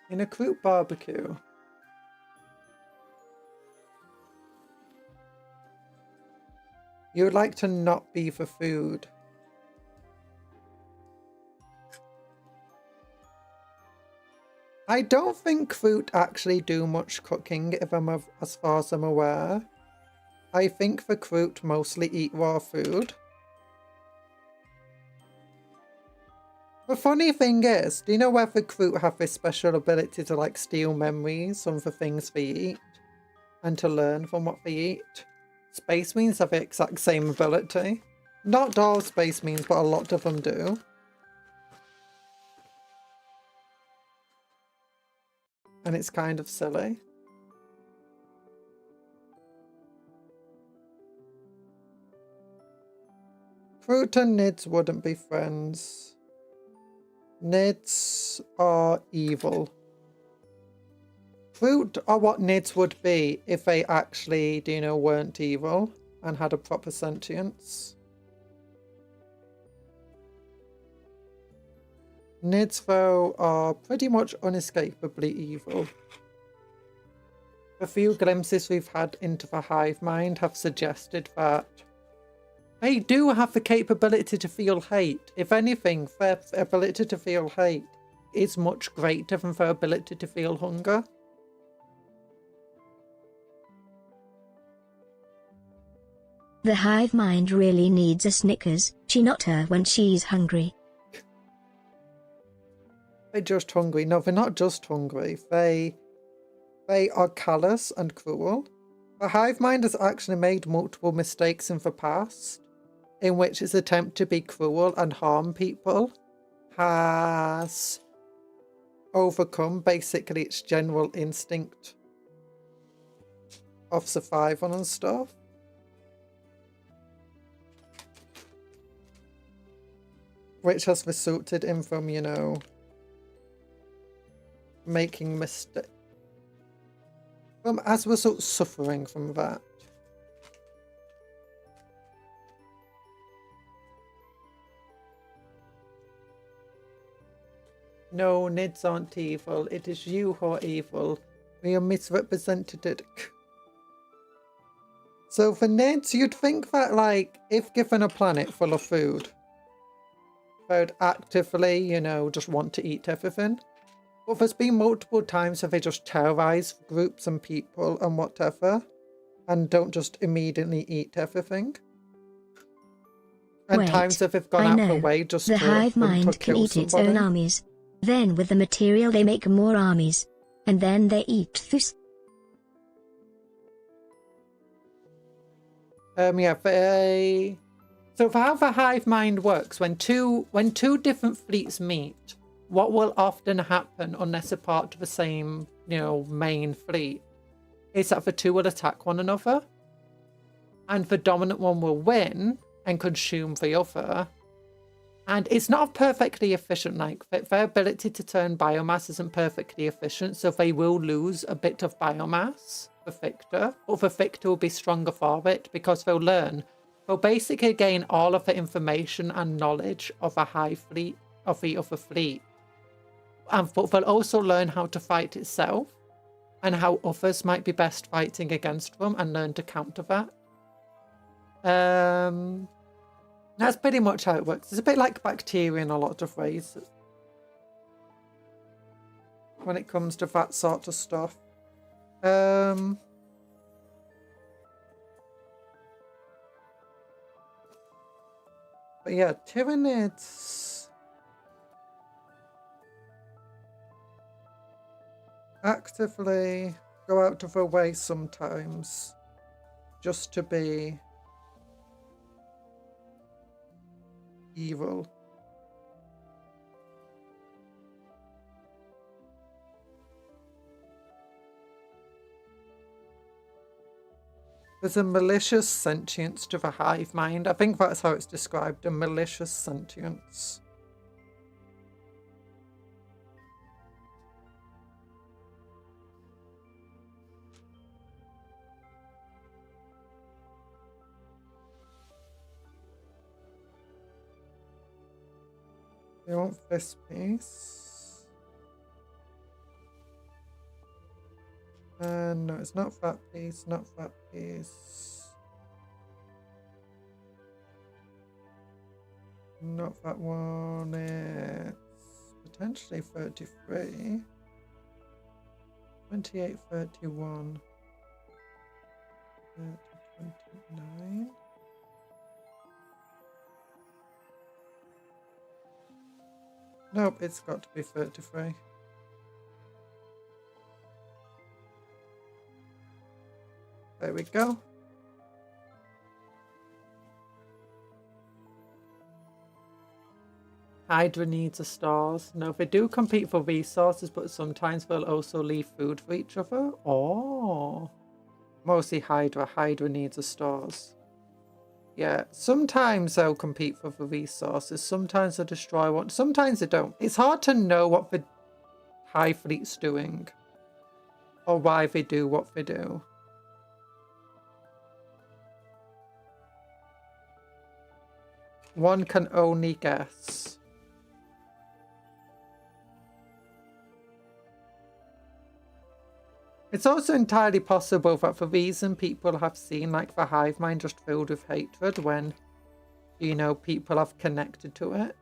In a fruit barbecue. You would like to not be for food. I don't think fruit actually do much cooking, if as far as I'm aware. I think the fruit mostly eat raw food. The funny thing is, do you know whether fruit have this special ability to like steal memories from the things they eat and to learn from what they eat? Space Marines have the exact same ability. Not all Space Marines, but a lot of them do. And it's kind of silly. Fruit and Nids wouldn't be friends. Nids are evil. Fruit are what Nids would be if they actually, do you know, weren't evil and had a proper sentience. Nids, though, are pretty much unescapably evil. The few glimpses we've had into the hive mind have suggested that they do have the capability to feel hate. If anything, their ability to feel hate is much greater than their ability to feel hunger. The hive mind really needs a Snickers. She not her when she's hungry. They're just hungry. No, they're not just hungry. They are callous and cruel. The hive mind has actually made multiple mistakes in the past, in which its attempt to be cruel and harm people has overcome basically its general instinct of survival and stuff. Which has resulted in from, you know, making mistakes. As a result, suffering from that. No, Nids aren't evil. It is you who are evil. We are misrepresented. So for Nids, you'd think that, like, if given a planet full of food, they would actively, you know, just want to eat everything. But there's been multiple times where they just terrorize groups and people and whatever, and don't just immediately eat everything. And Wait, times that they've gone I out know. the way just The to hive hunt or mind can kill eat its somebody. own armies. Then with the material they make more armies. And then they eat thus. Yeah, so for how the hive mind works, when two different fleets meet, what will often happen, unless they're part of the same, you know, main fleet, is that the two will attack one another, and the dominant one will win and consume the other. And it's not perfectly efficient. Like, their ability to turn biomass isn't perfectly efficient, so they will lose a bit of biomass, the victor, but the victor will be stronger for it because they'll learn. They'll basically gain all of the information and knowledge of a hive fleet, of the other fleet. But they'll also learn how to fight itself and how others might be best fighting against them and learn to counter that. That's pretty much how it works. It's a bit like bacteria in a lot of ways when it comes to that sort of stuff. But yeah, Tyranids actively go out of their way sometimes just to be evil. There's a malicious sentience to the hive mind. I think that's how it's described, a malicious sentience. They want this piece. And no, it's not that piece, not that piece. Not that one. It's potentially 33. 28, 31. 30, 29. Nope, it's got to be 33. There we go. Hydra needs the stars. No, they do compete for resources, but sometimes they'll also leave food for each other. Oh. Mostly Hydra. Hydra needs the stars. Yeah, sometimes they'll compete for the resources. Sometimes they'll destroy one. Sometimes they don't. It's hard to know what the Hive Fleet's doing. Or why they do what they do. One can only guess. It's also entirely possible that the reason people have seen like the hive mind just filled with hatred when, you know, people have connected to it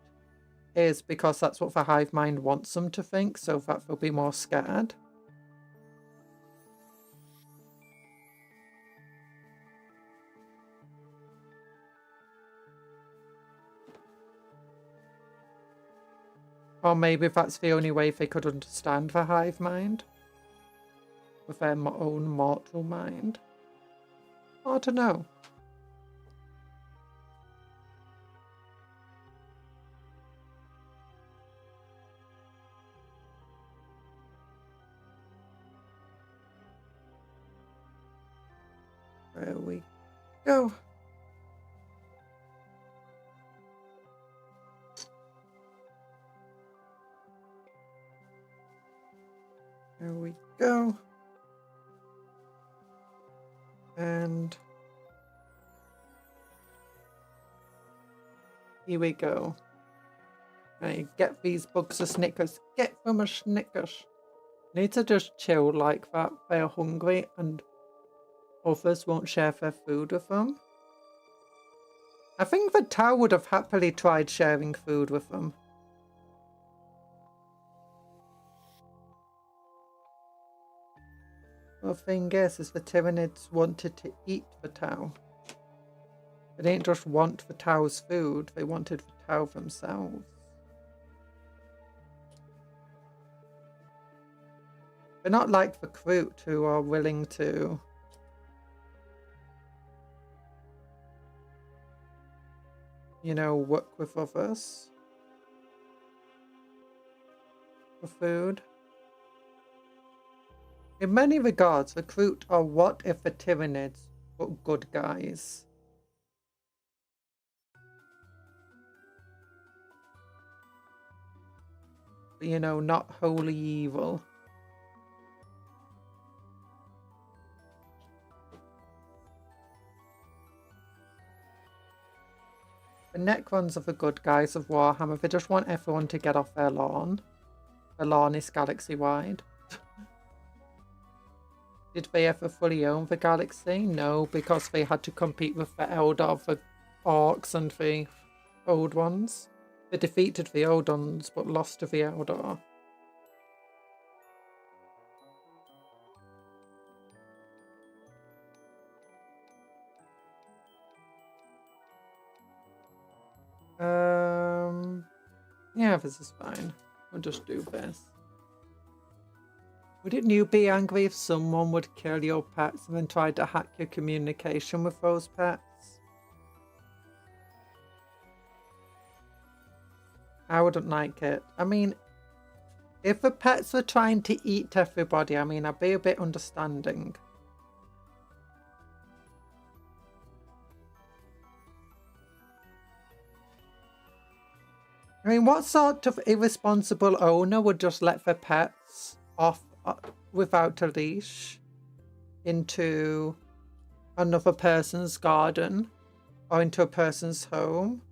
is because that's what the hive mind wants them to think, so that they'll be more scared. Or maybe that's the only way they could understand the hive mind. With their own mortal mind. I don't know. There we go. There we go. And here we go. Right, get these bugs a Snickers. Get them a Snickers. Need to just chill like that. They're hungry and others won't share their food with them. I think the Tau would have happily tried sharing food with them. The thing is the Terminators wanted to eat the Tau. They didn't just want the Tau's food, they wanted the Tau themselves. They're not like the Kroot who are willing to you know, work with others for food. In many regards, the Kroot are what if the Tyranids were good guys. But, you know, not wholly evil. The Necrons are the good guys of Warhammer. They just want everyone to get off their lawn. The lawn is galaxy-wide. Did they ever fully own the galaxy? No, because they had to compete with the Eldar, the Orcs, and the Old Ones. They defeated the Old Ones, but lost to the Eldar. Yeah, this is fine. We'll just do this. Wouldn't you be angry if someone would kill your pets and then try to hack your communication with those pets? I wouldn't like it. I mean, if the pets were trying to eat everybody, I mean, I'd be a bit understanding. I mean, what sort of irresponsible owner would just let their pets off without a leash into another person's garden or into a person's home?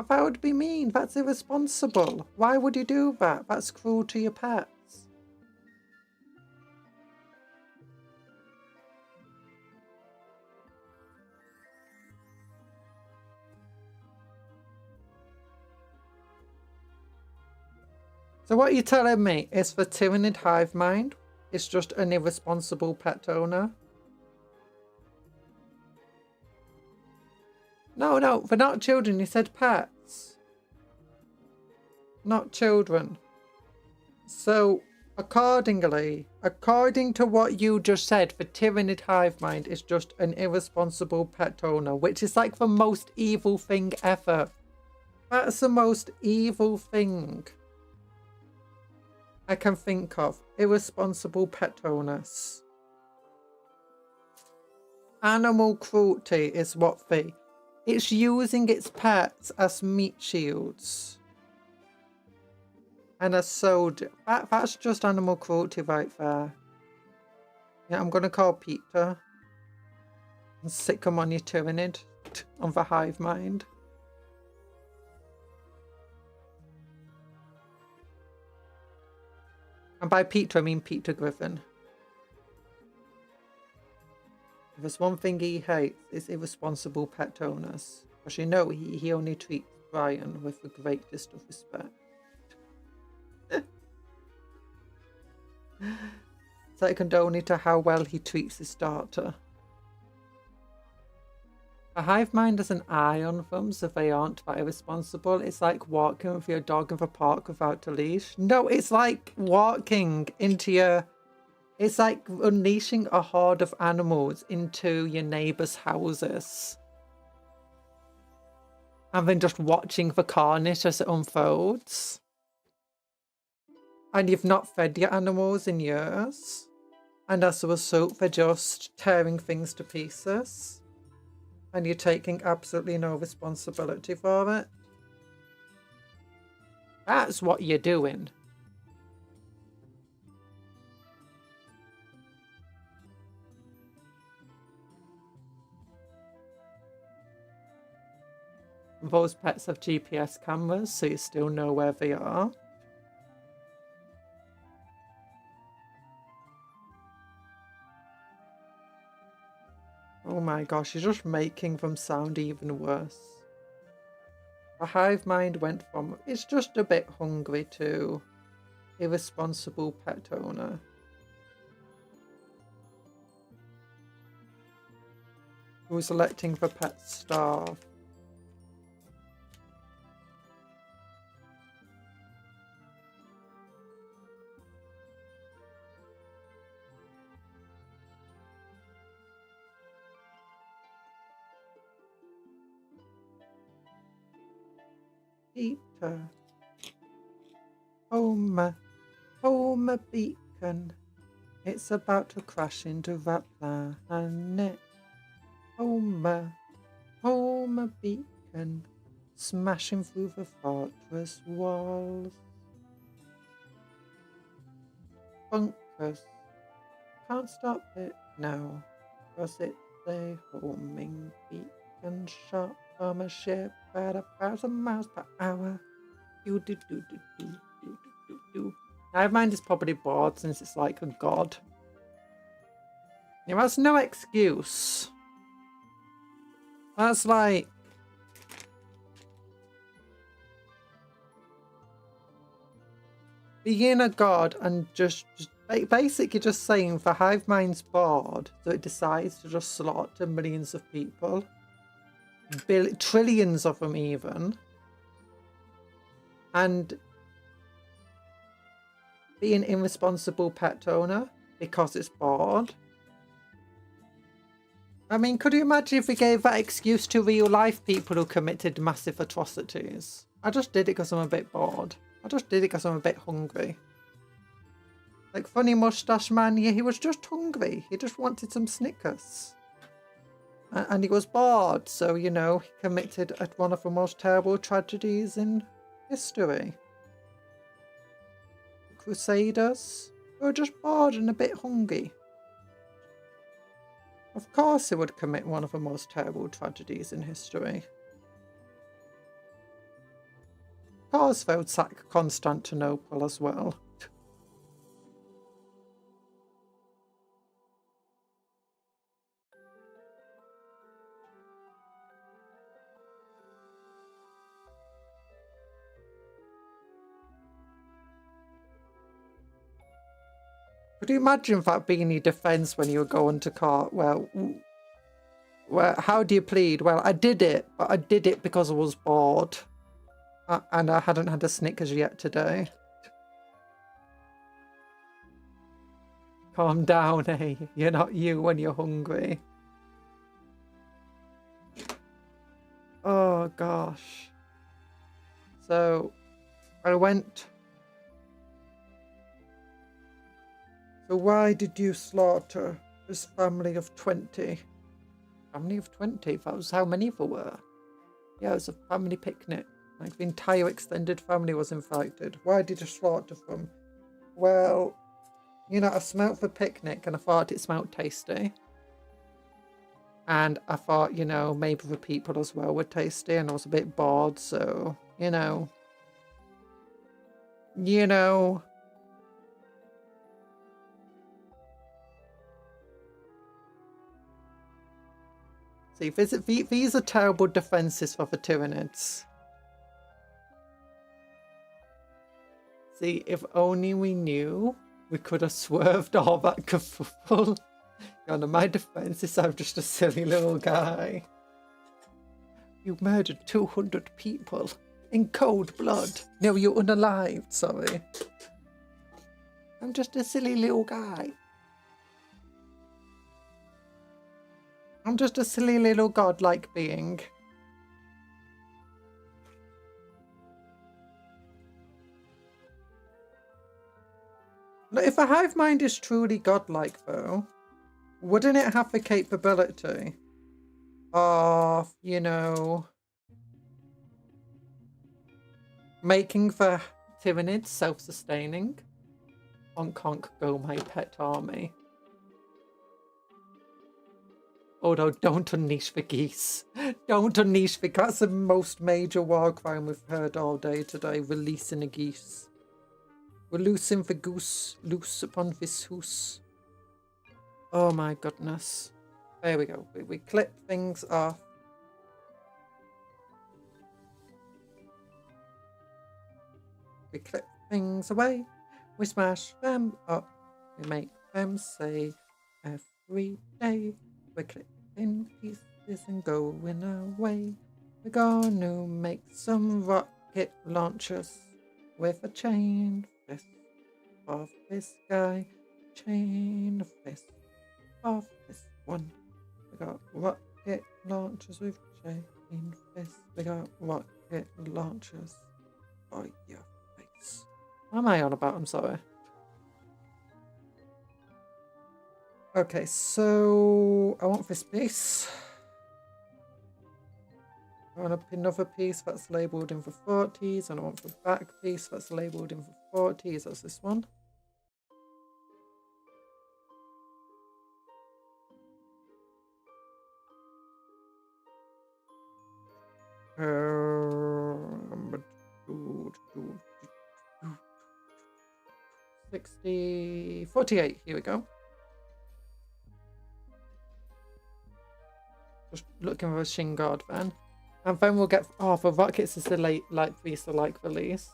That would be mean. That's irresponsible. Why would you do that? That's cruel to your pets. So what you're telling me is the Tyranid hive mind is just an irresponsible pet owner? No, they're not children. You said pets. Not children. So, according to what you just said, the Tyranid hive mind is just an irresponsible pet owner, which is like the most evil thing ever. That's the most evil thing I can think of. Irresponsible pet owners. Animal cruelty is what it's using its pets as meat shields. And a soldier. That's just animal cruelty right there. Yeah, I'm gonna call Peter. And sick him on your Tyranid. On the hive mind. And by Peter, I mean Peter Griffin. If there's one thing he hates, it's irresponsible pet owners. Because you know he only treats Brian with the greatest of respect. Second only to how well he treats his daughter. A hive mind has an eye on them, so they aren't that irresponsible. It's like walking with your dog in the park without a leash. No, it's like walking into your... It's like unleashing a horde of animals into your neighbours' houses. And then just watching the carnage as it unfolds. And you've not fed your animals in years. And as a result, they're just tearing things to pieces. And you're taking absolutely no responsibility for it. That's what you're doing. Those pets have GPS cameras, so you still know where they are. Oh my gosh, you're just making them sound even worse. The hive mind went from, it's just a bit hungry, to irresponsible pet owner. Who's letting the pets starve. Peter. Home beacon. It's about to crash into that planet. Home beacon. Smashing through the fortress walls. Bunkers. Can't stop it now, 'cause it's a homing beacon shot from a ship at 1,000 miles per hour. Do do do do do do do do do. Hive mind is probably bored since it's like a god. Yeah, that's no excuse. That's like being a god and just basically just saying the hive mind's bored, so it decides to just slaughter millions of people. Trillions of them even. And be an irresponsible pet owner because it's bored. I mean, could you imagine if we gave that excuse to real life people who committed massive atrocities? I just did it because I'm a bit bored. I just did it because I'm a bit hungry. Like funny mustache man, yeah, he was just hungry. He just wanted some Snickers. And he was bored, so, you know, he committed one of the most terrible tragedies in history. The Crusaders were just bored and a bit hungry. Of course he would commit one of the most terrible tragedies in history. Karsfeld sack Constantinople as well. Could you imagine that being your defense when you were going to court? Well, how do you plead? Well, I did it, but I did it because I was bored. And I hadn't had a Snickers yet today. Calm down, eh? You're not you when you're hungry. Oh, gosh. So, I went... So why did you slaughter this family of 20? Family of 20? That was how many there were. Yeah, it was a family picnic. Like, the entire extended family was invited. Why did you slaughter them? Well, you know, I smelt the picnic and I thought it smelt tasty. And I thought, you know, maybe the people as well were tasty, and I was a bit bored, so, you know. See, these are terrible defenses for the Tyranids. See, if only we knew, we could have swerved all that kerfuffle. God, my defense is I'm just a silly little guy. You murdered 200 people in cold blood. No, you're unalived, sorry. I'm just a silly little guy. I'm just a silly little godlike being. Now, if a hive mind is truly godlike, though, wouldn't it have the capability of, you know, making the Tyranids self-sustaining? Honk honk go my pet army. Oh no, don't unleash the geese. Don't unleash the geese. That's the most major war crime we've heard all day today. Releasing the geese. We're loosing the goose. Loose upon this hoose. Oh my goodness. There we go. We clip things off. We clip things away. We smash them up. We make them say every day. We're clipping pieces and going away. We're gonna make some rocket launchers with a chain fist of this guy. Chain fist of this one. We got rocket launchers with chain fist. We got rocket launchers for your face. What am I on about? I'm sorry. Okay, so I want this piece. I want another piece that's labelled in the 40s, and I want the back piece that's labelled in the 40s. That's this one. $60, $48. Here we go. Just looking for a shin guard then. And then we'll get... Oh, the rockets is the light piece I like the least.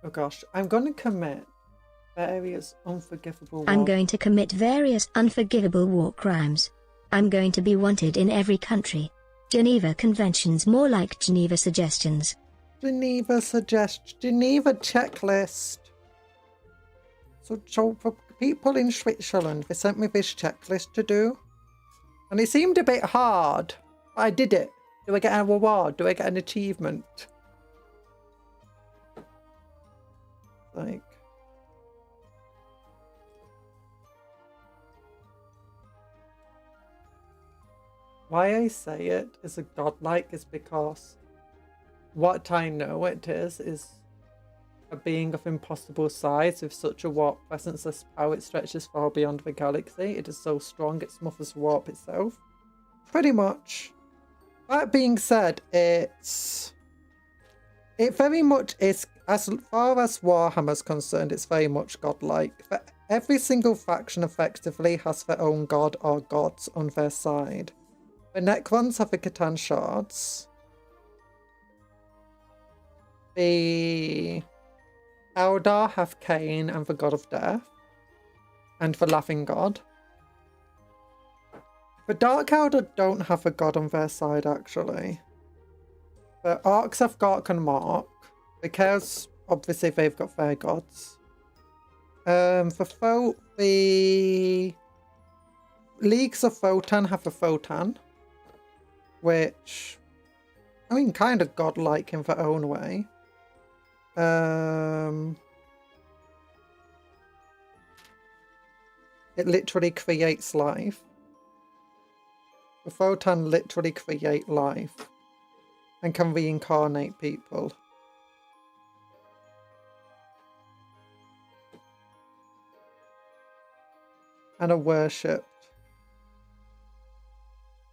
Oh gosh, I'm going to commit various unforgivable... I'm going to commit various unforgivable war crimes. I'm going to be wanted in every country. Geneva Conventions, more like Geneva Suggestions. Geneva checklist. So for people in Switzerland, they sent me this checklist to do. And it seemed a bit hard. But I did it. Do I get an award? Do I get an achievement? Like... Why I say it is a godlike is because what I know it is a being of impossible size with such a warp presence as power. It stretches far beyond the galaxy. It is so strong it smothers warp itself. pretty much. That being said, it very much is, as far as Warhammer's concerned, it's very much godlike. But every single faction effectively has their own god or gods on their side. The Necrons have the Catan shards. The Eldar have Cain and the God of Death. And the Laughing God. The Dark Eldar don't have a god on their side, actually. The Orcs have Gork and Mork. The Chaos, obviously, they've got their gods. The Leagues of Photan have a Photan. Which, I mean, kind of godlike in their own way. It literally creates life. The Photan literally create life and can reincarnate people. And are worshipped.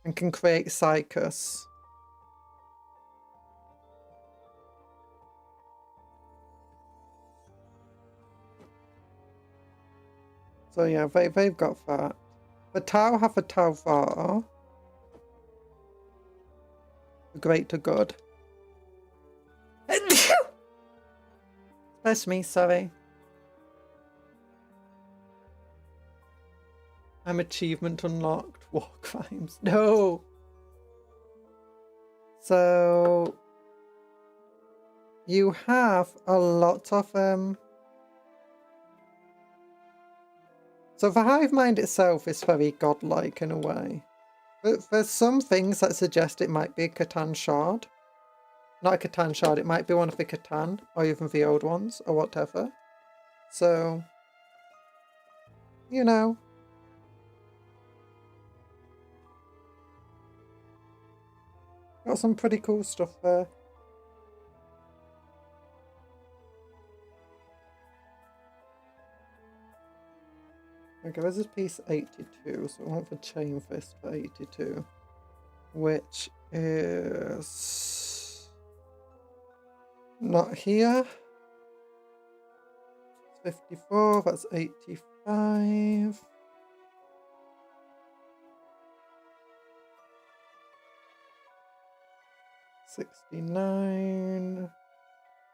And can create psychus. So yeah, they've got that. The Tau have a Tau Var. The Great to Good. That's me, sorry. I'm achievement unlocked. War crimes. No! So you have a lot of so the hive mind itself is very godlike in a way. But there's some things that suggest it might be a Catan shard. Not a Catan shard, it might be one of the Catan, or even the old ones, or whatever. So, you know. Got some pretty cool stuff there. Okay, this is piece 82, so I want the chain fist for 82, which is not here. It's 54, that's 85. $69,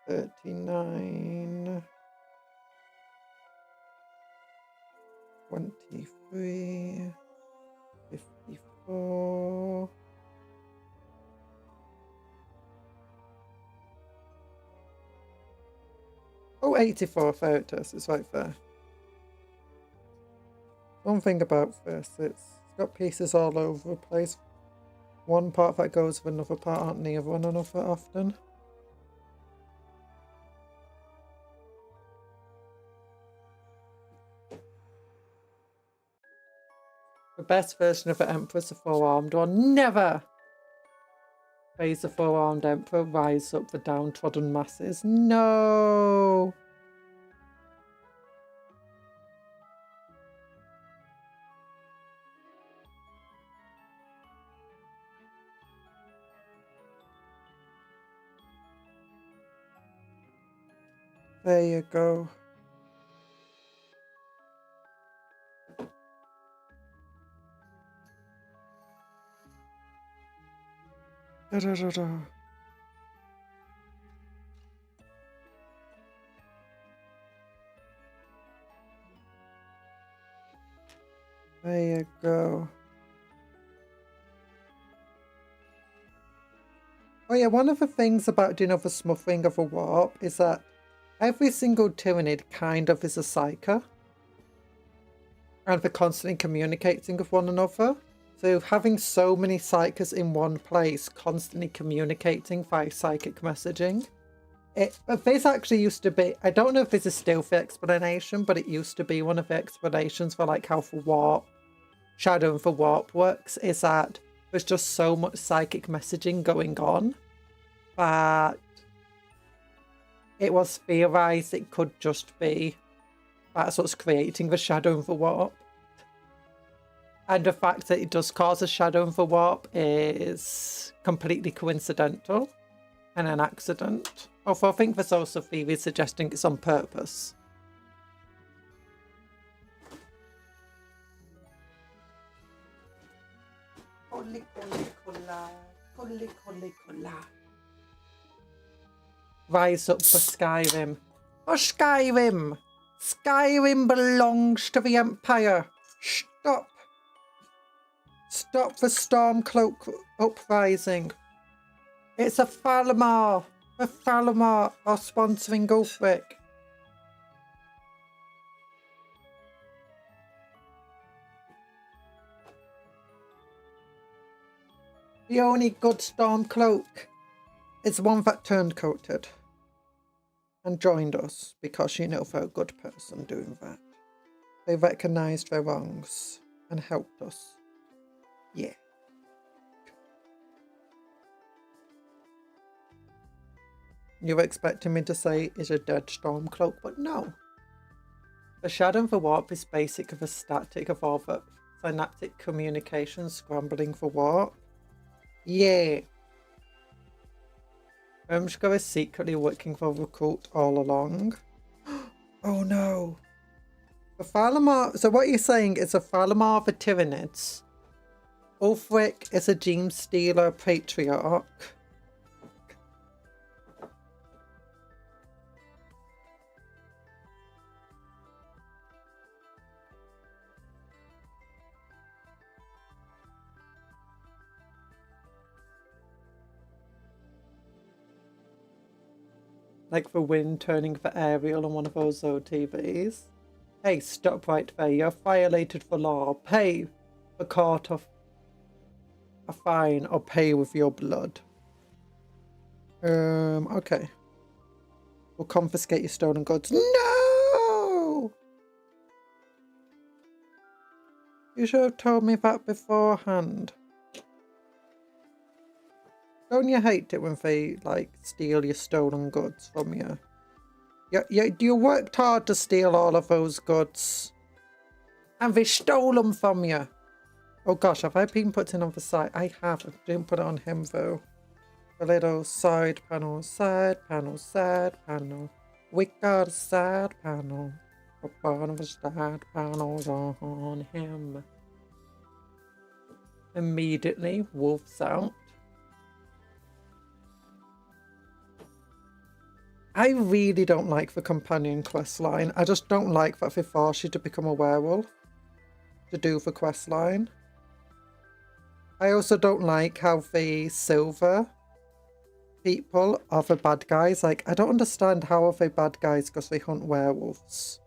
$39, $23, $54. Oh, 84, there it is, it's right there. One thing about this, it's got pieces all over the place. One part that goes with another part aren't near one another often. The best version of the Emperor is the four-armed one. Never! Praise the four-armed Emperor, rise up the downtrodden masses. No! There you go. Da, da, da, da. There you go. Oh yeah, one of the things about doing the smothering of a warp is that every single Tyranid kind of is a psyker. And they're constantly communicating with one another. So having so many psychers in one place, constantly communicating via psychic messaging. This actually used to be, I don't know if this is still the explanation, but it used to be one of the explanations for like how the warp, Shadow and the Warp works, is that there's just so much psychic messaging going on that it was theorized it could just be that's what's creating the Shadow and the Warp. And the fact that it does cause a shadow of a warp is completely coincidental and an accident. Although I think there's also theories suggesting it's on purpose. Rise up for Skyrim. For Skyrim! Skyrim belongs to the Empire. Stop. Stop the Stormcloak uprising. It's a Falamar. The Falamar are sponsoring Ulfric. The only good Stormcloak is the one that turned coated and joined us because you know they're a good person doing that. They recognised their wrongs and helped us. Yeah. You were expecting me to say is a dead Stormcloak, but no. The Shadow of the Warp is basically the static of all the synaptic communication scrambling for warp. Yeah. Rumshko is secretly working for the cult all along. Oh no. The Falamar, so what you're saying is a Falamar of the Tyranids. Ulfric is a Gem Stealer Patriarch. Like the wind turning for Ariel on one of those OTVs. Hey, stop right there. You're violated the law. Pay the court of a fine or pay with your blood. Okay. We'll confiscate your stolen goods. No! You should have told me that beforehand. Don't you hate it when they, like, steal your stolen goods from you? You worked hard to steal all of those goods. And they stole them from you. Oh gosh, have I been putting on the side? I have. I didn't put it on him though. A little side panel, side panel, side panel. We got a side panel. A bottom of the side panels on him. Immediately, wolf's out. I really don't like the companion quest line. I just don't like that they force you to become a werewolf to do the quest line. I also don't like how the silver people are the bad guys. Like, I don't understand how are they bad guys because they hunt werewolves.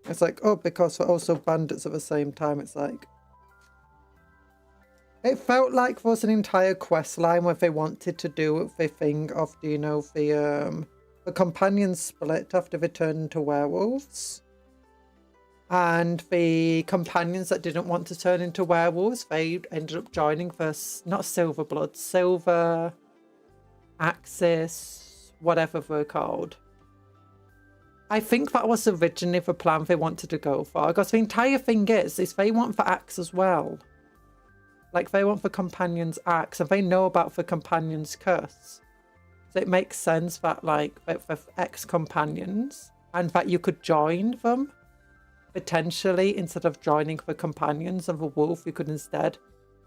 It's like, oh, because they're also bandits at the same time. It's like, it felt like there was an entire quest line where they wanted to do the thing of, do you know, the companions split after they turned into werewolves. And the companions that didn't want to turn into werewolves, they ended up joining the, not Silver Blood, Silver Axis, whatever they're called. I think that was originally the plan they wanted to go for. Because the entire thing is they want the axe as well. Like, they want the companions' axe, and they know about the companions' curse. So it makes sense that, like, for ex-companions, and that you could join them, potentially, instead of joining the companions of the wolf, you could instead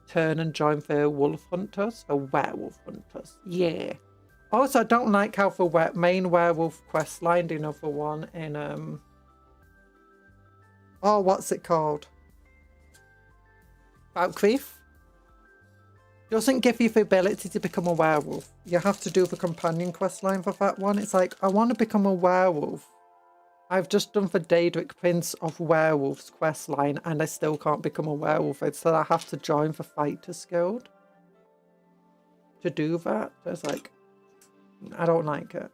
turn and join the wolf hunters, the werewolf hunters. Yeah. Also, I don't like how the main werewolf quest line, do you know, for one in, oh, what's it called? Valkyrie? Doesn't give you the ability to become a werewolf. You have to do the companion quest line for that one. It's like, I want to become a werewolf. I've just done the Daedric Prince of Werewolves quest line and I still can't become a werewolf. It's that I have to join the Fighters Guild to do that. It's like, I don't like it.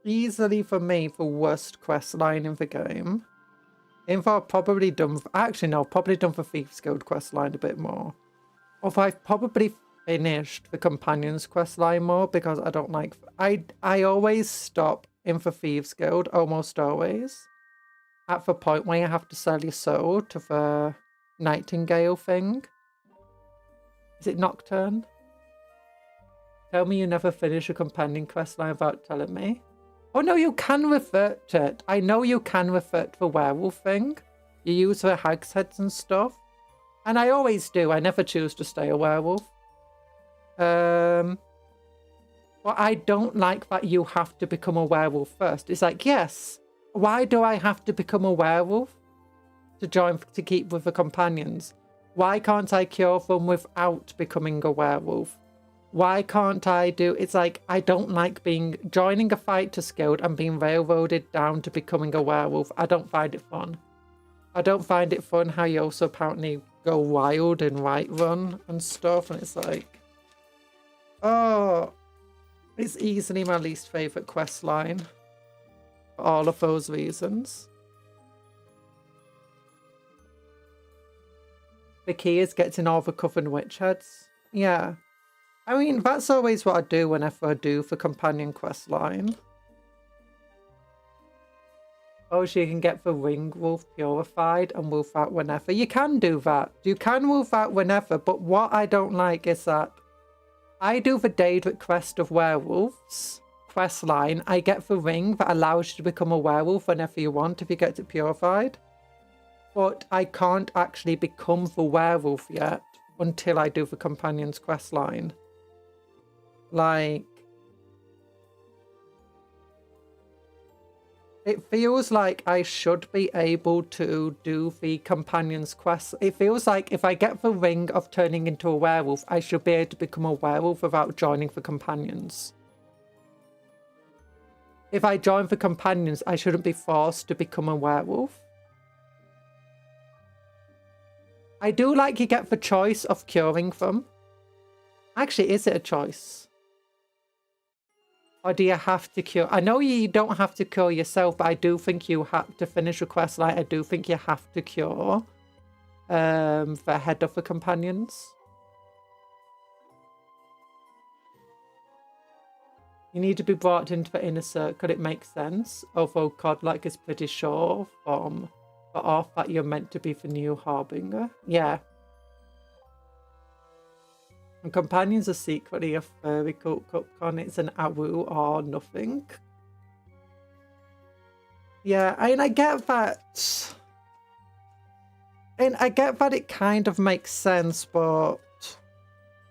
Easily for me, the worst quest line in the game. In fact, I've probably done, actually no, probably done the Thieves Guild quest line a bit more. Although I've probably finished the Companions quest line more because I don't like, I always stop in the Thieves Guild, almost always. At the point where you have to sell your soul to the Nightingale thing. Is it Nocturne? Tell me you never finish a companion quest line without telling me. Oh no, you can revert to it. I know you can revert to the werewolf thing. You use the hag's heads and stuff. And I always do. I never choose to stay a werewolf. But I don't like that you have to become a werewolf first. It's like, yes, why do I have to become a werewolf to join, to keep with the companions? Why can't I cure them without becoming a werewolf? Why can't I do... It's like, I don't like joining a Fighters Guild and being railroaded down to becoming a werewolf. I don't find it fun. I don't find it fun how you also apparently go wild in Whiterun and stuff. And it's like... Oh... It's easily my least favourite quest line. For all of those reasons. The key is getting all the coven witch heads. Yeah. I mean, that's always what I do whenever I do for companion quest line. Oh, so you can get the ring wolf purified and wolf out whenever. You can do that. You can wolf out whenever, but what I don't like is that I do the Daedric quest of werewolves quest line. I get the ring that allows you to become a werewolf whenever you want if you get it purified. But I can't actually become the werewolf yet until I do the companion's quest line. Like, it feels like I should be able to do the companion's quest. It feels like if I get the ring of turning into a werewolf, I should be able to become a werewolf without joining the companions. If I join the companions, I shouldn't be forced to become a werewolf. I do like you get the choice of curing them. Actually, is it a choice? Or do you have to cure? I know you don't have to cure yourself, but I do think you have to finish a quest line. I do think you have to cure the head of the companions. You need to be brought into the inner circle. It makes sense. Although Godlike is pretty sure from the off that you're meant to be the new Harbinger. Yeah. And companions are secretly a furry cult Cupcon. It's an awu or nothing. Yeah, I mean, I get that. And I get that it kind of makes sense, but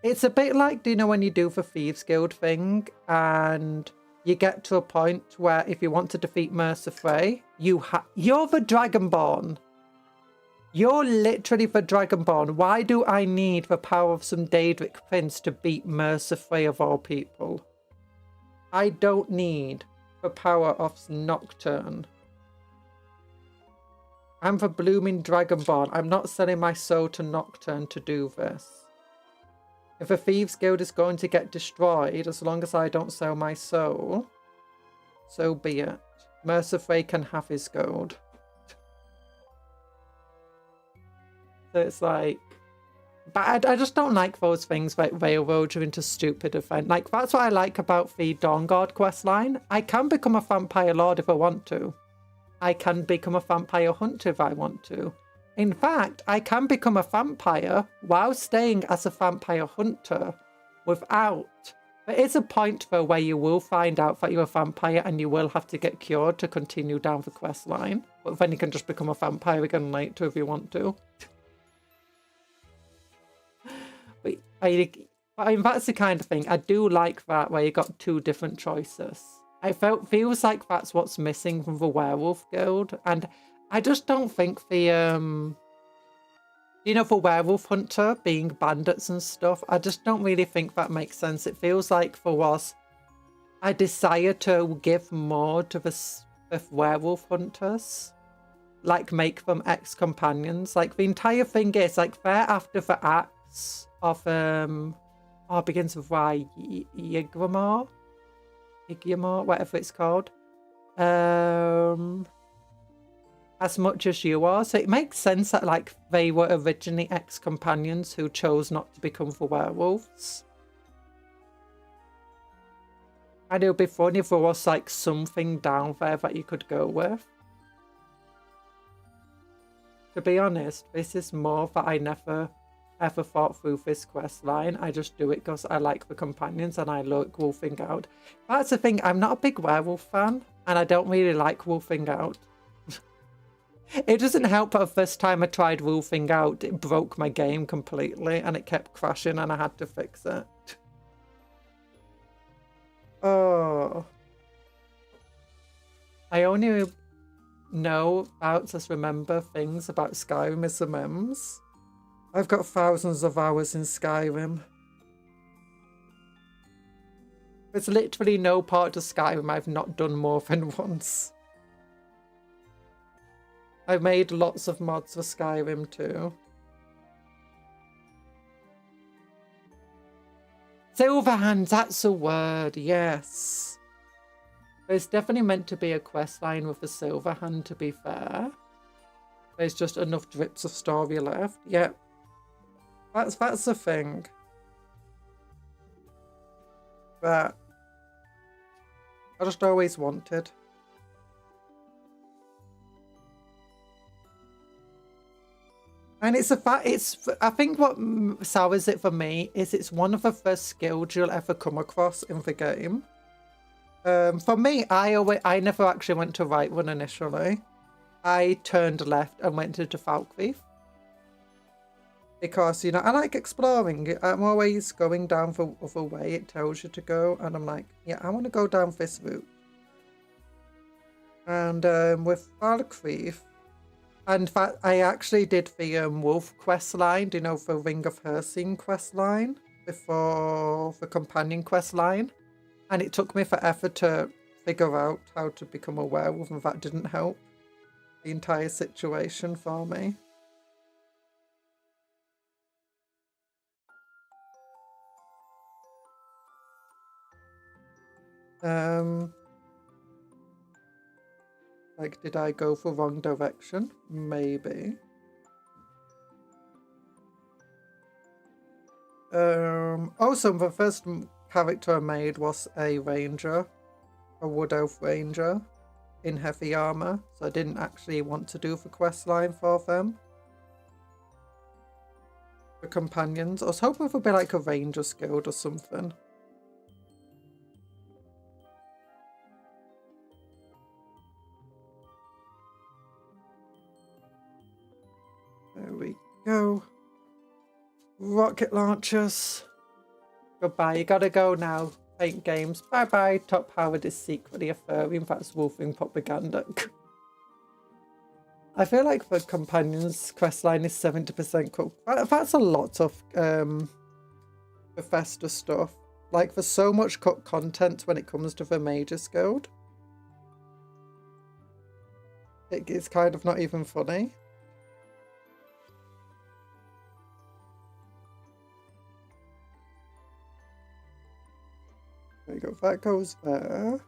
it's a bit like, do you know when you do the Thieves Guild thing and you get to a point where if you want to defeat Mercer Frey, you're the Dragonborn. You're literally the Dragonborn. Why do I need the power of some Daedric prince to beat Mercer Frey of all people? I don't need the power of Nocturne. I'm the blooming Dragonborn. I'm not selling my soul to Nocturne to do this. If a Thieves Guild is going to get destroyed, as long as I don't sell my soul, so be it. Mercer Frey can have his gold. So it's like, but I just don't like those things like railroad you into stupid event. Like, that's what I like about the Dawn Guard questline. I can become a vampire lord if I want to. I can become a vampire hunter if I want to. In fact, I can become a vampire while staying as a vampire hunter without. There is a point though where you will find out that you're a vampire and you will have to get cured to continue down the quest line. But then you can just become a vampire again later if you want to. But I mean, that's the kind of thing. I do like that where you got two different choices. Feels like that's what's missing from the Werewolf Guild. And I just don't think the, you know, the Werewolf Hunter being bandits and stuff, I just don't really think that makes sense. It feels like there was a desire to give more to the Werewolf Hunters. Like, make them ex-companions. Like, the entire thing is, like, they're after the axe of, it begins with Y, Yigramor, whatever it's called. As much as you are. So it makes sense that, like, they were originally ex-companions who chose not to become the werewolves. And it would be fun if there was like something down there that you could go with. To be honest, this is more that I never ever thought through this quest line. I just do it because I like the companions and I like wolfing out. That's the thing, I'm not a big werewolf fan and I don't really like wolfing out. It doesn't help that the first time I tried wolfing out, it broke my game completely and it kept crashing and I had to fix it. Oh. I only know about, just remember things about Skyrim as the memes. I've got thousands of hours in Skyrim. There's literally no part of Skyrim I've not done more than once. I've made lots of mods for Skyrim too. Silverhand, that's a word, yes. There's definitely meant to be a quest line with a Silverhand, to be fair. There's just enough drips of story left. Yep. That's the thing. That I just always wanted. And it's a fact, I think what sours it for me is it's one of the first skills you'll ever come across in the game. For me, I never actually went to right one initially. I turned left and went into Falkreath. Because, you know, I like exploring. I'm always going down the other way it tells you to go. And I'm like, yeah, I want to go down this route. And with Falkreath, in fact, I actually did the wolf quest line, you know, the Ring of Hersine quest line before the companion quest line. And it took me forever to figure out how to become a werewolf, and that didn't help the entire situation for me. Like, did I go for wrong direction? Maybe. Also, the first character I made was a ranger, a wood elf ranger in heavy armor, so I didn't actually want to do the quest line for them. The companions, I was hoping it would be like a ranger's guild or something. There we go. Rocket launchers. Goodbye, you gotta go now. Paint games. Bye bye. Top Howard is secretly a furry. In fact, wolfing propaganda. I feel like the companions questline is 70% cool. That's a lot of Bethesda stuff. Like, there's so much cut content when it comes to the Mage's Guild. It's kind of not even funny. There you go, that goes there.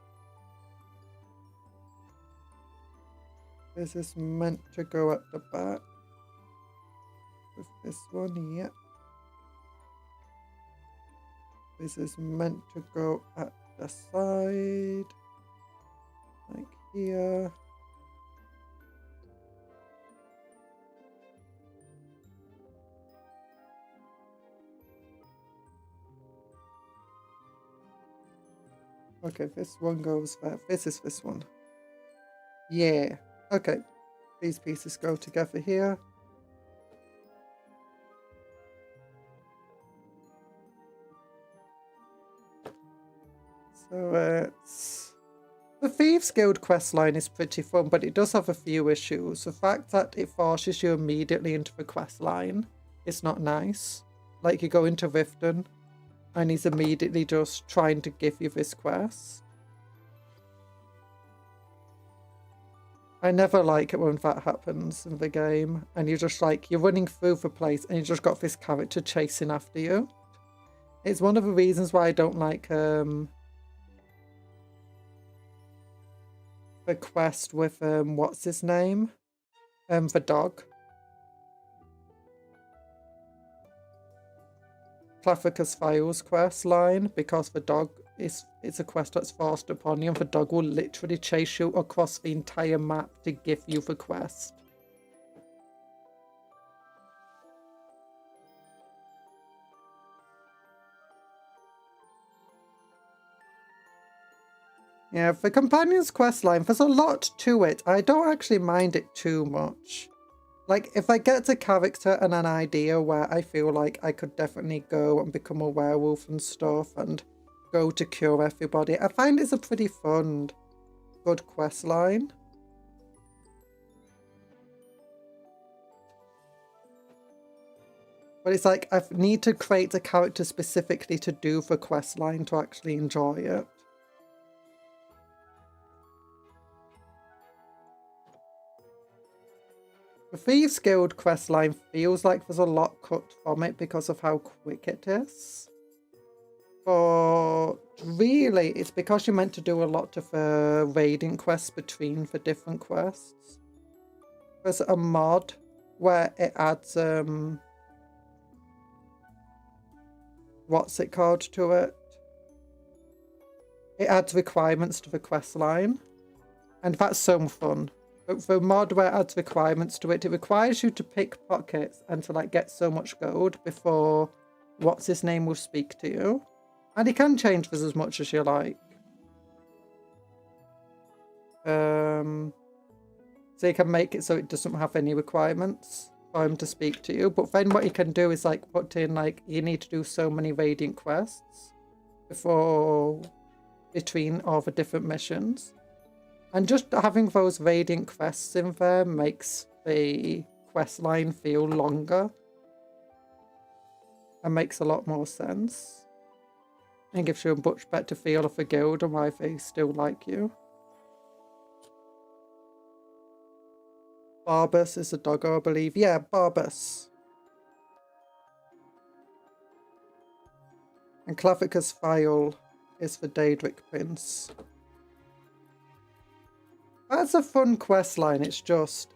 This is meant to go at the back. With this one, yeah. This is meant to go at the side. Like here. Okay, this one goes there. This is this one. Yeah. Okay. These pieces go together here. So it's... The Thieves Guild questline is pretty fun, but it does have a few issues. The fact that it forces you immediately into the questline is not nice. Like, you go into Riften, and he's immediately just trying to give you this quest. I never like it when that happens in the game. And you're just like, you're running through the place and you just got this character chasing after you. It's one of the reasons why I don't like the quest with, what's his name? The dog. Clathicus Files quest line, because the dog it's a quest that's forced upon you, and the dog will literally chase you across the entire map to give you the quest. Yeah, the companion's quest line, there's a lot to it. I don't actually mind it too much. Like, if I get a character and an idea where I feel like I could definitely go and become a werewolf and stuff and go to cure everybody, I find it's a pretty fun, good quest line. But it's like, I need to create a character specifically to do the quest line to actually enjoy it. The Thieves Guild questline feels like there's a lot cut from it because of how quick it is. But really, it's because you're meant to do a lot of raiding quests between the different quests. There's a mod where it adds, what's it called to it? It adds requirements to the questline, and that's so fun. The mod where it adds requirements to it, it requires you to pick pockets and to like get so much gold before what's his name will speak to you. And you can change this as much as you like. So you can make it so it doesn't have any requirements for him to speak to you. But then what you can do is like put in like you need to do so many radiant quests between all the different missions. And just having those radiant quests in there makes the quest line feel longer. And makes a lot more sense. And gives you a much better feel of the guild and why they still like you. Barbus is a doggo, I believe. Yeah, Barbus. And Clavicus File is the Daedric Prince. That's a fun quest line. It's just,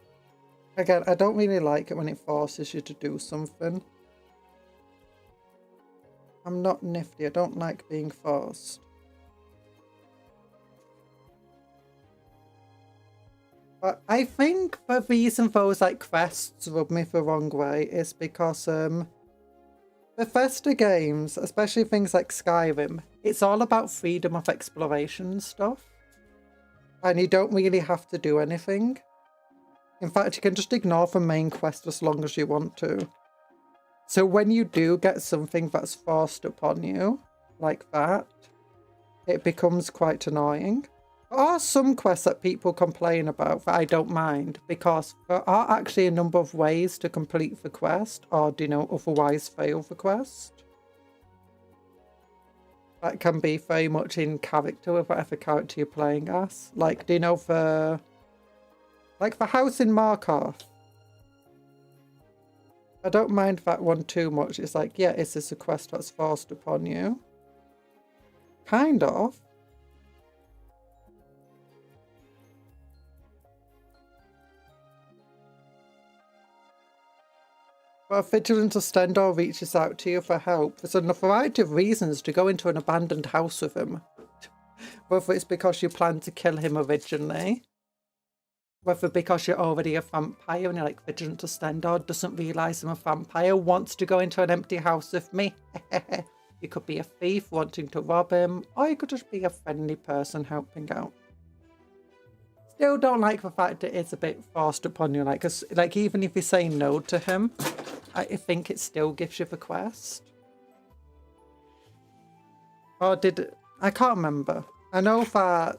again, I don't really like it when it forces you to do something. I'm not nifty. I don't like being forced. But I think the reason those like quests rub me the wrong way is because Bethesda games, especially things like Skyrim, it's all about freedom of exploration and stuff. And you don't really have to do anything. In fact, you can just ignore the main quest as long as you want to. So when you do get something that's forced upon you, like that, it becomes quite annoying. There are some quests that people complain about that I don't mind, because there are actually a number of ways to complete the quest, or, you know, otherwise fail the quest. That can be very much in character with whatever character you're playing as. Like, do you know the house in Markarth? I don't mind that one too much. It's like, yeah, is this a quest that's forced upon you? Kind of. But a vigilant Ostendor reaches out to you for help. There's a variety of reasons to go into an abandoned house with him. Whether it's because you plan to kill him originally, whether because you're already a vampire and you're like, Vigilant Ostendor doesn't realise I'm a vampire, wants to go into an empty house with me. You could be a thief wanting to rob him, or you could just be a friendly person helping out. Still don't like the fact that it's a bit forced upon you, like, 'cause, like, even if you say no to him, I think it still gives you the quest. Or did it? I can't remember. I know that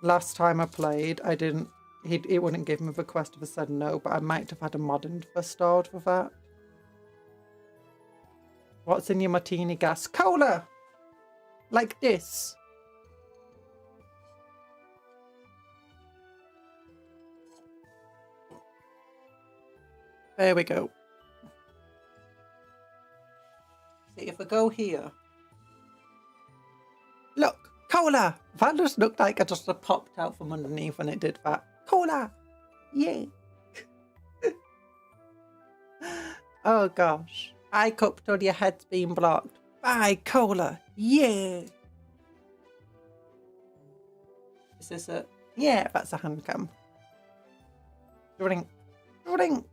last time I played, I didn't. It wouldn't give me the quest if I said no, but I might have had a mod installed for that. What's in your martini glass? Cola! Like this. There we go. See, if I go here. Look, cola! That just looked like it just popped out from underneath when it did that. Cola! Yay! Oh gosh. Hi, Cuptle, your head's been blocked. Bye, cola! Yeah! Is this a... Yeah, that's a hand cam. Drink. Drink.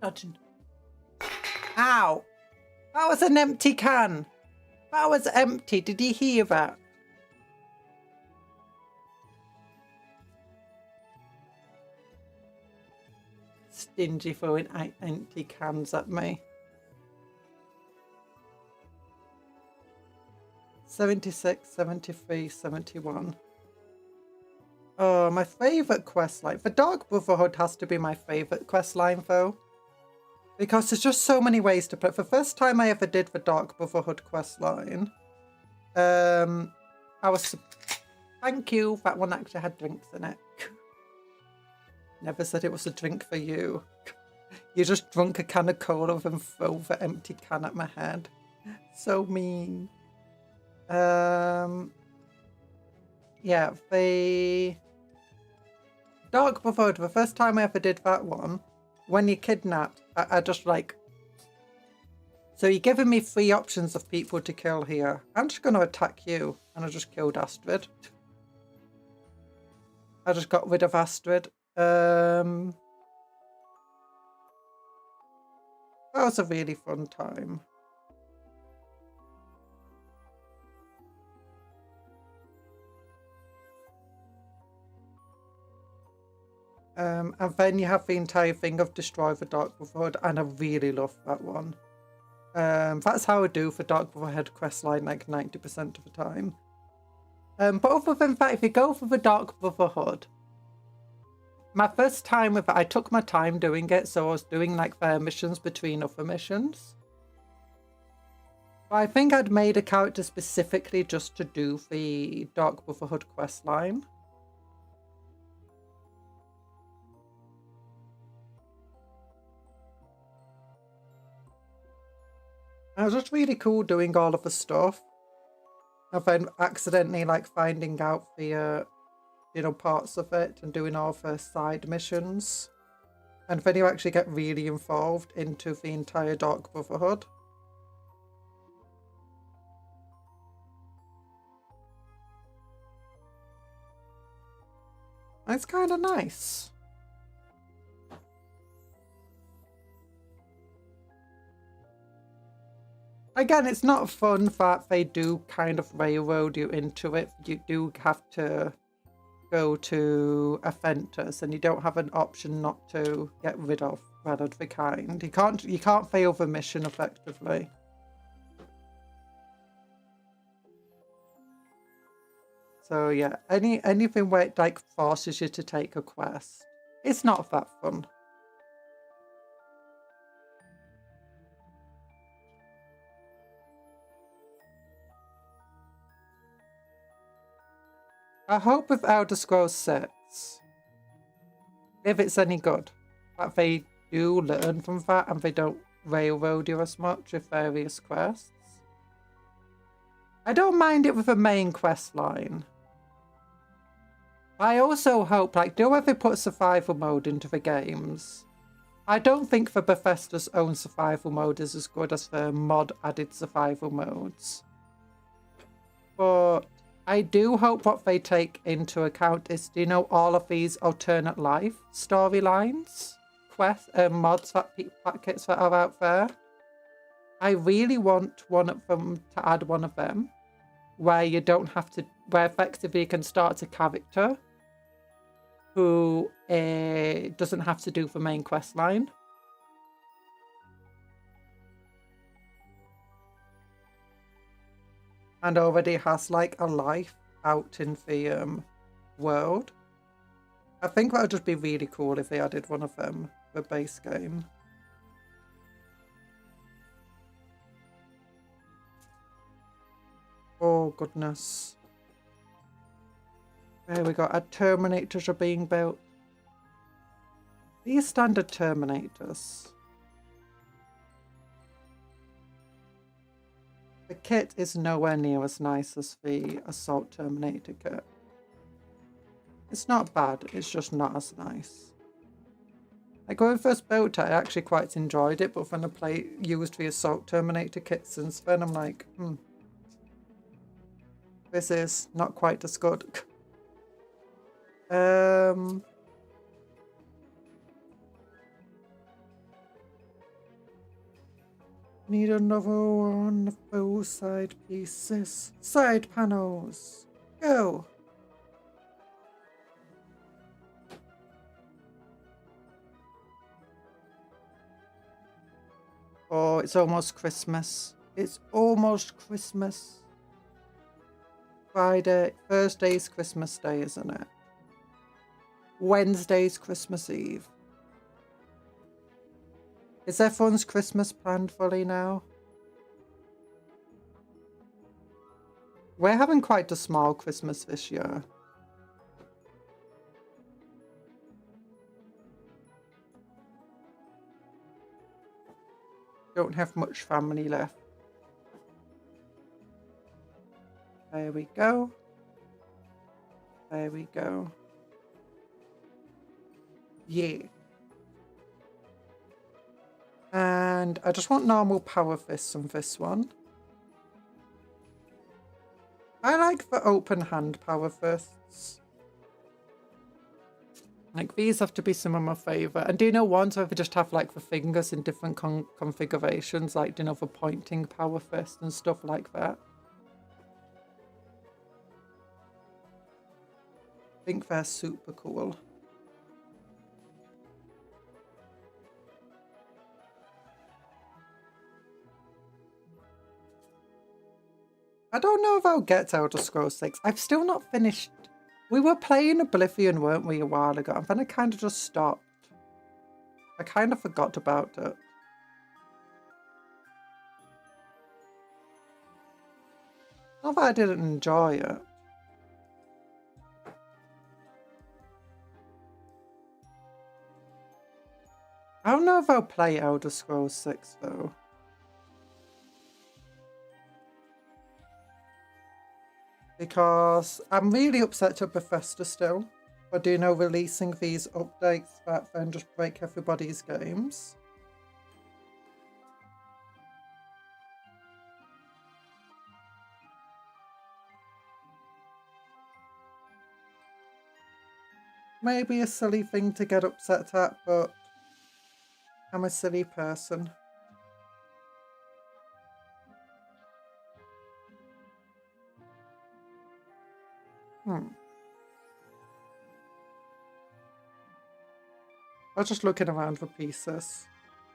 Dodging. Ow. That was an empty can. That was empty. Did you hear that? Stingy throwing empty cans at me. 76, 73, 71. Oh, my favourite quest line. The Dark Brotherhood has to be my favourite quest line though. Because there's just so many ways to play. The first time I ever did the Dark Brotherhood quest line, I was... Thank you, that one actually had drinks in it. Never said it was a drink for you. You just drunk a can of cola and throw the empty can at my head. So mean. Yeah, the Dark Brotherhood, the first time I ever did that one, when you're kidnapped, I just like... So you're giving me 3 options of people to kill here. I'm just going to attack you. And I just killed Astrid. I just got rid of Astrid. That was a really fun time. And then you have the entire thing of Destroy the Dark Brotherhood, and I really love that one. That's how I do for Dark Brotherhood questline like 90% of the time. But other than that, if you go for the Dark Brotherhood, my first time with it, I took my time doing it, so I was doing like their missions between other missions. But I think I'd made a character specifically just to do the Dark Brotherhood questline. It was just really cool doing all of the stuff. And then accidentally like finding out the, you know, parts of it and doing all the side missions. And then you actually get really involved into the entire Dark Brotherhood. And it's kind of nice. Again, it's not fun that they do kind of railroad you into it. You do have to go to offenders, and you don't have an option not to get rid of one of the kind. You can't fail the mission effectively. So yeah, anything where it like forces you to take a quest, it's not that fun. I hope with Elder Scrolls 6, if it's any good, that they do learn from that and they don't railroad you as much with various quests. I don't mind it with the main quest line. I also hope, like, do ever put survival mode into the games? I don't think the Bethesda's own survival mode is as good as the mod added survival modes. But I do hope what they take into account is, you know, all of these alternate life storylines, quests, mods, packets that are out there. I really want one of them to add one of them, where you don't have to, where effectively you can start a character who doesn't have to do the main quest line. And already has like a life out in the world. I think that would just be really cool if they added one of them to the base game. Oh goodness. There we go. Our Terminators are being built. These standard Terminators. The kit is nowhere near as nice as the Assault Terminator kit. It's not bad, it's just not as nice. Like when I first built it, I actually quite enjoyed it, but when I used the Assault Terminator kit since then, I'm like, this is not quite as good. Need another one. Full side pieces. Side panels. Go. Oh, it's almost Christmas. It's almost Christmas. Friday, Thursday's Christmas Day, isn't it? Wednesday's Christmas Eve. Is everyone's Christmas planned fully now? We're having quite a small Christmas this year. Don't have much family left. There we go. There we go. Yeah. And I just want normal power fists on this one. I like the open hand power fists. Like, these have to be some of my favourite. And do you know ones where they just have like the fingers in different configurations, like, do you know, the pointing power fist and stuff like that? I think they're super cool. I don't know if I'll get to Elder Scrolls 6. I've still not finished. We were playing Oblivion, weren't we, a while ago? And then I kind of just stopped. I kind of forgot about it. Not that I didn't enjoy it. I don't know if I'll play Elder Scrolls 6 though. Because I'm really upset at Bethesda still for releasing these updates that then just break everybody's games. Maybe a silly thing to get upset at, but I'm a silly person. I was just looking around for pieces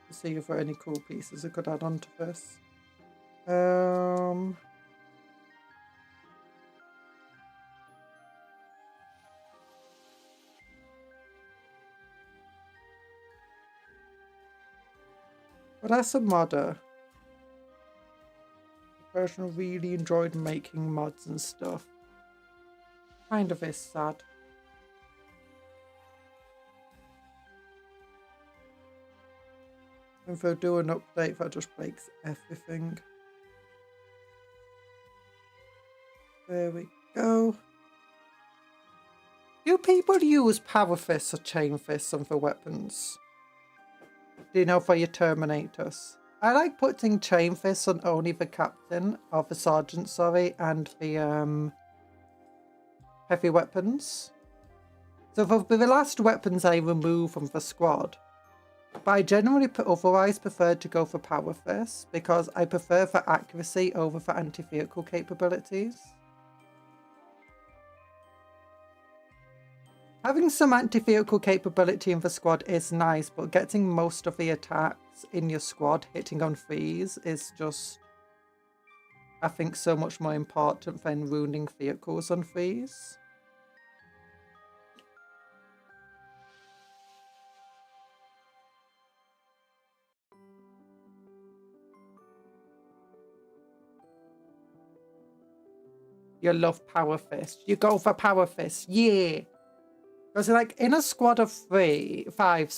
to see if there are any cool pieces I could add on to this. But as a modder, the person really enjoyed making mods and stuff. Kind of is sad. If I do an update that just breaks everything. There we go. Do people use power fists or chain fists on the weapons? Do you know, for your Terminators? I like putting chain fists on only the captain, or the sergeant, sorry, and the heavy weapons. So for the last weapons I remove from the squad. But I generally otherwise prefer to go for power fists because I prefer the accuracy over the anti-vehicle capabilities. Having some anti-vehicle capability in the squad is nice, but getting most of the attacks in your squad hitting on threes is just, I think, so much more important than ruining vehicles on threes. You love power fist. You go for power fist. Yeah. Because like in a squad of five,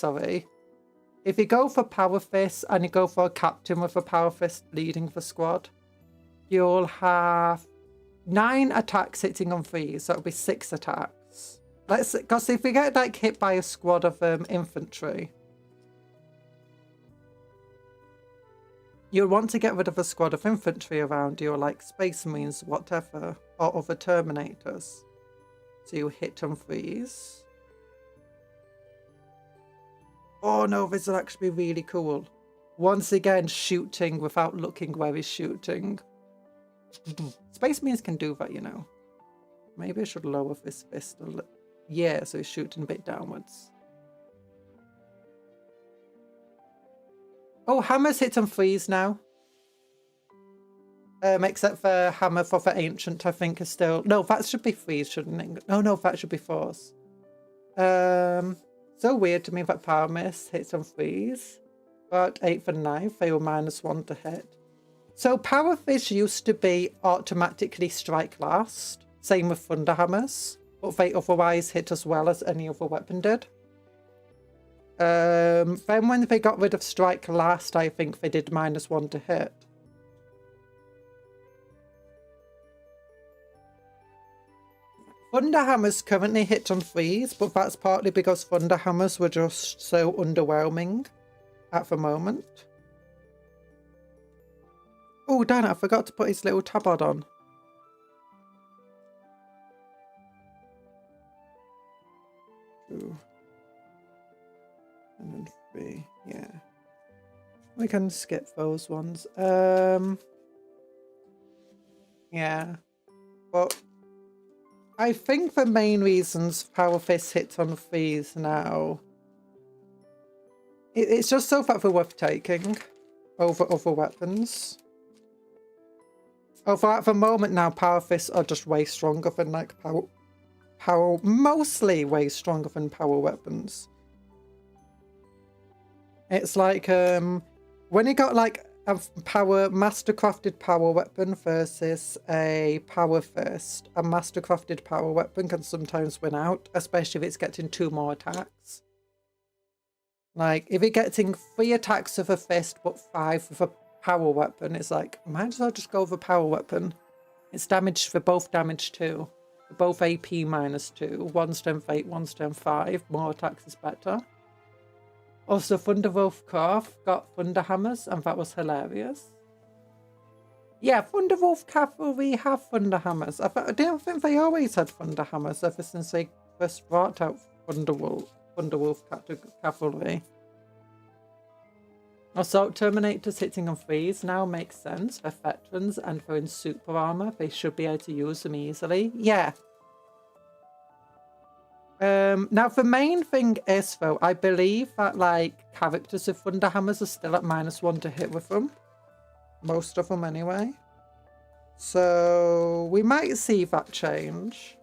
if you go for power fist and you go for a captain with a power fist leading the squad, you'll have 9 attacks hitting on threes, so it'll be 6 attacks. Because if you get like hit by a squad of infantry, you'll want to get rid of a squad of infantry around you, or like space marines, whatever, or other Terminators. to hit and freeze. Oh no, this will actually be really cool. Once again, shooting without looking where he's shooting. Space Marines can do that, you know. Maybe I should lower this fist a little. Yeah, so he's shooting a bit downwards. Oh, hammers hit and freeze now. Except for hammer for the ancient, I think is still... No, that should be freeze, shouldn't it? Oh no, that should be force. So weird to me that power miss hits and freeze. But 8th and 9th, they were -1 to hit. So power fist used to be automatically strike last. Same with thunder hammers. But they otherwise hit as well as any other weapon did. Then when they got rid of strike last, I think they did -1 to hit. Thunder hammers currently hit on freeze, but that's partly because thunder hammers were just so underwhelming at the moment. Oh, damn it, I forgot to put his little tabard on. Two. And then 3, yeah. We can skip those ones. Yeah. But I think the main reasons Power Fist hits on freeze now, it's just so that they're worth taking over other weapons. Although at the moment now, Power Fists are just way stronger than like power, mostly way stronger than power weapons. It's like when you got like a mastercrafted power weapon versus a power fist, a mastercrafted power weapon can sometimes win out, especially if it's getting 2 more attacks. Like if you're getting 3 attacks with a fist but 5 with a power weapon, it's like, might as well just go with a power weapon. It's damage for both damage 2. For both AP -2, 1 strength 8, 1 strength 5. More attacks is better. Also, Thunderwolf Calf got Thunder Hammers, and that was hilarious. Yeah, Thunderwolf Cavalry have Thunder Hammers. I don't think they always had Thunder Hammers ever since they first brought out Thunderwolf Cavalry. Assault Terminators hitting on freeze now makes sense. They're veterans and they're in super armor. They should be able to use them easily. Yeah. Now the main thing is though, I believe that like characters with Thunder Hammers are still at -1 to hit with them. Most of them anyway. So we might see that change.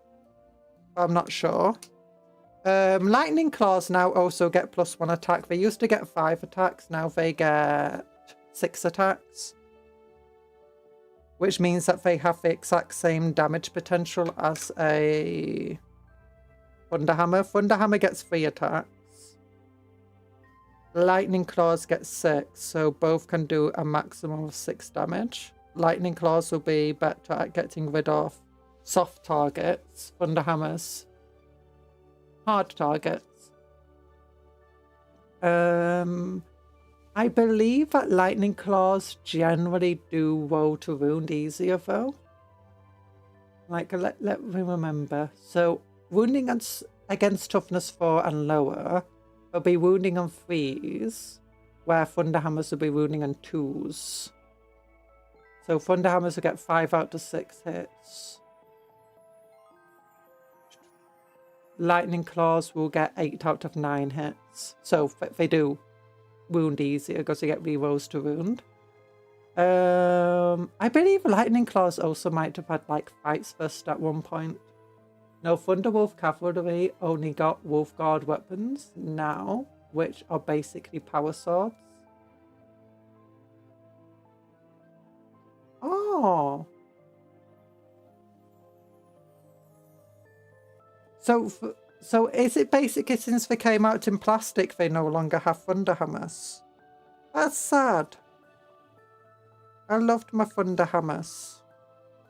I'm not sure. Lightning Claws now also get +1 attack. They used to get 5 attacks, now they get 6 attacks. Which means that they have the exact same damage potential as a Thunder Hammer. Thunder Hammer gets 3 attacks. Lightning Claws get 6, so both can do a maximum of 6 damage. Lightning Claws will be better at getting rid of soft targets. Thunder Hammers, hard targets. I believe that Lightning Claws generally do roll to wound easier though. Like, let me remember. So wounding against toughness 4 and lower will be wounding on 3s, where Thunder Hammers will be wounding on 2s. So Thunder Hammers will get 5 out of 6 hits. Lightning Claws will get 8 out of 9 hits. So they do wound easier because they get rerolls to wound. I believe Lightning Claws also might have had like Fights First at one point. No, Thunderwolf Cavalry only got Wolfguard weapons now, which are basically power swords. Oh. So is it basically since they came out in plastic they no longer have Thunder Hammers? That's sad. I loved my Thunder Hammers.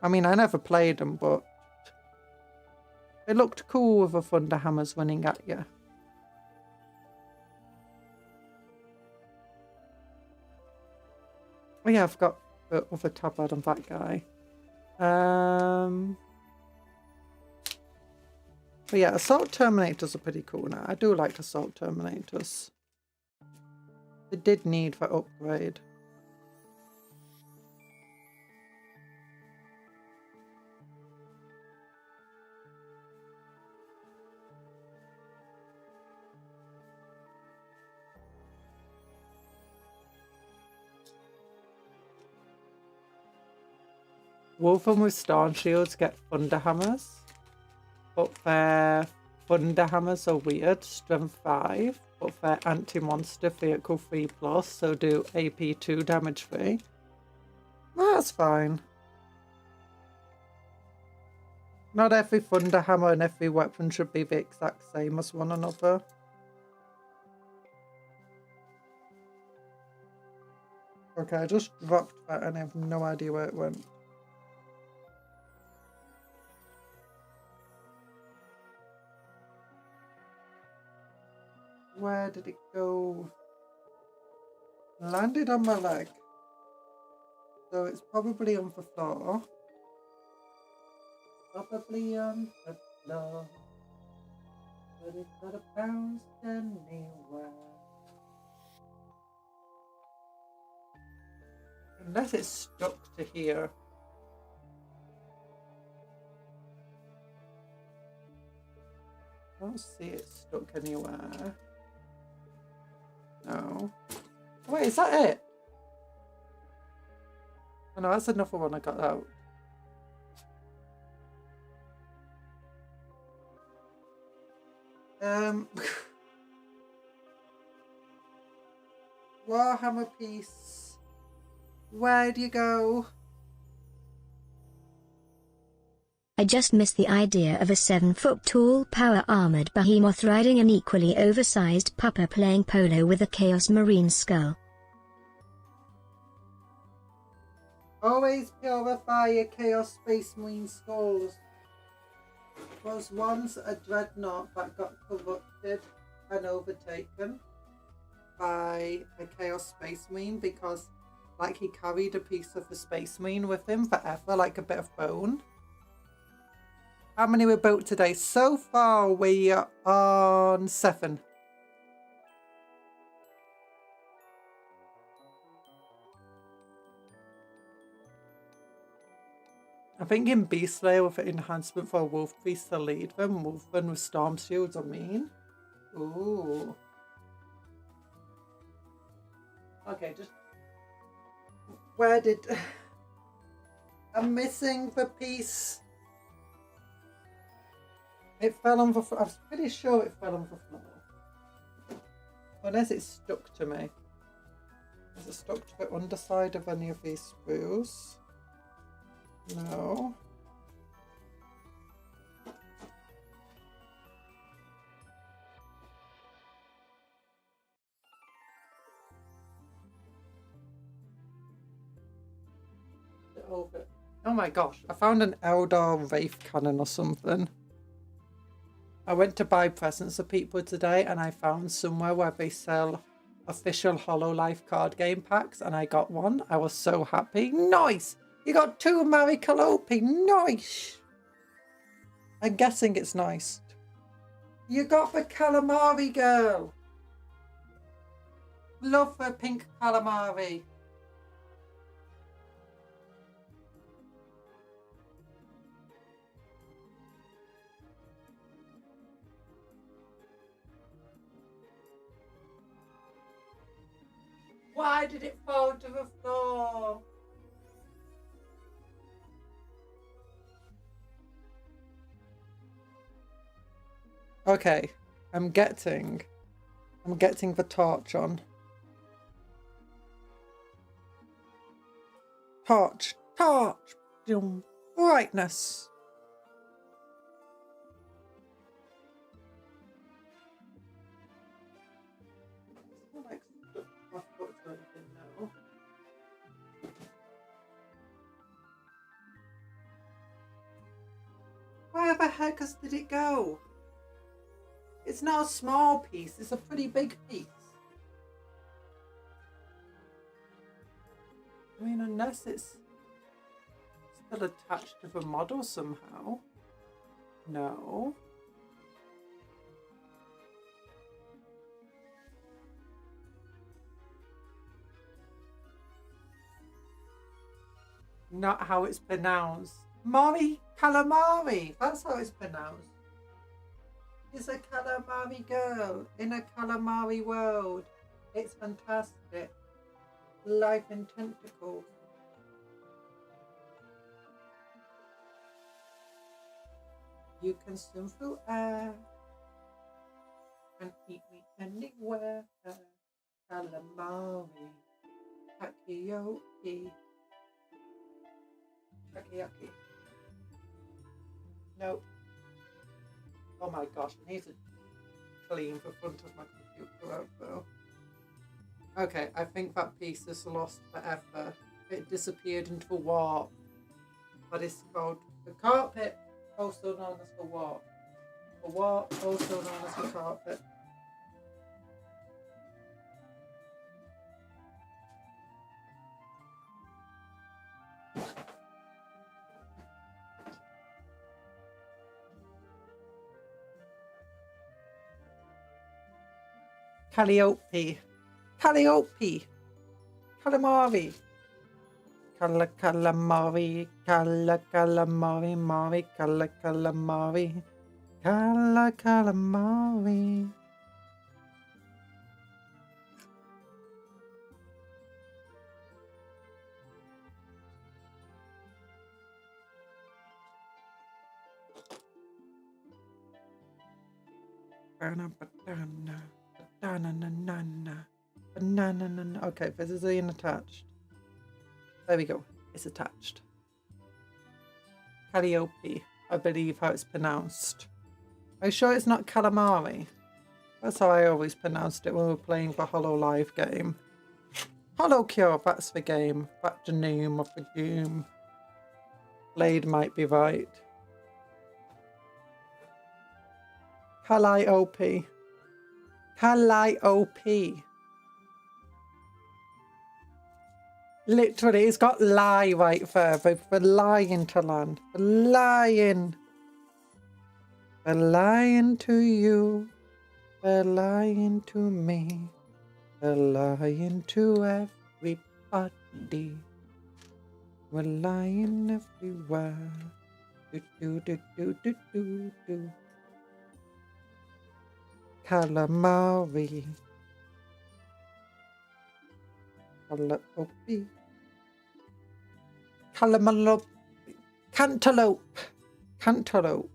I mean, I never played them, but it looked cool with the Thunder Hammers running at you. Oh yeah, I've got the other tabard on that guy. But yeah, assault Terminators are pretty cool now. I do like assault Terminators. They did need for upgrade. Wolfen with Storm Shields get Thunder Hammers, but their Thunder Hammers are weird, Strength 5, but they're Anti-Monster Vehicle 3+, so do AP 2 damage 3. That's fine. Not every Thunder Hammer and every weapon should be the exact same as one another. Okay, I just dropped that and I have no idea where it went. Where did it go? Landed on my leg. So it's probably on the floor. Probably on the floor. But it could have bounced anywhere. Unless it's stuck to here. I don't see it stuck anywhere. No. Wait, is that it? Oh no, that's another one I got out. Warhammer piece. Where'd you go? I just missed the idea of a 7-foot-tall power-armored behemoth riding an equally oversized pupper playing polo with a Chaos Marine skull. Always purify your Chaos Space Marine skulls. Was once a dreadnought that got corrupted and overtaken by a Chaos Space Marine because, like, he carried a piece of the Space Marine with him forever, like a bit of bone. How many we built today? So far, we are on 7. I think in Beast Slayer with an enhancement for a Wolf Beast to lead them, Wolfman with Storm Shields are mean. Ooh. Okay, just... Where did... I'm missing the piece. It fell on the floor. I was pretty sure it fell on the floor. Unless it's stuck to me. Is it stuck to the underside of any of these sprues? No. Over. Oh my gosh, I found an Eldar Wraith Cannon or something. I went to buy presents for people today and I found somewhere where they sell official HoloLive card game packs and I got one. I was so happy. Nice! You got 2 Maricalopi. Nice! I'm guessing it's nice. You got the calamari girl. Love the pink calamari. Why did it fall to the floor? Okay, I'm getting the torch on. Torch, brightness. Where the heck did it go? It's not a small piece, it's a pretty big piece. I mean, unless it's still attached to the model somehow. No. not how it's pronounced. Mari calamari. That's how it's pronounced. She's a calamari girl in a calamari world. It's fantastic. Life in tentacles. You can swim through air and eat me anywhere. Calamari. Takoyaki. Takoyaki. Nope. Oh my gosh, I need to clean the front of my computer out though. Okay, I think that piece is lost forever. It disappeared into a warp. But it's called the carpet, also known as the warp. The warp, also known as the carpet. Calliope. Calliope. Calamari. Calamari. Calamari. Mari. Calamari. Calamari. Banana. Banana. Okay, this is unattached. There we go. It's attached. Calliope, I believe how it's pronounced. Are you sure it's not calamari? That's how I always pronounced it when we were playing the Hollow Live game. Hollow Cure, that's the game. That's the name of the game. Blade might be right. Calliope. Calliope. Literally, it's got lie right there. We're lying to land. We're lying. We're lying to you. We're lying to me. We're lying to everybody. We're lying everywhere. Do do do do do do do. Calamari. Calliope. Calamalope. Cantaloupe. Cantaloupe.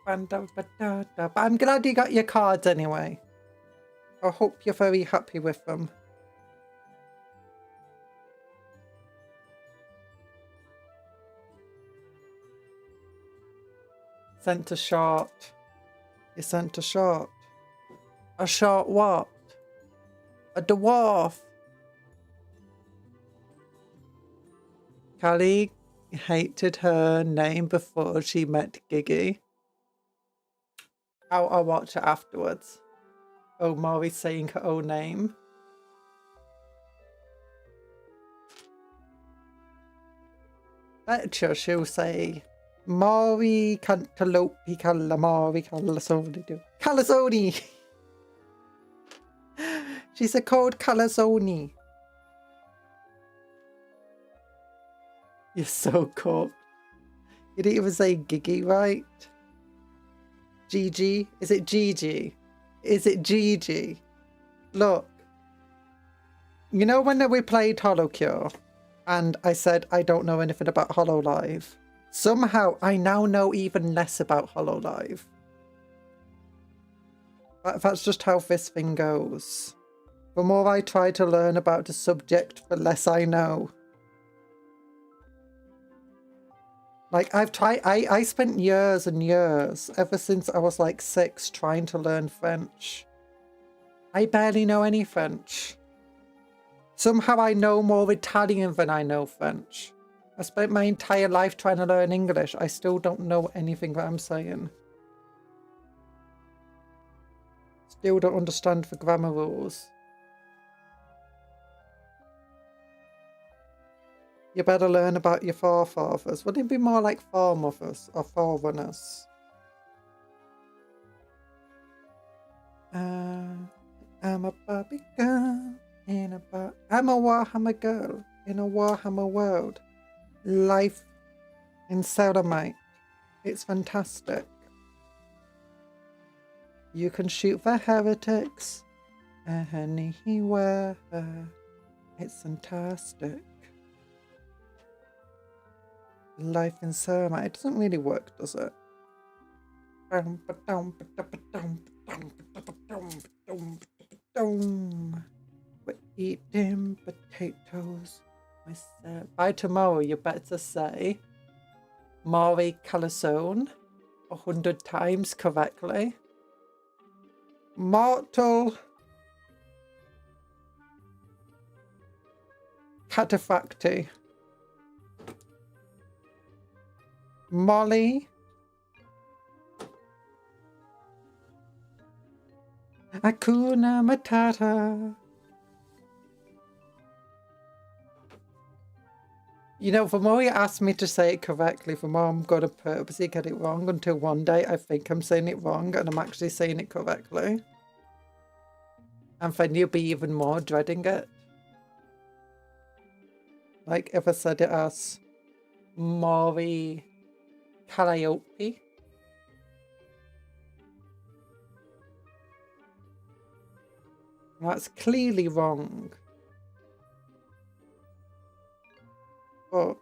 But I'm glad you got your cards anyway. I hope you're very happy with them. Sent a short. You sent a short. A short what? A dwarf. Callie hated her name before she met Gigi. I'll watch it afterwards. Oh, Maury's saying her own name. Bet you she'll say Maury Cantaloupe Calamari Calasoni. Calasoni! She said called Calasoni. You're so cool. You didn't even say Gigi, right? Gigi? Is it Gigi? Is it Gigi? Look. You know when we played Hollow Cure and I said I don't know anything about Hollow Live? Somehow I now know even less about Hollow Live. That's just how this thing goes. The more I try to learn about the subject, the less I know. Like, I spent years and years, ever since I was like 6, trying to learn French. I barely know any French. Somehow I know more Italian than I know French. I spent my entire life trying to learn English. I still don't know anything that I'm saying. Still don't understand the grammar rules. You better learn about your forefathers. Would it be more like foremothers or forerunners? I'm a Barbie girl in a bar. I'm a Warhammer girl in a Warhammer world. Life in Sodomite. It's fantastic. You can shoot for heretics anywhere. It's fantastic. Life in Sodomite. It doesn't really work, does it? We're eating potatoes. By tomorrow, you better say Maury Calzone 100 times correctly. Mortal Cataphracti. Molly Hakuna Matata. You know, the more you ask me to say it correctly, the more I'm going to purposely get it wrong until one day I think I'm saying it wrong and I'm actually saying it correctly. And then you'll be even more dreading it. Like if I said it as Maury Calliope. That's clearly wrong. But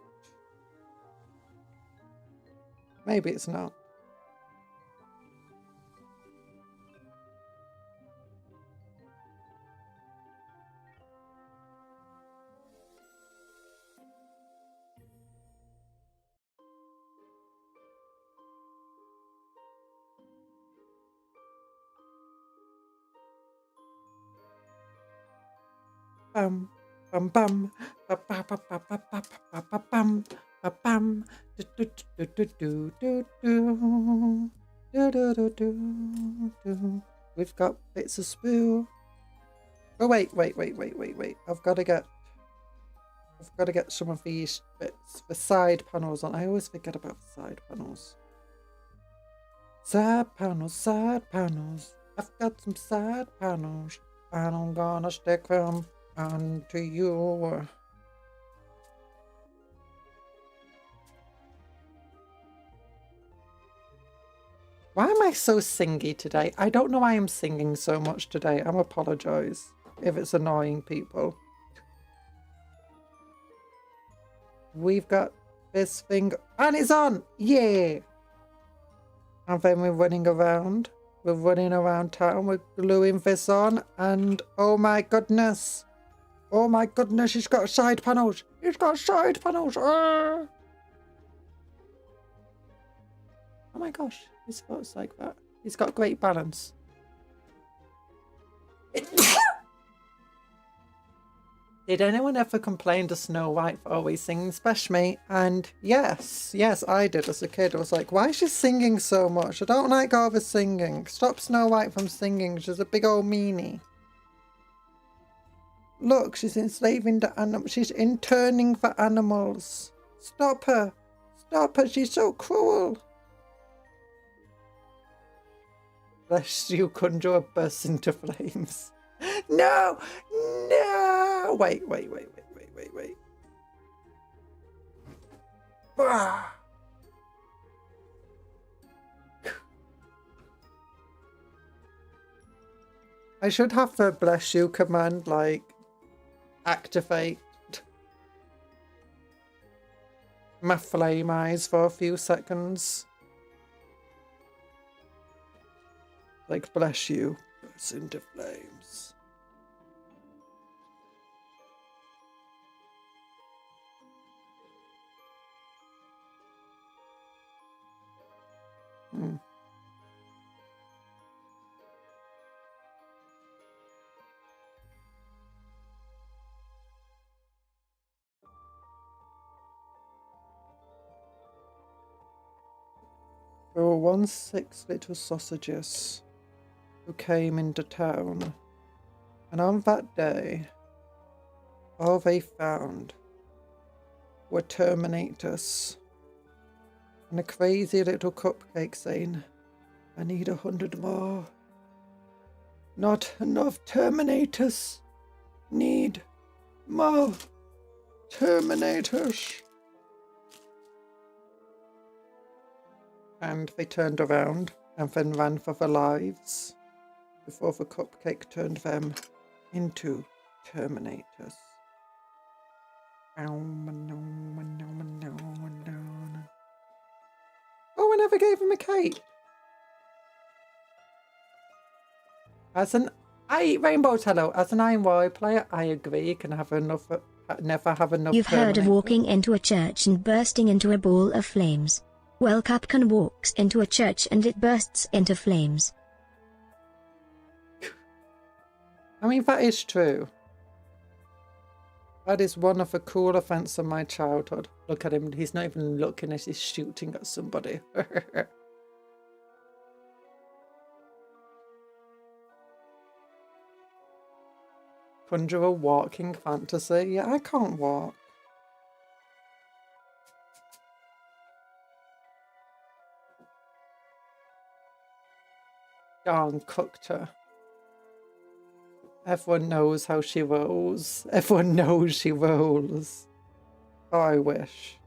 maybe it's not. Bum bum bum ba ba ba ba ba ba ba ba bum ba bum do do do do do do do do do do do do. We've got bits of spoo. Oh wait. I've got to get some of these bits, the side panels on. I always forget about the side panels. Side panels. I've got some side panels, and I'm gonna stick them onto you. Why am I so singy today? I don't know why I'm singing so much today. I'm apologise if it's annoying people. We've got this thing and it's on! Yeah! And then we're running around. We're running around town. We're gluing this on and oh my goodness. Oh my goodness, he's got side panels. He's got side panels. Oh my gosh, his foot's like that. He's got great balance. Did anyone ever complain to Snow White for always singing, especially me? And yes, I did as a kid. I was like, why is she singing so much? I don't like all the singing. Stop Snow White from singing. She's a big old meanie. Look, she's enslaving the animals. She's interning the animals. Stop her. Stop her. She's so cruel. Bless you, Conjuror bursts into flames. No! No! Wait. Ah. I should have the bless you command, like, activate my flame eyes for a few seconds. Like, bless you, burst into flames. There were once 6 little sausages who came into town, and on that day, all they found were Terminators, and a crazy little cupcake saying, I need 100 more. Not enough Terminators. Need more Terminators. And they turned around and then ran for their lives before the cupcake turned them into Terminators. Oh, I never gave him a cake. I eat Rainbow Tello. As an Iron Warrior player, I agree. You can have enough, never have enough. You've heard of walking into a church and bursting into a ball of flames. Well, Cupcake walks into a church and it bursts into flames. I mean, that is true. That is one of the cool events of my childhood. Look at him. He's not even looking as he's shooting at somebody. Conjuror walking fantasy. Yeah, I can't walk. Darn, cooked her. Everyone knows how she rolls. Everyone knows she rolls. Oh, I wish.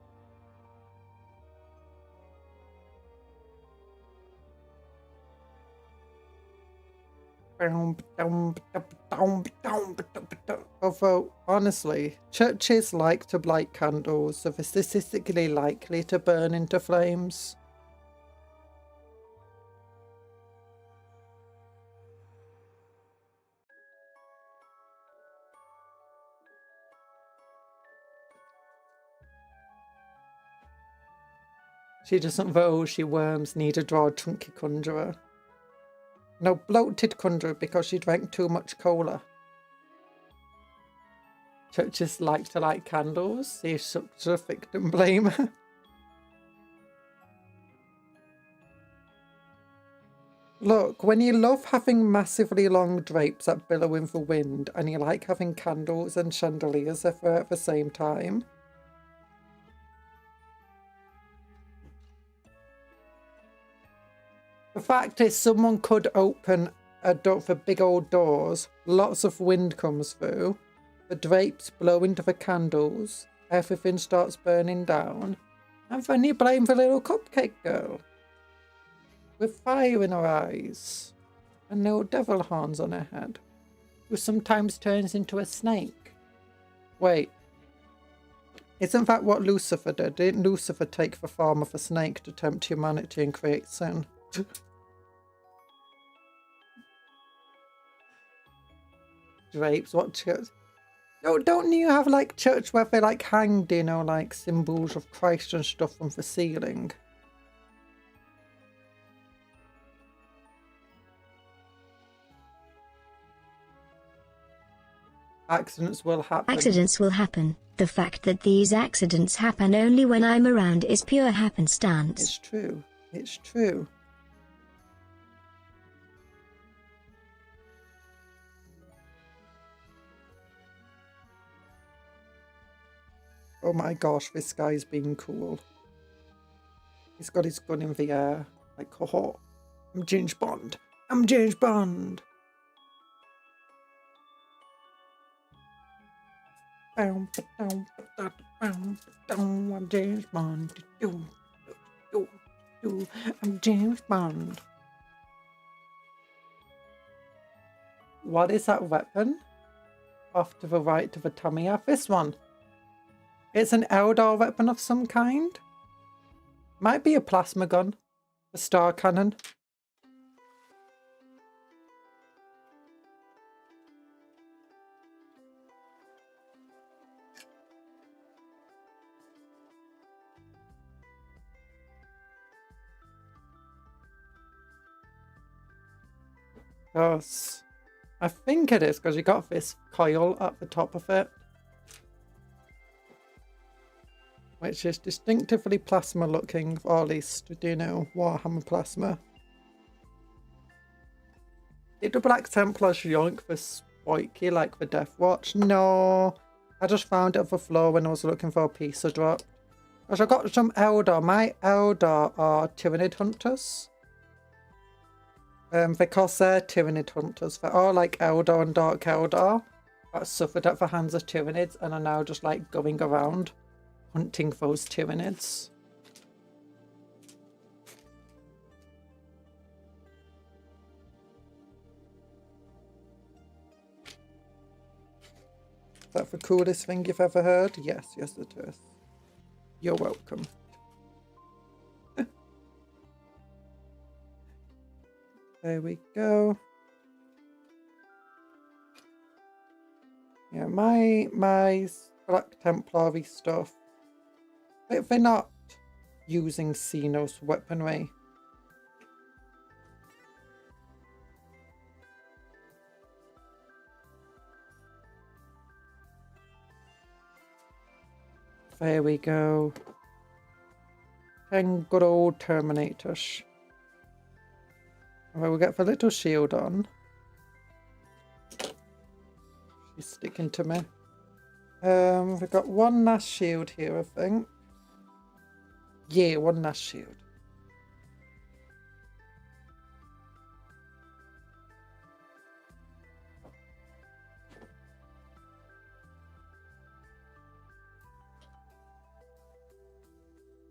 Although, honestly, churches like to light candles, so they're statistically likely to burn into flames. She doesn't roll, she worms, need to draw a chunky conjurer. No, bloated conjurer because she drank too much cola. Churches like to light candles. She's such a victim blamer. Look, when you love having massively long drapes that billow in the wind and you like having candles and chandeliers at the same time. The fact is, someone could open a door for big old doors, lots of wind comes through, the drapes blow into the candles, everything starts burning down, and then you blame the little cupcake girl. With fire in her eyes, and no devil horns on her head, who sometimes turns into a snake. Wait, isn't that what Lucifer did? Didn't Lucifer take the form of a snake to tempt humanity and create sin? Drapes, what church? No, don't you have like church where they like hanged, you know, like symbols of Christ and stuff from the ceiling? Accidents will happen. Accidents will happen. The fact that these accidents happen only when I'm around is pure happenstance. It's true. It's true. Oh my gosh, this guy's being cool. He's got his gun in the air. Like, oh, I'm James Bond. I'm James Bond. I'm James Bond. I'm James Bond. What is that weapon? Off to the right to the tummy of this one. It's an Eldar weapon of some kind. Might be a plasma gun. A star cannon. Yes. I think it is because you got this coil at the top of it, which is distinctively plasma looking, or at least, do you know, Warhammer plasma. Did the Black Templars yoink for spiky like the Death Watch? No, I just found it on the floor when I was looking for a piece of drop. Because I got some Eldar. My Eldar are Tyranid Hunters. Because they're Tyranid hunters. They're all like Eldar and Dark Eldar that suffered at the hands of Tyranids and are now just like going around hunting those Tyranids. Is that the coolest thing you've ever heard? Yes, yes it is. You're welcome. There we go. Yeah, my Black Templary stuff. They're not using Xenos weaponry. There we go. 10 good old Terminators. Alright, we'll get the little shield on. She's sticking to me. We've got one last shield here, I think. Yeah, one last shield.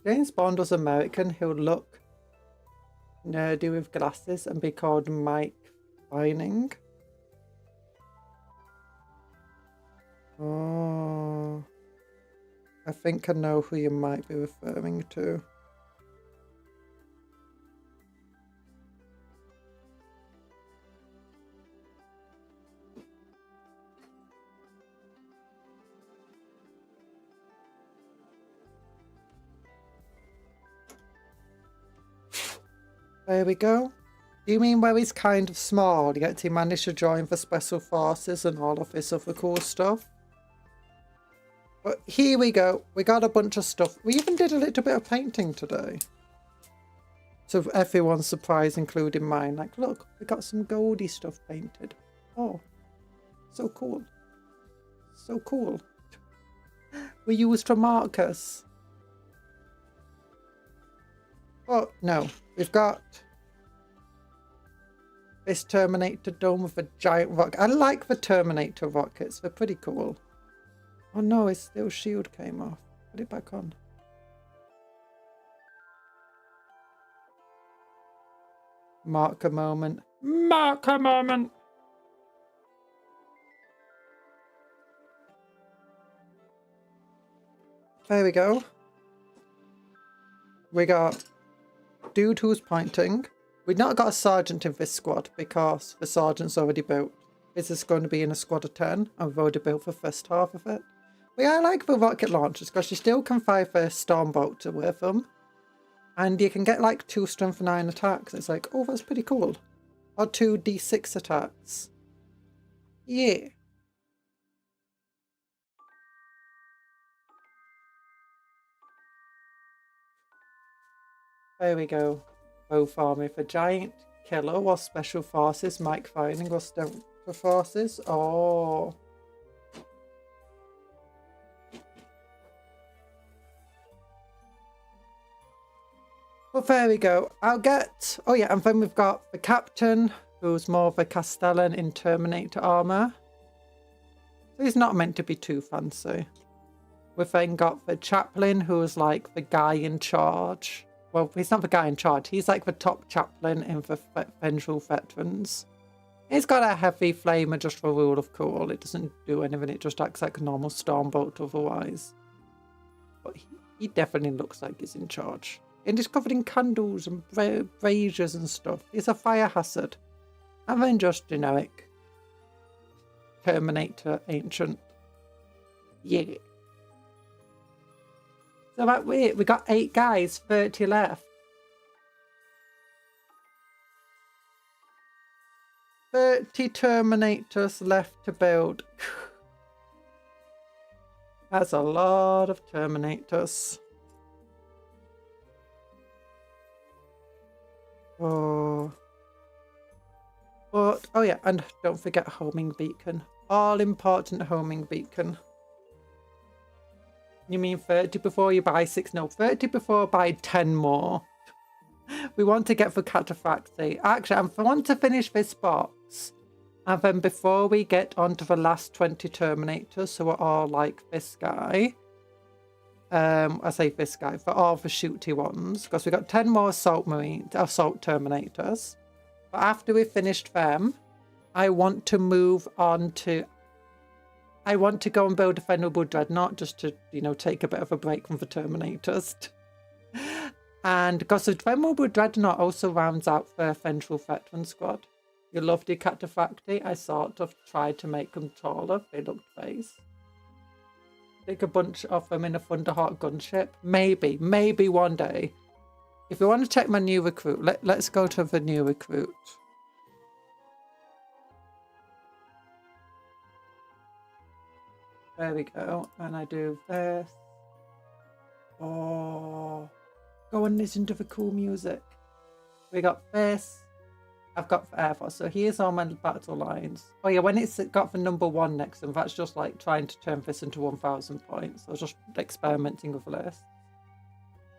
James Bond was American. He'll look nerdy with glasses and be called Mike Vining. Oh, I think I know who you might be referring to. There we go. Do you mean where he's kind of small, yet he managed to join the Special Forces and all of this other cool stuff? But here we go. We got a bunch of stuff. We even did a little bit of painting today. So everyone's surprise, including mine. Like, look, we got some goldy stuff painted. Oh, so cool. So cool. We used for markers. Oh, no. We've got this Terminator dome with a giant rocket. I like the Terminator rockets. They're pretty cool. Oh no, his little shield came off. Put it back on. Marker moment. Marker moment! There we go. We got dude who's pointing. We've not got a sergeant in this squad because the sergeant's already built. This is going to be in a squad of 10 and we've already built the first half of it. But yeah, I like the rocket launchers because you still can fire the Stormbolt with them. And you can get like 2 strength 9 attacks. It's like, oh, that's pretty cool. Or 2 D6 attacks. Yeah. There we go. Both army for giant killer or special forces, Mike Vining or strength forces. Oh. Well, there we go. I'll get... Oh, yeah, and then we've got the captain, who's more of a Castellan in Terminator armor. So he's not meant to be too fancy. We've then got the chaplain, who's like the guy in charge. Well, he's not the guy in charge. He's like the top chaplain in the Vengeful Veterans. He's got a heavy flamer just for rule of cool. It doesn't do anything. It just acts like a normal Stormbolt otherwise. But he definitely looks like he's in charge. And he's covered in candles and braziers and stuff. He's a fire hazard. And then just generic Terminator Ancient. Yeah. So that way, we got 8 guys, 30 left. 30 Terminators left to build. That's a lot of Terminators. Oh. But, oh yeah, and don't forget homing beacon. All important homing beacon. You mean 30 before you buy 6? No, 30 before buy 10 more. We want to get for Cataphracti. Actually, I want to finish this box. And then before we get on to the last 20 Terminators, so we're all like this guy. I say this guy, for all the shooty ones. Because we got 10 more Assault Terminators. But after we've finished them, I want to move on to... I want to go and build a Venerable Dreadnought just to, you know, take a bit of a break from the Terminators. And because the Venerable Dreadnought also rounds out the Vengeful Veteran Squad. You love the Cataphracti. I sort of tried to make them taller. They looked base. Take a bunch of them in a Thunderhawk gunship. Maybe one day. If you want to check my new recruit, let's go to the new recruit. There we go. And I do this. Oh, go and listen to the cool music. We got this. I've got for Air Force. So here's all my battle lines. Oh yeah, when it's got the number 1 next to them, that's just like trying to turn this into 1,000 points. So just experimenting with this.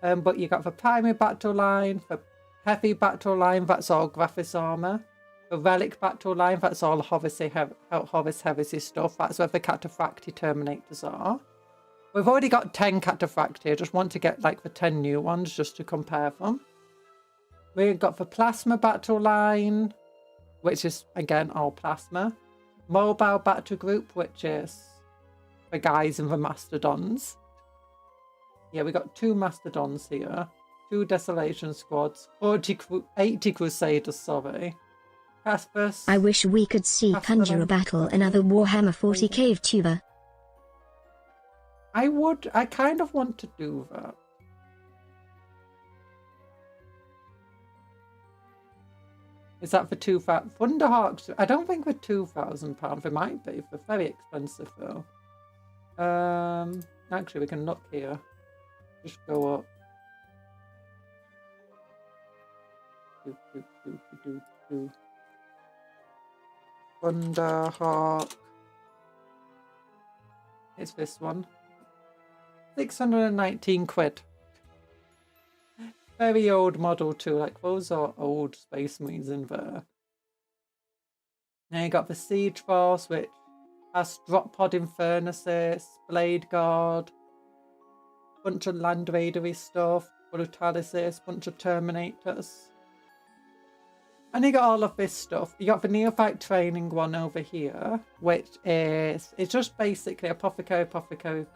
But you got the primary battle line, the heavy battle line, that's all Graphis armor. The relic battle line, that's all Horus Heresy stuff. That's where the Cataphracti Terminators are. We've already got 10 Cataphracti. I just want to get like the 10 new ones just to compare them. We've got the Plasma battle line, which is again all Plasma. Mobile battle group, which is the guys in the Mastodons. Yeah, we got 2 Mastodons here. 2 Desolation squads. 80 Crusaders, sorry. Caspus. I wish we could see Conjuror battle another Warhammer 40k VTuber. I kind of want to do that. Is that for Thunderhawks? I don't think for £2,000. They might be. They're very expensive though. Actually, we can look here. Just go up. Thunderhawk. It's this one. 619 quid. Very old model too, like those are old Space Marines in there. Now you got the Siege Force, which has Drop Pod Infernuses, Blade Guard, bunch of Land Raidery stuff, Brutalisis, bunch of Terminators. And you got all of this stuff. You got the Neophyte Training one over here, which is, it's just basically Apothecary,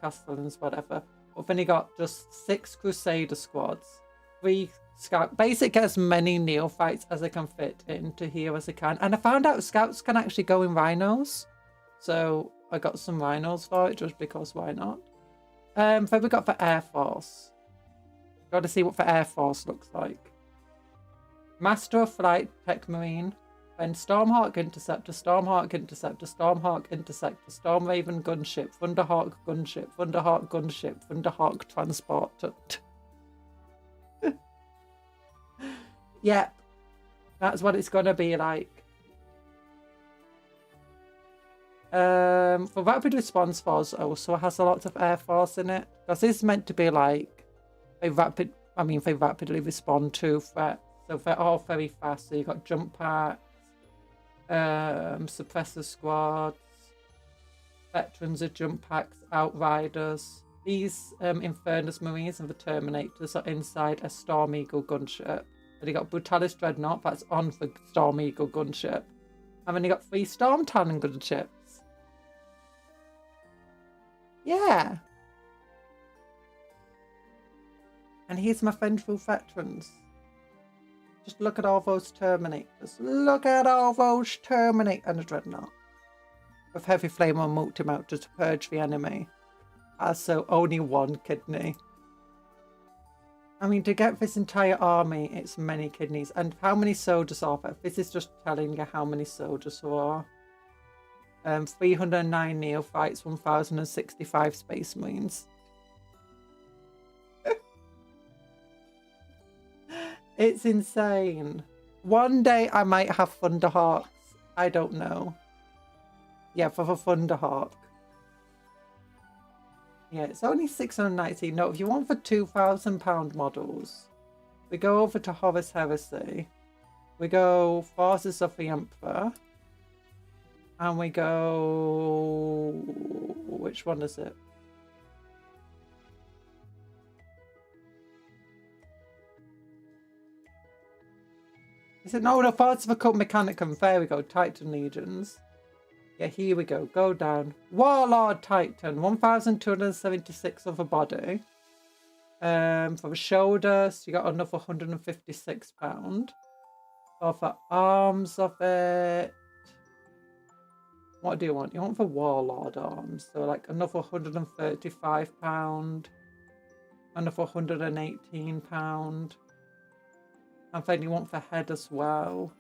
Castellans, whatever. But then you got just 6 Crusader squads. 3 Scout, basically as many Neophytes as I can fit into here as I can. And I found out Scouts can actually go in Rhinos. So I got some Rhinos for it just because why not? Then we got for Air Force. Got to see what the Air Force looks like. Master of Flight Tech Marine. Then Stormhawk Interceptor, Stormhawk Interceptor, Stormhawk Interceptor, Stormraven Gunship, Thunderhawk Gunship, Thunderhawk Gunship, Thunderhawk Transporter. Yep, that's what it's gonna be like. For Rapid Response Force also has a lot of Air Force in it. Because this is meant to be like they rapidly respond to threats. So they're all very fast. So you got jump packs, suppressor squads, veterans of jump packs, outriders. These Infernus Marines and the Terminators are inside a Storm Eagle gunship. And you got Brutalis Dreadnought, that's on the Storm Eagle gunship. And then you got 3 Storm Talon gunships. Yeah. And here's my Vengeful Veterans. Just look at all those Terminators. Look at all those Terminators. And a Dreadnought. With Heavy Flame on multi-mount to purge the enemy. Also, only 1 kidney. I mean, to get this entire army, it's many kidneys. And how many soldiers are there? This is just telling you how many soldiers there are. 309 Neophytes, 1,065 Space Marines. It's insane. One day I might have Thunderhawks. I don't know. Yeah, for the Thunderhawk. Yeah, it's only 619. No, if you want for £2,000 models, We go over to Horus Heresy. We go Forces of the Emperor. And we go... Which one is it? Is it no, the Forces of Occult Mechanicum? There we go, Titan Legions. Yeah, here we go. Go down. Warlord Titan, 1,276 of a body. For the shoulders, you got another £156. So for arms of it, what do you want? You want the Warlord arms, so like another £135, another £118, and then you want the head as well.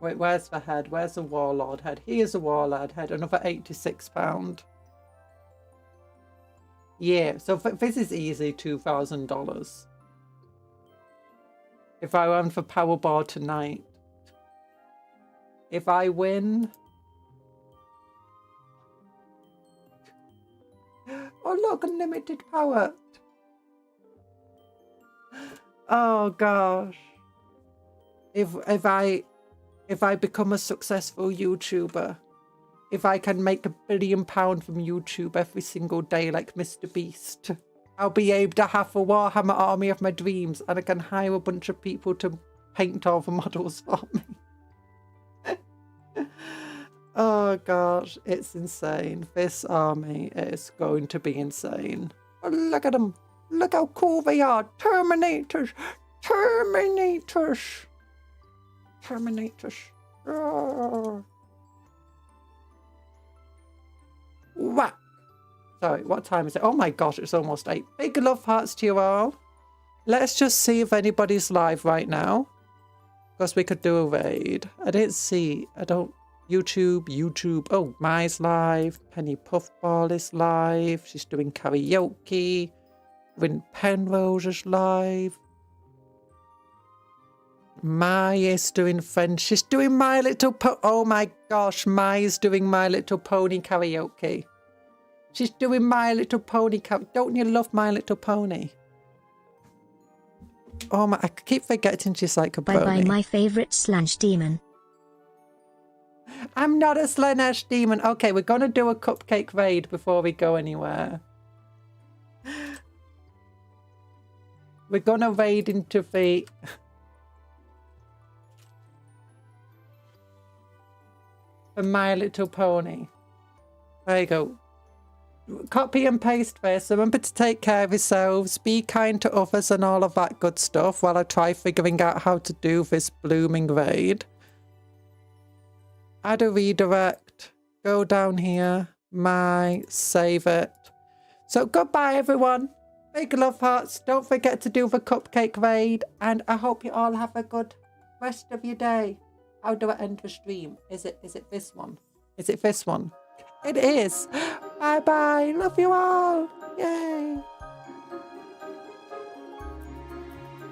Wait, where's the head? Where's the Warlord head? Here's a Warlord head, another £86. Yeah, so this is easy $2,000. If I run for Powerball tonight. If I win... Oh look, unlimited power. Oh gosh. If I become a successful YouTuber, if I can make £1 billion from YouTube every single day like Mr. Beast, I'll be able to have a Warhammer army of my dreams, and I can hire a bunch of people to paint all the models for me. Oh gosh, it's insane. This army is going to be insane. Oh, look at them. Look how cool they are. Terminators. Terminators. Terminators. Oh. Whack. Sorry, what time is it? Oh my gosh, it's almost 8. Big love hearts to you all. Let's just see if anybody's live right now. Because we could do a raid. I didn't see. I don't... YouTube. Oh, Mai's live. Penny Puffball is live. She's doing karaoke. Rin Penrose is live. Mai is doing French. She's doing My Little Pony. Oh my gosh, Mai is doing My Little Pony karaoke. She's doing My Little Pony karaoke. Don't you love My Little Pony? Oh my, I keep forgetting she's like a Bye pony. bye my favorite Slash demon. I'm not a Slanesh demon. Okay, we're going to do a cupcake raid before we go anywhere. We're going to raid into the... the My Little Pony. There you go. Copy and paste this. Remember to take care of yourselves. Be kind to others and all of that good stuff while I try figuring out how to do this blooming raid. Add a redirect. Go down here. Save it. So goodbye everyone. Big love hearts. Don't forget to do the cupcake raid. And I hope you all have a good rest of your day. How do I end the stream? Is it this one? Is it this one? It is. Bye bye. Love you all. Yay.